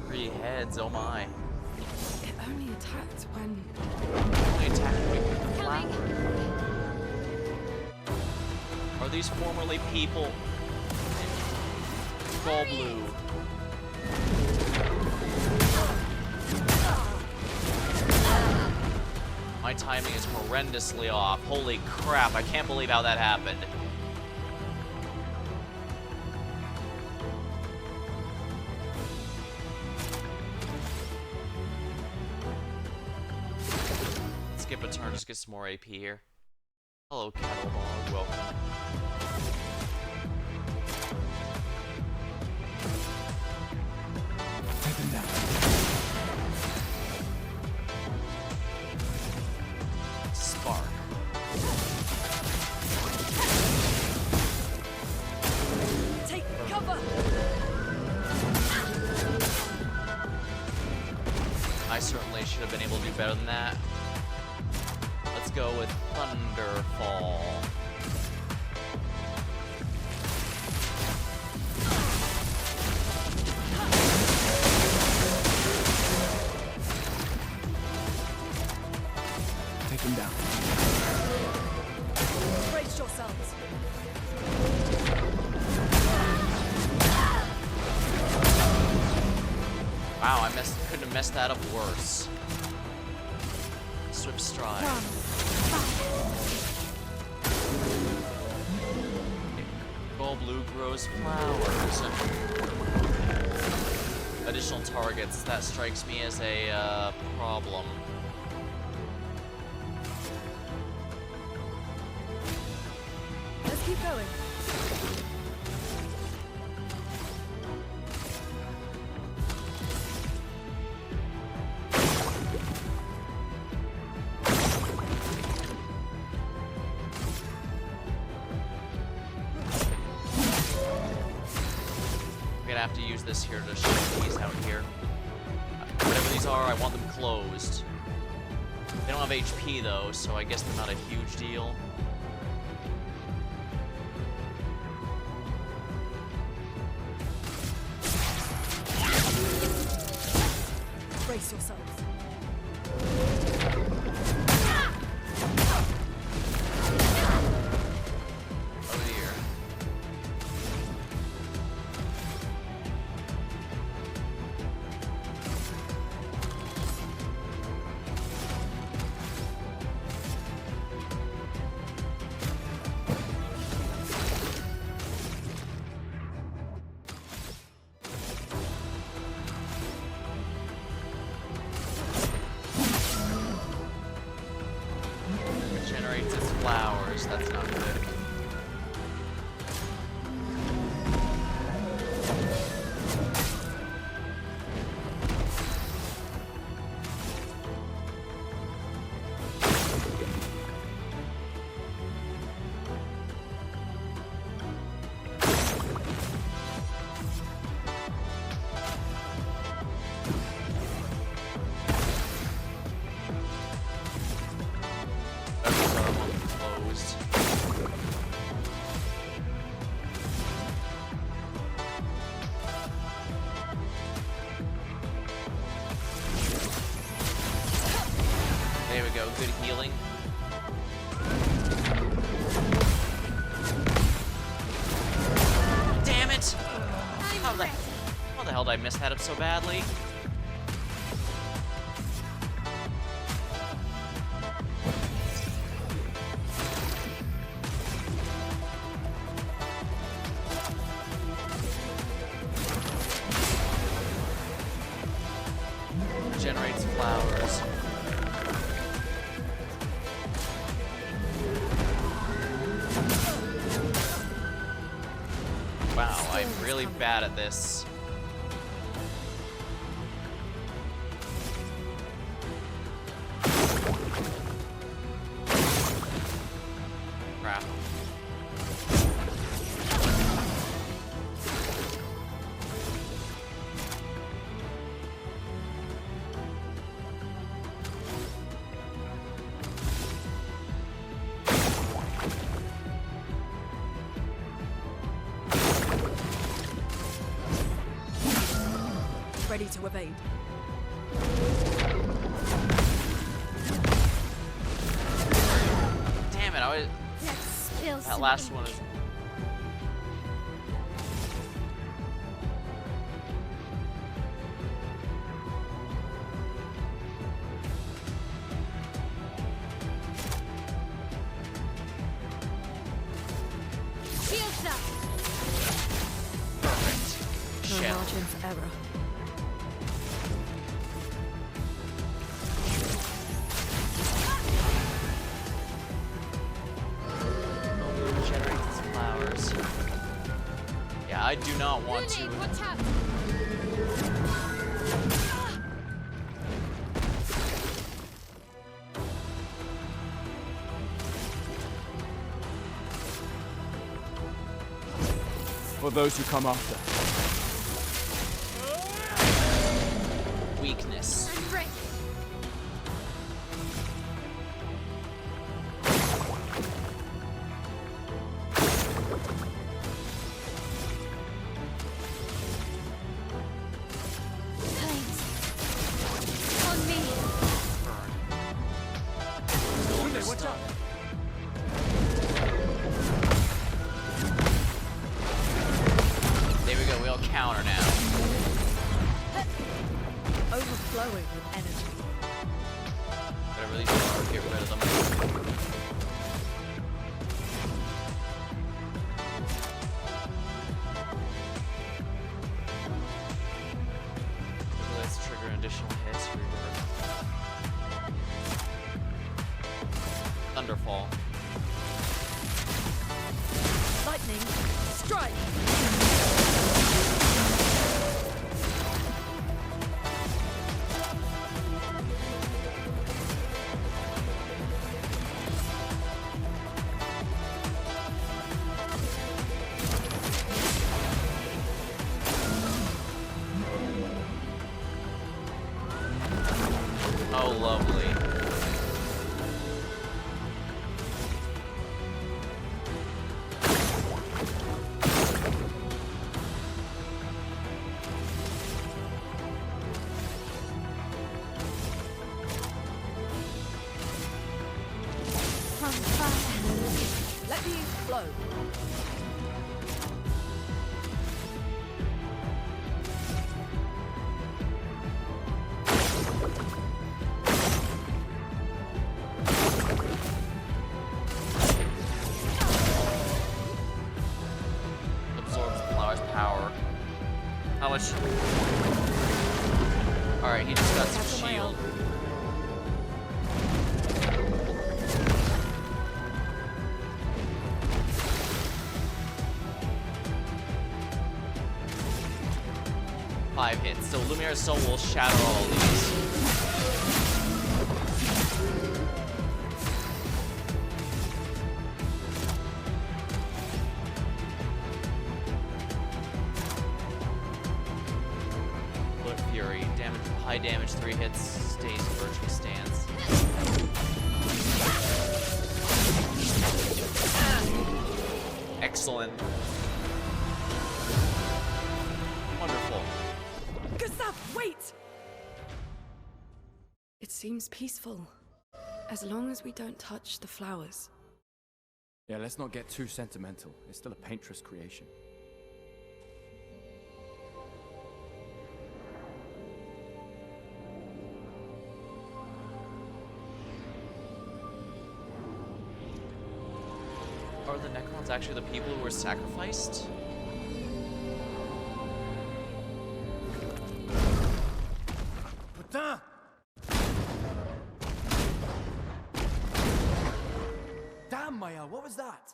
3 heads, oh my. It only attacked when... Only attack when we hit the Coming. flower. Are these formerly people? Ball blue. My timing is horrendously off. Holy crap, I can't believe how that happened. Skip a turn, just get some more AP here. Hello, Kettlebog, welcome. Take him down. Spark. Take cover! I certainly should have been able to do better than that. Let's go with Thunderfall. Take him down. Brace yourselves. Wow, I couldn't have messed that up worse. Swift stride. Gold blue grows flowers. Additional targets. That strikes me as a problem. Let's keep going. I'm gonna have to use this here to shut these out here. Whatever these are, I want them closed. They don't have HP though, so I guess they're not a huge deal. Brace yourselves. Oh dear. Regenerates its flowers. That's not good. Those are all closed. There we go, good healing. Damn it! How the hell did I miss that up so badly? generates flowers. Wow, I'm really bad at this. Crap. Ready to evade. Damn it, I was... Let's spill That some last ink. one is... Shields up. Perfect. No Shit. margin for error. Generates flowers. Yeah, I do not want to... Lune, watch out. For those who come after. Weakness. And break. Flames. On me. Burn. Lune, watch out! There we go, we'll counter now. Overflowing with energy. Whatever these are, get rid of them. Let's trigger an additional hit. Thunderfall. Lightning. Strike. Oh, lovely. From fire. Let the ink flow. Absorbs the flower's power. How much? Alright, he just got some Cancel my shield. ult. Five hits. So Lumiere's soul will shatter all these. Bullet Fury. Damage, high damage, 3 hits, stays virtually stands. Excellent. Wonderful. Gustav, wait! It seems peaceful. As long as we don't touch the flowers. Yeah, let's not get too sentimental. It's still a painter's creation. Are the Necrons actually the people who were sacrificed? Putain! Maya, what was that?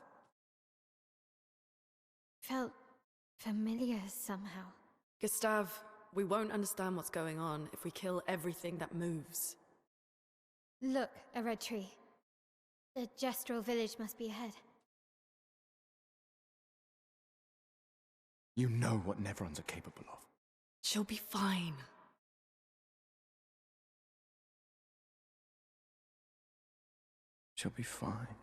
Felt familiar somehow. Gustav, we won't understand what's going on if we kill everything that moves. Look, a red tree. The Gestural village must be ahead. You know what Neverons are capable of. She'll be fine. She'll be fine.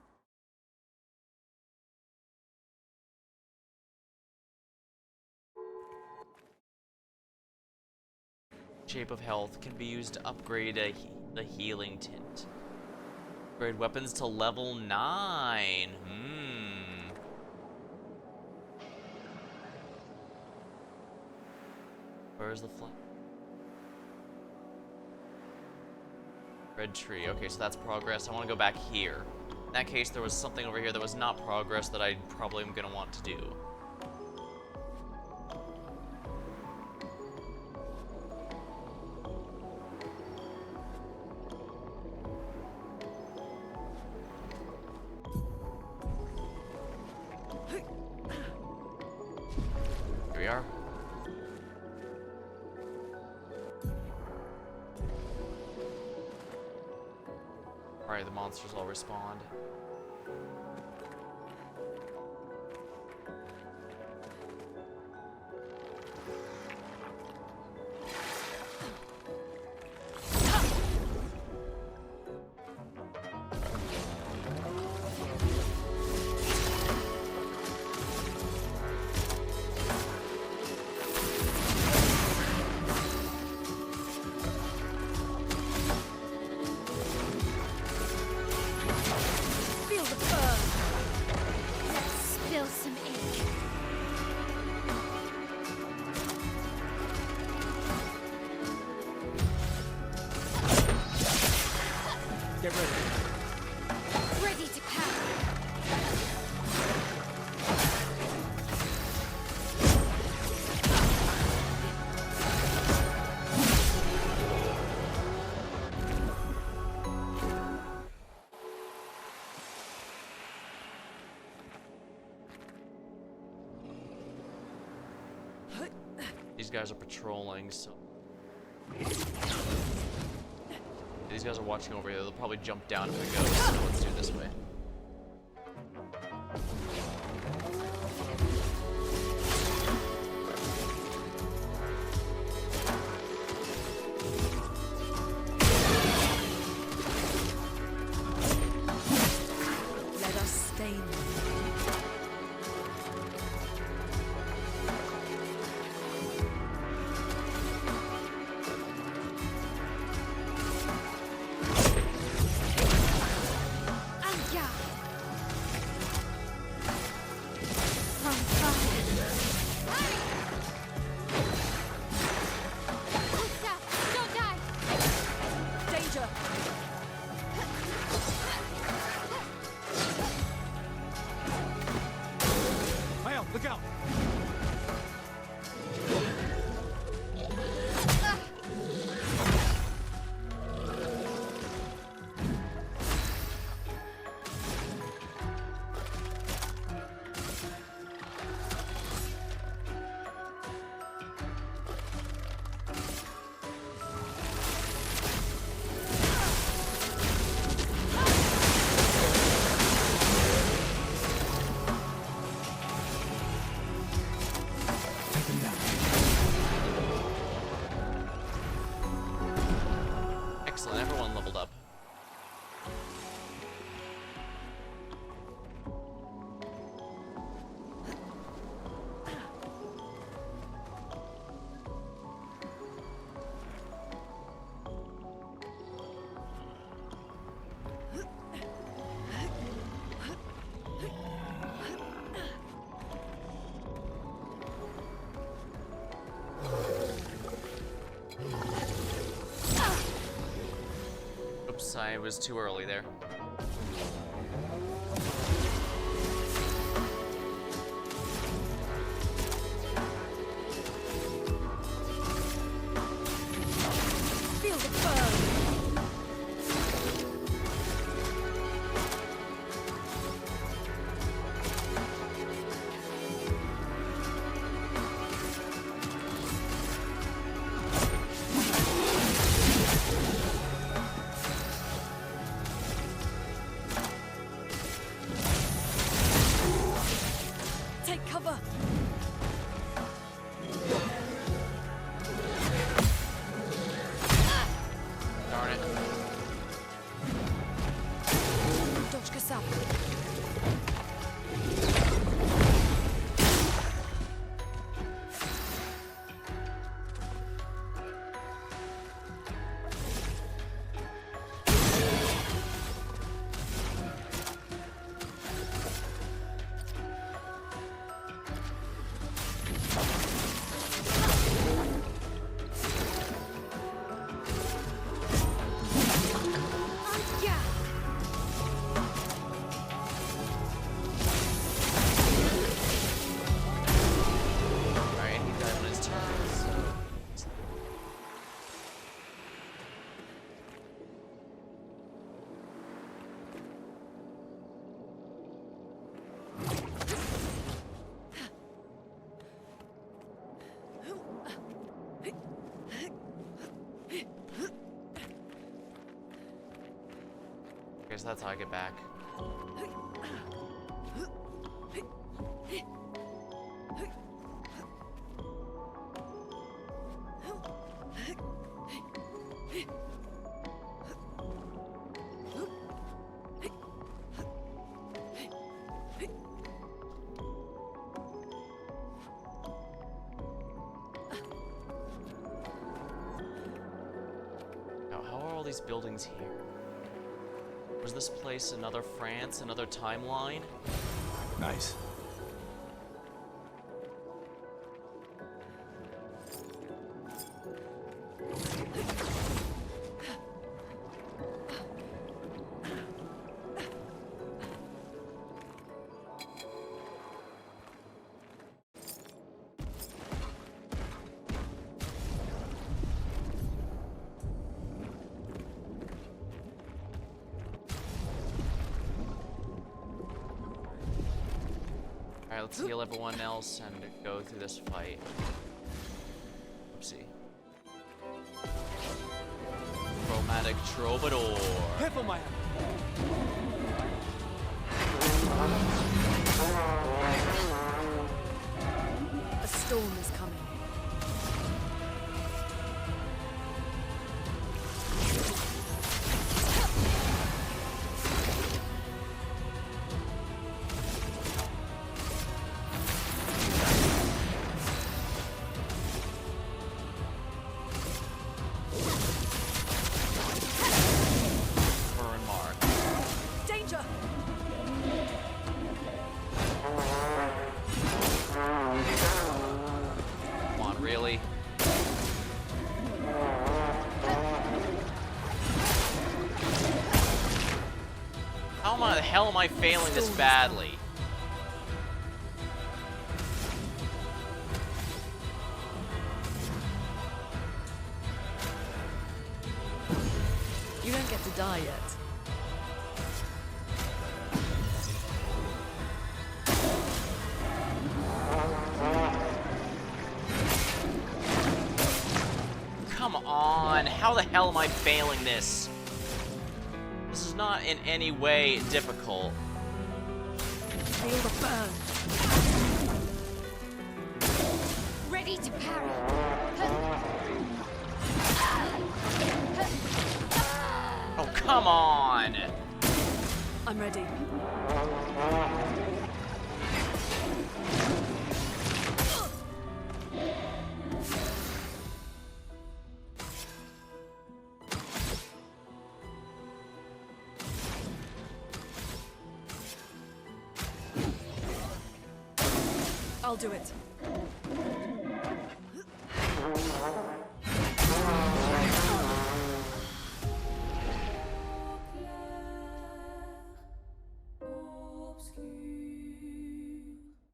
Shape of Health can be used to upgrade the healing tint. Upgrade weapons to level 9. Where's the flag? Red tree. Okay, so that's progress. I want to go back here. In that case, there was something over here that was not progress that I probably am going to want to do. Here we are. Alright, the monsters all respawned. Feel the burn! Let's spill some ink. Get ready. Ready to pound. These guys are patrolling, so... These guys are watching over here. They'll probably jump down if we go, so let's do it this way. Let us stain them. Anja! From fire. Hurry! Gustav, don't die! Danger! Maya, look out! Excellent, everyone leveled up. Oops, I was too early there. Feel the burn! guess that's how I get back. Now, how are all these buildings here? Was this place another France, another timeline? Nice. Alright, let's heal everyone else and go through this fight. Oopsie. Chromatic Troubadour. Careful, Maya. A storm is coming. Burn mark. Danger! Come on, really? How the hell am I failing this badly? You don't get to die yet. Come on, how the hell am I failing this? This is not in any way difficult. Feel the burn. Ready to parry. Oh, come on! I'm ready. I'll do it.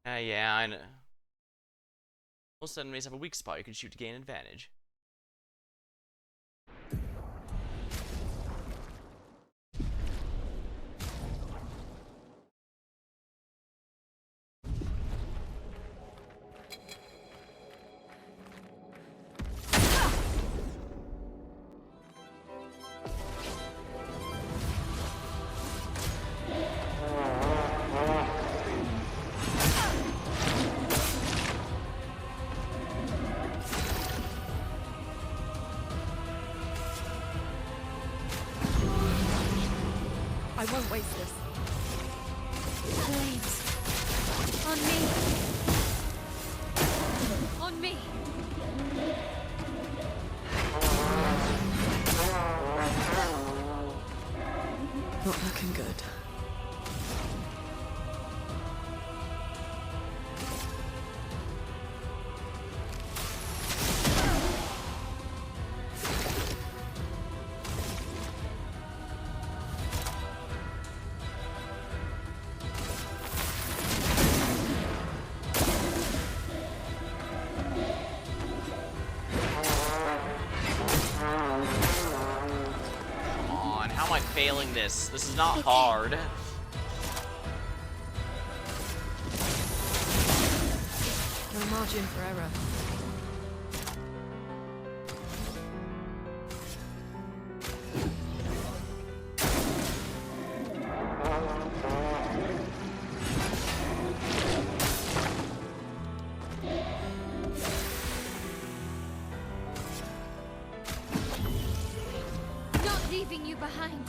Yeah, I know. Most enemies have a weak spot you can shoot to gain advantage. I won't waste this. Flames. On me. On me. Not looking good. How am I failing this? This is not hard. No margin for error. leaving you behind.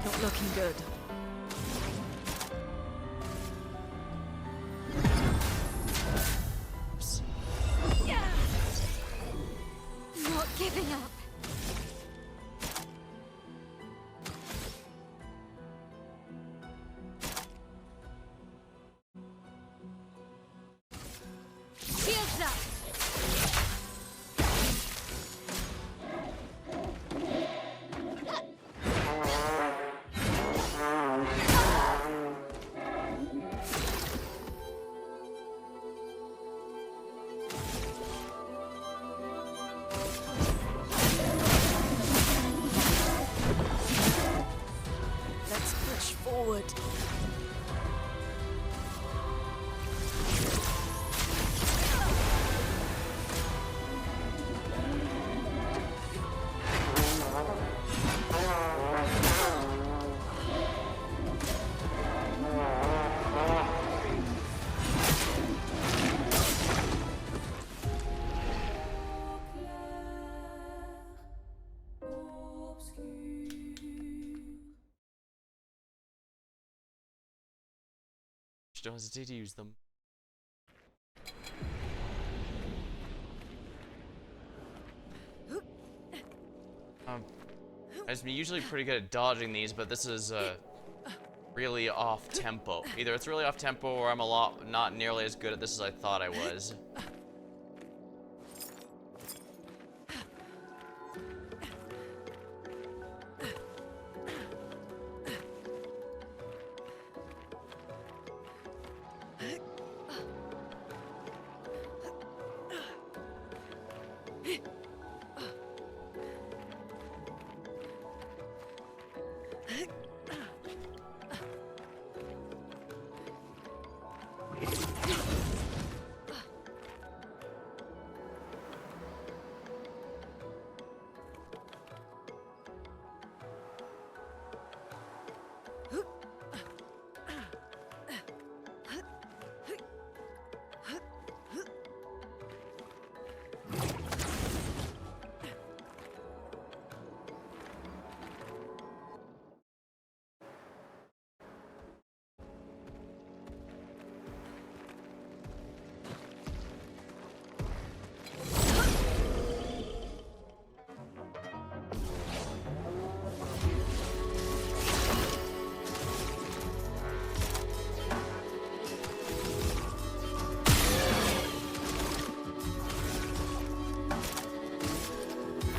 Not looking good. Not giving up. Shields up. Let's push forward. Don't hesitate to use them. I'm usually pretty good at dodging these, but this is really off tempo. Either it's really off tempo or I'm not nearly as good at this as I thought I was.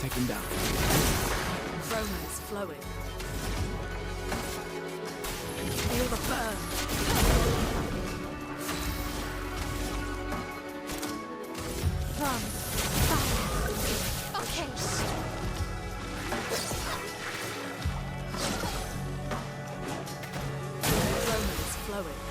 Take him down. Chroma is flowing. Feel the burn. From fire. Okay. Chroma is flowing.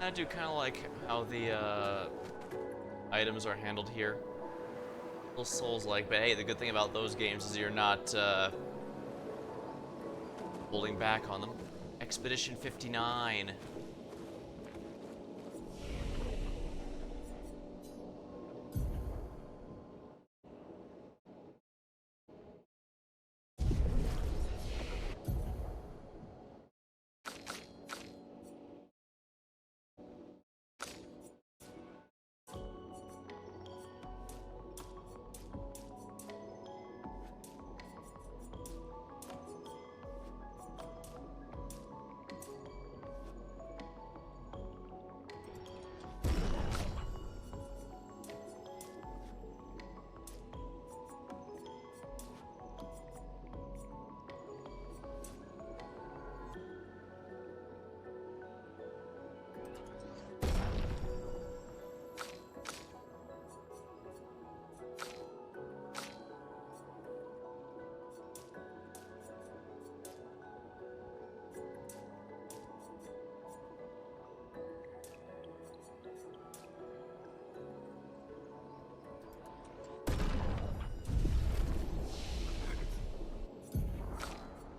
I do kind of like how the items are handled here. A little Souls-like, but hey, the good thing about those games is you're not holding back on them. Expedition 59.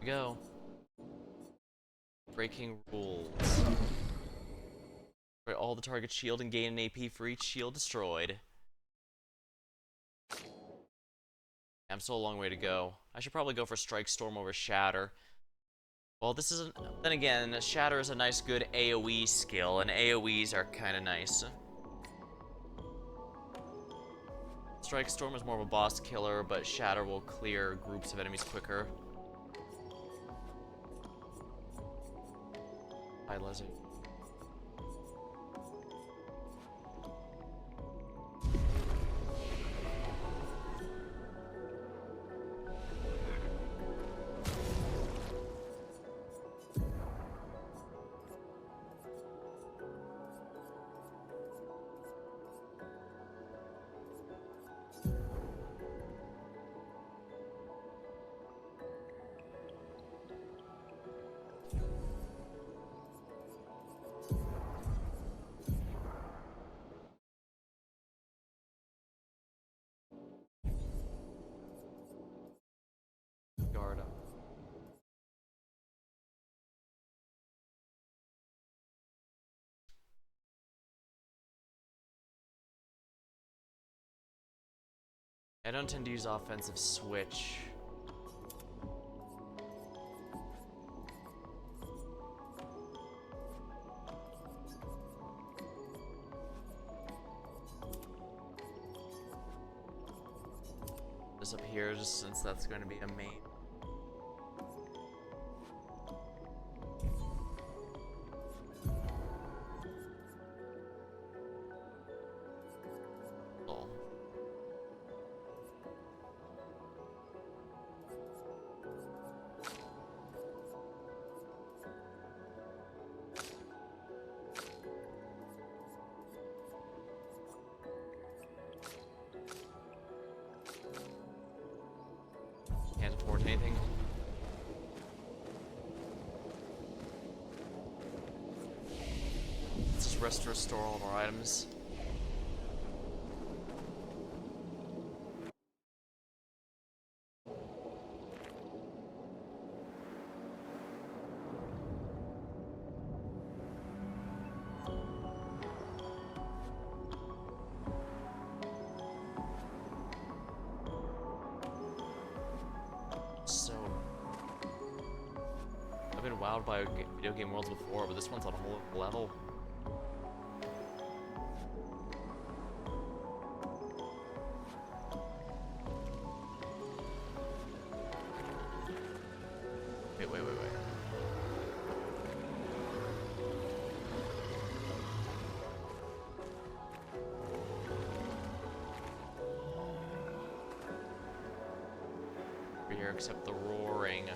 Go. Breaking rules. Destroy all the target shield and gain an AP for each shield destroyed. I'm still a long way to go. I should probably go for Strike Storm over Shatter. Well, this isn't. Then again, Shatter is a nice, good AoE skill, and AoEs are kind of nice. Strike Storm is more of a boss killer, but Shatter will clear groups of enemies quicker. Hi, Lizzie. Guard up. I don't tend to use offensive switch. This up here, just since that's going to be a main. Oh. Can't afford anything. Let's just restore all of our items. So, I've been wowed by video game worlds before, but this one's on a whole level. Wait. Over here, except the roaring.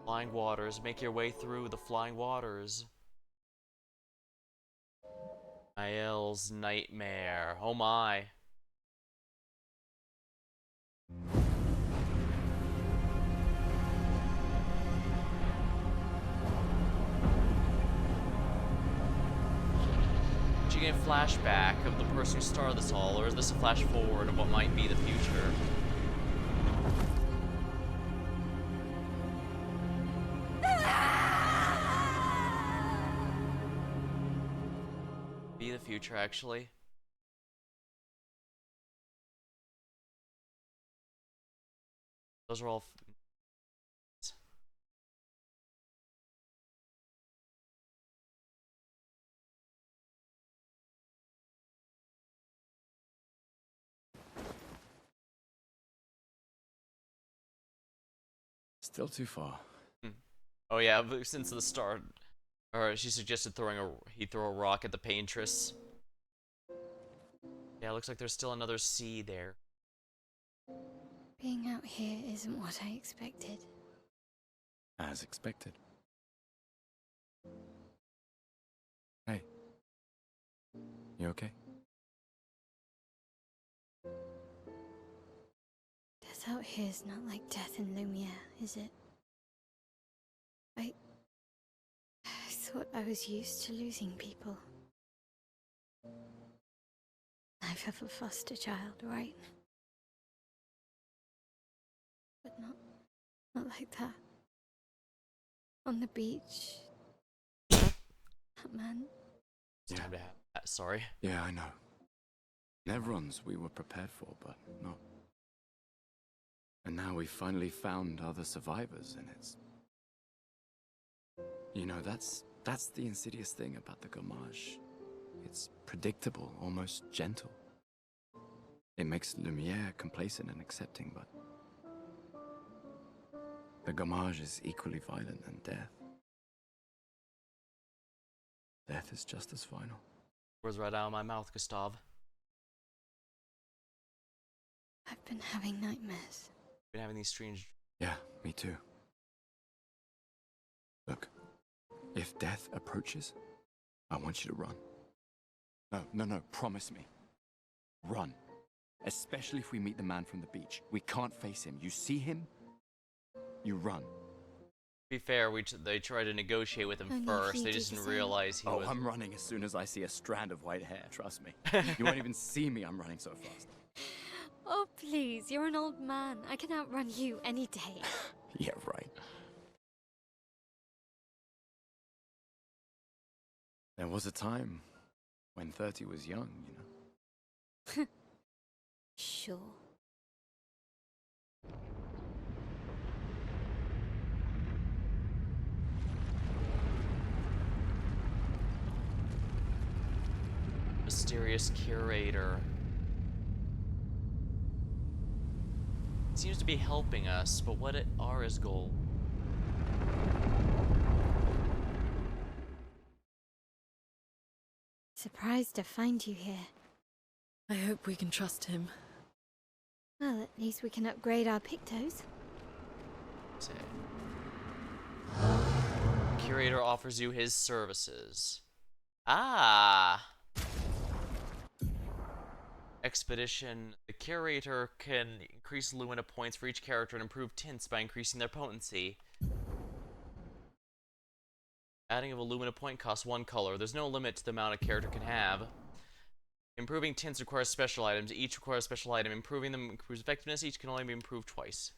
Flying waters, make your way through the flying waters. Mael's nightmare. Oh my. actually getting a flashback of the person who started this all, or is this a flash forward of what might be the future? Be the future, actually. Those are all. Still too far. Oh yeah, but since the start, or she suggested he throw a rock at the paintress. Yeah, looks like there's still another sea there. Being out here isn't what I expected. As expected. Hey. You okay? Death out here's not like death in Lumiere, is it? I thought I was used to losing people. Life of a foster child, right? But not like that. On the beach. That man. It's time to have that, sorry. Yeah, I know. Nevrons we were prepared for, but not. And now we finally found other survivors, and it's... You know, that's the insidious thing about the Gamage. It's predictable, almost gentle. It makes Lumiere complacent and accepting, but... The Gamage is equally violent than death. Death is just as final. Words right out of my mouth, Gustav. I've been having nightmares. Been having these strange. Yeah, me too. Look, if death approaches, I want you to run. No, promise me. Run. Especially if we meet the man from the beach. We can't face him. You see him, you run. To be fair, they tried to negotiate with him Only first. he They did just the didn't same. realize he was. I'm running as soon as I see a strand of white hair, trust me. You won't even see me, I'm running so fast. Oh, please, you're an old man. I can outrun you any day. Yeah, right. There was a time when 30 was young, you know. Sure. Mysterious curator. Seems to be helping us, but what are his goals? Surprised to find you here. I hope we can trust him. Well, at least we can upgrade our Pictos. Say. Curator offers you his services. Ah! Expedition. The curator can increase Lumina points for each character and improve tints by increasing their potency. Adding of a Lumina point costs 1 color. There's no limit to the amount a character can have. Improving tints requires special items. Each requires a special item. Improving them improves effectiveness. Each can only be improved twice.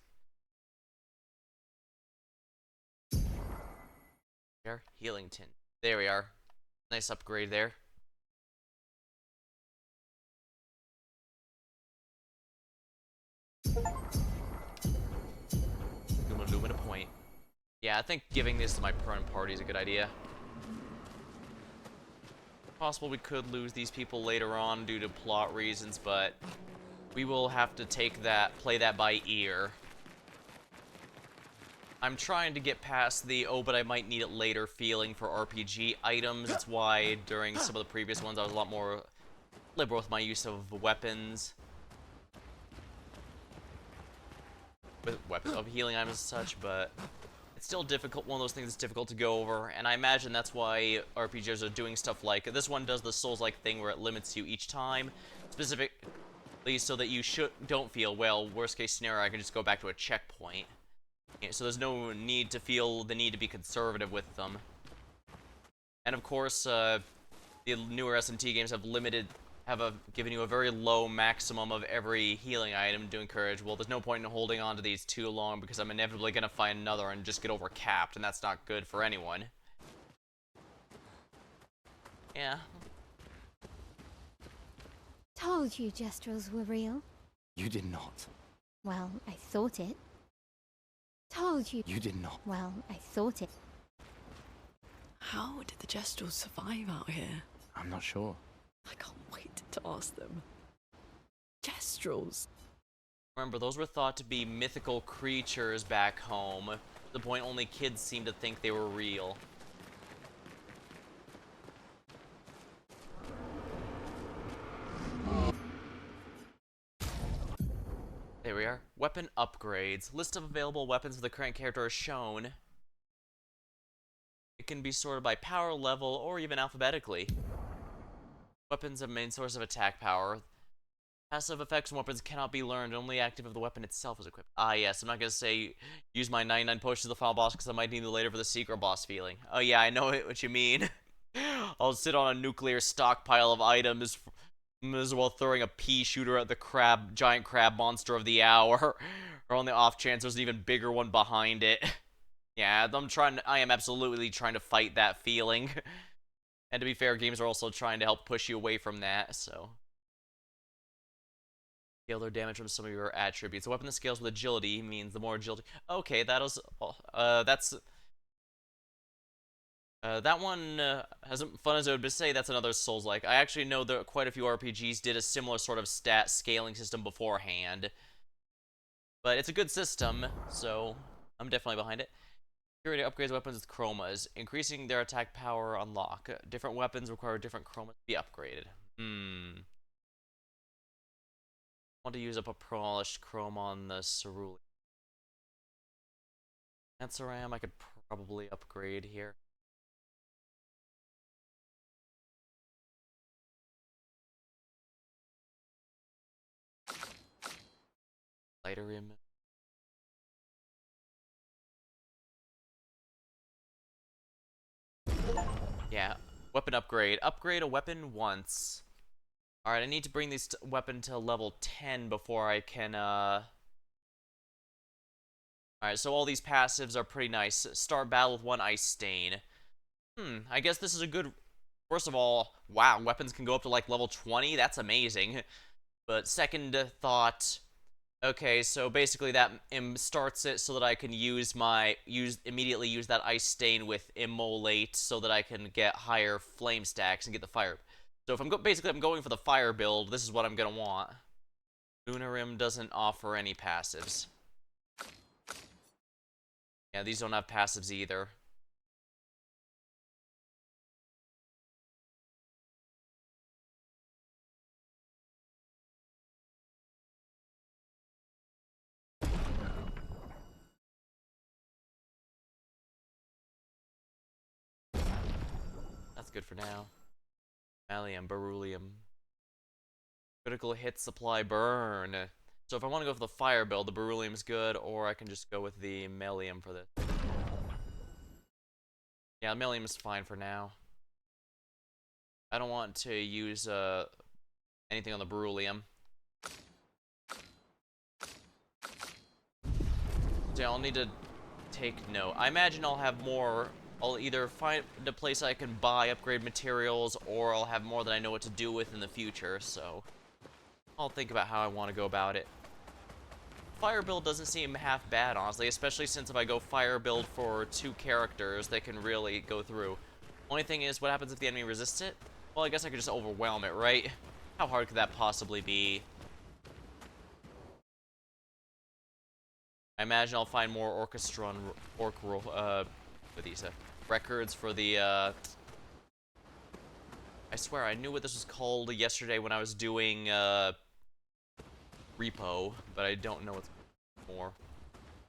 There, healing tint. There we are. Nice upgrade there. Lumina point. Yeah, I think giving this to my permanent party is a good idea. Possible we could lose these people later on due to plot reasons, but we will have to play that by ear. I'm trying to get past the, oh, but I might need it later feeling for RPG items. That's why during some of the previous ones I was a lot more liberal with my use of weapons. With weapons of healing items and such, but it's still difficult. One of those things that's difficult to go over, and I imagine that's why RPGs are doing stuff like this one does the Souls-like thing where it limits you each time, specifically so that you don't feel, well, worst case scenario, I can just go back to a checkpoint. So there's no need to feel the need to be conservative with them. And of course, the newer S&T games have given you a very low maximum of every healing item to encourage, well, there's no point in holding on to these too long because I'm inevitably going to find another and just get overcapped, and that's not good for anyone. Yeah. Told you Gestrels were real. You did not. Well, I thought it. Told you. You did not. Well, I thought it. How did the Gestrels survive out here? I'm not sure. I can't wait to ask them. Gestrels. Remember, those were thought to be mythical creatures back home. To the point only kids seem to think they were real. There we are. Weapon upgrades. List of available weapons for the current character is shown. It can be sorted by power level or even alphabetically. Weapons have main source of attack power. Passive effects on weapons cannot be learned, only active if the weapon itself is equipped. Ah, yes, I'm not gonna say use my 99 potions of the final boss because I might need them later for the secret boss feeling. Oh yeah, I know what you mean. I'll sit on a nuclear stockpile of items, as well throwing a pea shooter at the giant crab monster of the hour, or on the off chance there's an even bigger one behind it. Yeah, I am absolutely trying to fight that feeling. And to be fair, games are also trying to help push you away from that, so. Scale their damage from some of your attributes. A weapon that scales with agility means the more agility. Okay, that one, as fun as it would be say, that's another Souls-like. I actually know that quite a few RPGs did a similar sort of stat scaling system beforehand. But it's a good system, so I'm definitely behind it. Security upgrades weapons with chromas, increasing their attack power unlock. Different weapons require different chromas to be upgraded. Want to use up a polished chrome on the Cerulean. Ansaram I could probably upgrade here. Lighter image. Yeah, weapon upgrade. Upgrade a weapon once. Alright, I need to bring this weapon to level 10 before I can, Alright, so all these passives are pretty nice. Start battle with 1 Ice Stain. I guess this is a good... First of all, wow, weapons can go up to, like, level 20? That's amazing. But second thought... Okay, so basically that starts it so that I can immediately use that Ice Stain with Immolate so that I can get higher flame stacks and get the fire. So if I'm going for the fire build, this is what I'm gonna want. Lunarim doesn't offer any passives. Yeah, these don't have passives either. That's good for now. Malleum, Beryllium. Critical hit, supply, burn. So if I want to go for the fire build, the Beryllium's good, or I can just go with the Malleum for this. Yeah, the Malleum is fine for now. I don't want to use anything on the Beryllium. So I'll need to take note. I imagine I'll have more. I'll either find a place I can buy upgrade materials, or I'll have more that I know what to do with in the future, so I'll think about how I want to go about it. Fire build doesn't seem half bad, honestly, especially since if I go fire build for 2 characters, they can really go through. Only thing is, what happens if the enemy resists it? Well, I guess I could just overwhelm it, right? How hard could that possibly be? I imagine I'll find more orchestra with these records for the I swear I knew what this was called yesterday when I was doing repo, but I don't know what's more.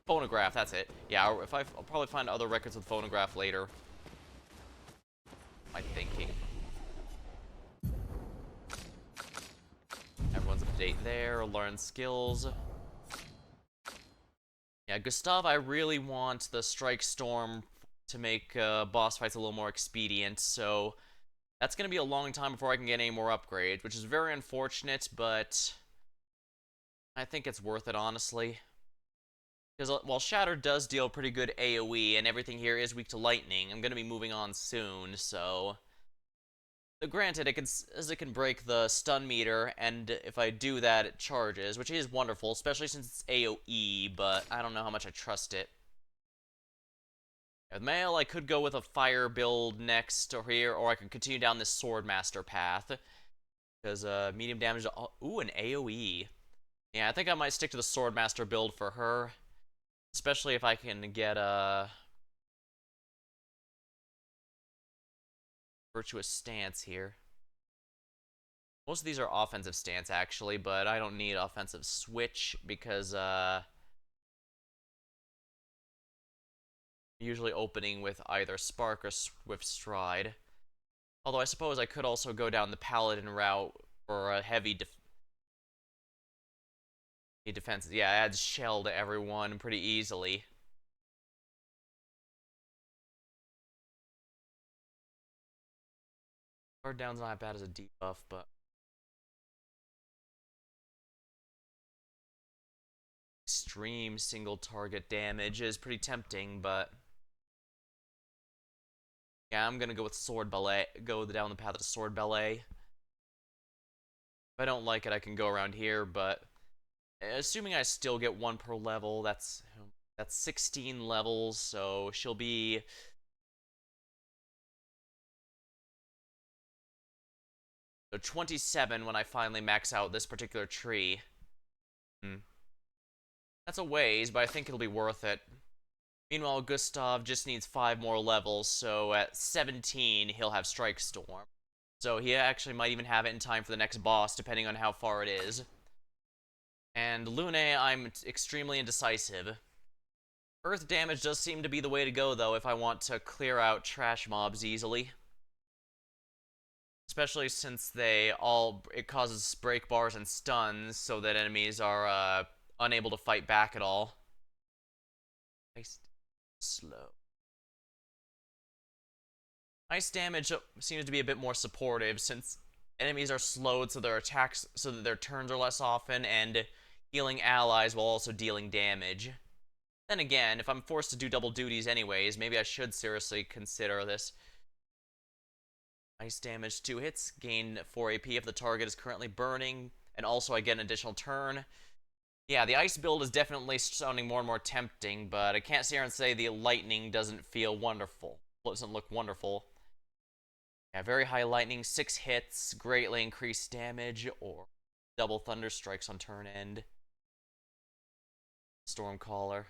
Phonograph, that's it. Yeah, I'll probably find other records with phonograph later. My thinking. Everyone's up to date there. Learn skills. Yeah, Gustav, I really want the Strike Storm to make boss fights a little more expedient, so That's going to be a long time before I can get any more upgrades, which is very unfortunate, but I think it's worth it, honestly. Because while Shatter does deal pretty good AoE, and everything here is weak to lightning, I'm going to be moving on soon, so... Granted, it can break the stun meter, and if I do that, it charges, which is wonderful, especially since it's AoE, but I don't know how much I trust it. With Mail, I could go with a fire build next or here, or I could continue down this Swordmaster path. Because medium damage... Ooh, an AoE. Yeah, I think I might stick to the Swordmaster build for her. Especially if I can get a... Virtuous Stance here. Most of these are offensive stance, actually, but I don't need offensive switch because, usually opening with either Spark or Swift Stride. Although I suppose I could also go down the Paladin route for a heavy defense. Yeah, it adds Shell to everyone pretty easily. Guard down's not bad as a debuff, but... Extreme single target damage is pretty tempting, but... Yeah, I'm gonna go with Sword Ballet. Go down the path of Sword Ballet. If I don't like it, I can go around here, but... Assuming I still get one per level, that's 16 levels, so she'll be... So 27 when I finally max out this particular tree. That's a ways, but I think it'll be worth it. Meanwhile, Gustav just needs 5 more levels, so at 17, he'll have Strike Storm. So he actually might even have it in time for the next boss, depending on how far it is. And Lune, I'm extremely indecisive. Earth damage does seem to be the way to go, though, if I want to clear out trash mobs easily. Especially since it causes break bars and stuns, so that enemies are, unable to fight back at all. Nice. Slow. Ice damage seems to be a bit more supportive, since enemies are slowed so their attacks, so that their turns are less often, and healing allies while also dealing damage. Then again, if I'm forced to do double duties anyways, maybe I should seriously consider this. Ice damage 2 hits, gain 4 AP if the target is currently burning, and also I get an additional turn. Yeah, the ice build is definitely sounding more and more tempting, but I can't sit here and say the lightning doesn't feel wonderful. Doesn't look wonderful. Yeah, very high lightning, 6 hits, greatly increased damage, or double thunder strikes on turn end. Stormcaller.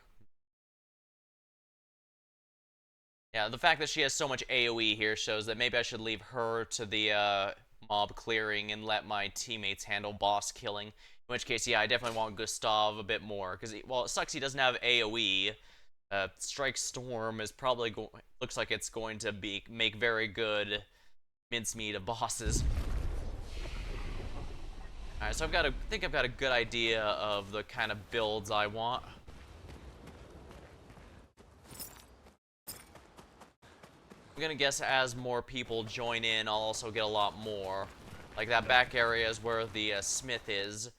Yeah, the fact that she has so much AoE here shows that maybe I should leave her to the mob clearing and let my teammates handle boss killing. In which case, yeah, I definitely want Gustav a bit more, because, well, it sucks he doesn't have AoE. Strike Storm is probably looks like it's going to make very good mincemeat of bosses. Alright, so I think I've got a good idea of the kind of builds I want. I'm gonna guess as more people join in, I'll also get a lot more. Like that back area is where the smith is.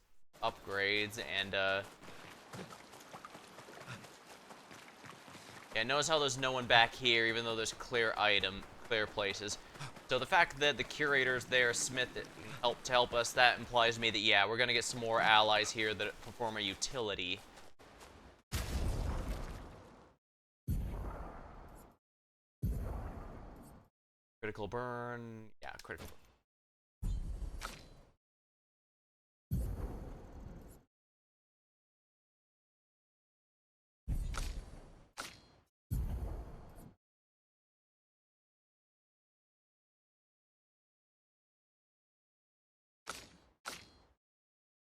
Upgrades, and yeah, notice how there's no one back here, even though there's clear places. So the fact that the curator's there, Smith, to help us, that implies to me that, yeah, we're gonna get some more allies here that perform a utility. Critical burn, yeah, critical burn.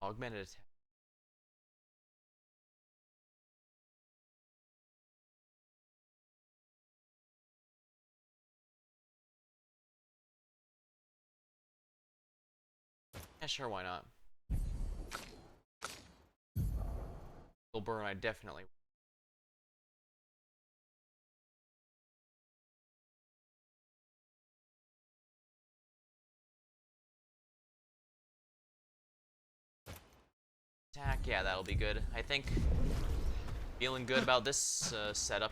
Augmented attack. Yeah, sure, why not? Critical burn, I definitely... attack. Yeah, that'll be good. I think feeling good about this setup.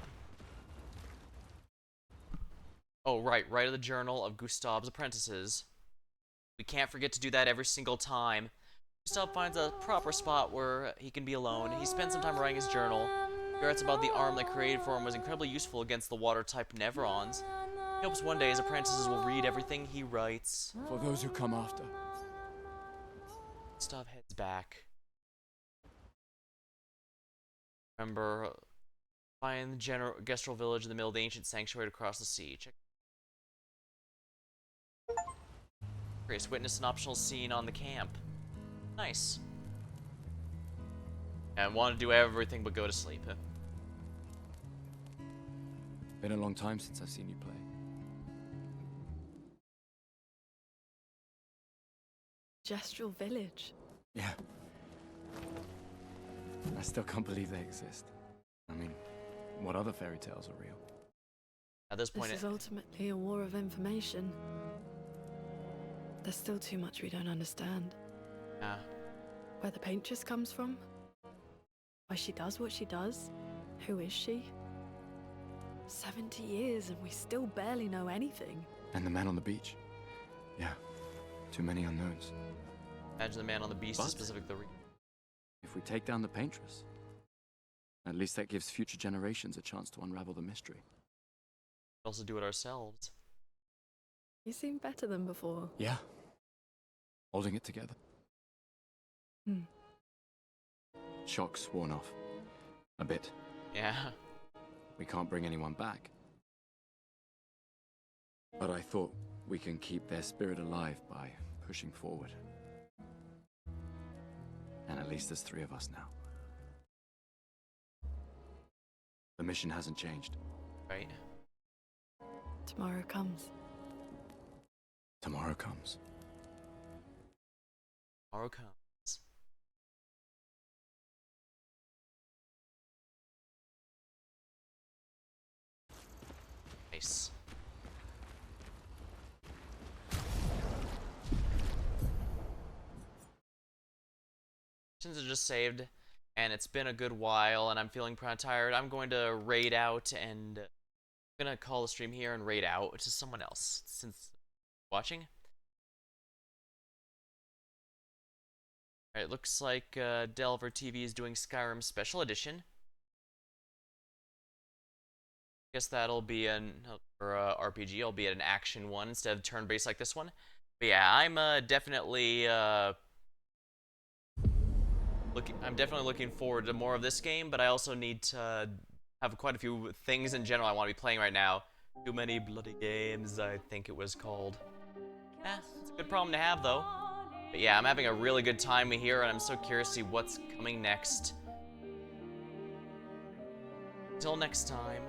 Oh, right. Write the journal of Gustav's apprentices. We can't forget to do that every single time. Gustav finds a proper spot where he can be alone. He spends some time writing his journal. He writes about the arm that created for him was incredibly useful against the water-type Neverons. He hopes one day his apprentices will read everything he writes. For those who come after. Gustav heads back. Remember, find the Gestrel village in the middle of the ancient sanctuary across the sea. Check. Curious, witness an optional scene on the camp. Nice. And want to do everything but go to sleep. Been a long time since I've seen you play. Gestrel village. Yeah. I still can't believe they exist. I mean, what other fairy tales are real? At this point, This is ultimately a war of information. There's still too much we don't understand. yeah. Where the paintress comes from? Why she does what she does? Who is she? 70 years and we still barely know anything. And the man on the beach. Yeah, too many unknowns. Imagine the man on the beast is specific the If we take down the paintress, at least that gives future generations a chance to unravel the mystery. also do it ourselves. You seem better than before. Yeah. Holding it together. Shock's worn off. A bit. Yeah. We can't bring anyone back. But I thought we can keep their spirit alive by pushing forward. And at least there's 3 of us now. The mission hasn't changed. Right. Tomorrow comes. Tomorrow comes. Tomorrow comes. Nice. Since it just saved, and it's been a good while, and I'm feeling kind of tired, I'm going to raid out, and I'm gonna call the stream here and raid out to someone else, since watching. Alright, looks like Delver TV is doing Skyrim Special Edition. Guess that'll be an RPG, albeit an action one instead of turn-based like this one. But yeah, I'm definitely looking forward to more of this game, but I also need to have quite a few things in general I want to be playing right now. Too many bloody games, I think it was called. It's a good problem to have, though. But yeah, I'm having a really good time here, and I'm so curious to see what's coming next. Until next time,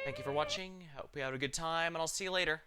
thank you for watching. Hope you had a good time, and I'll see you later.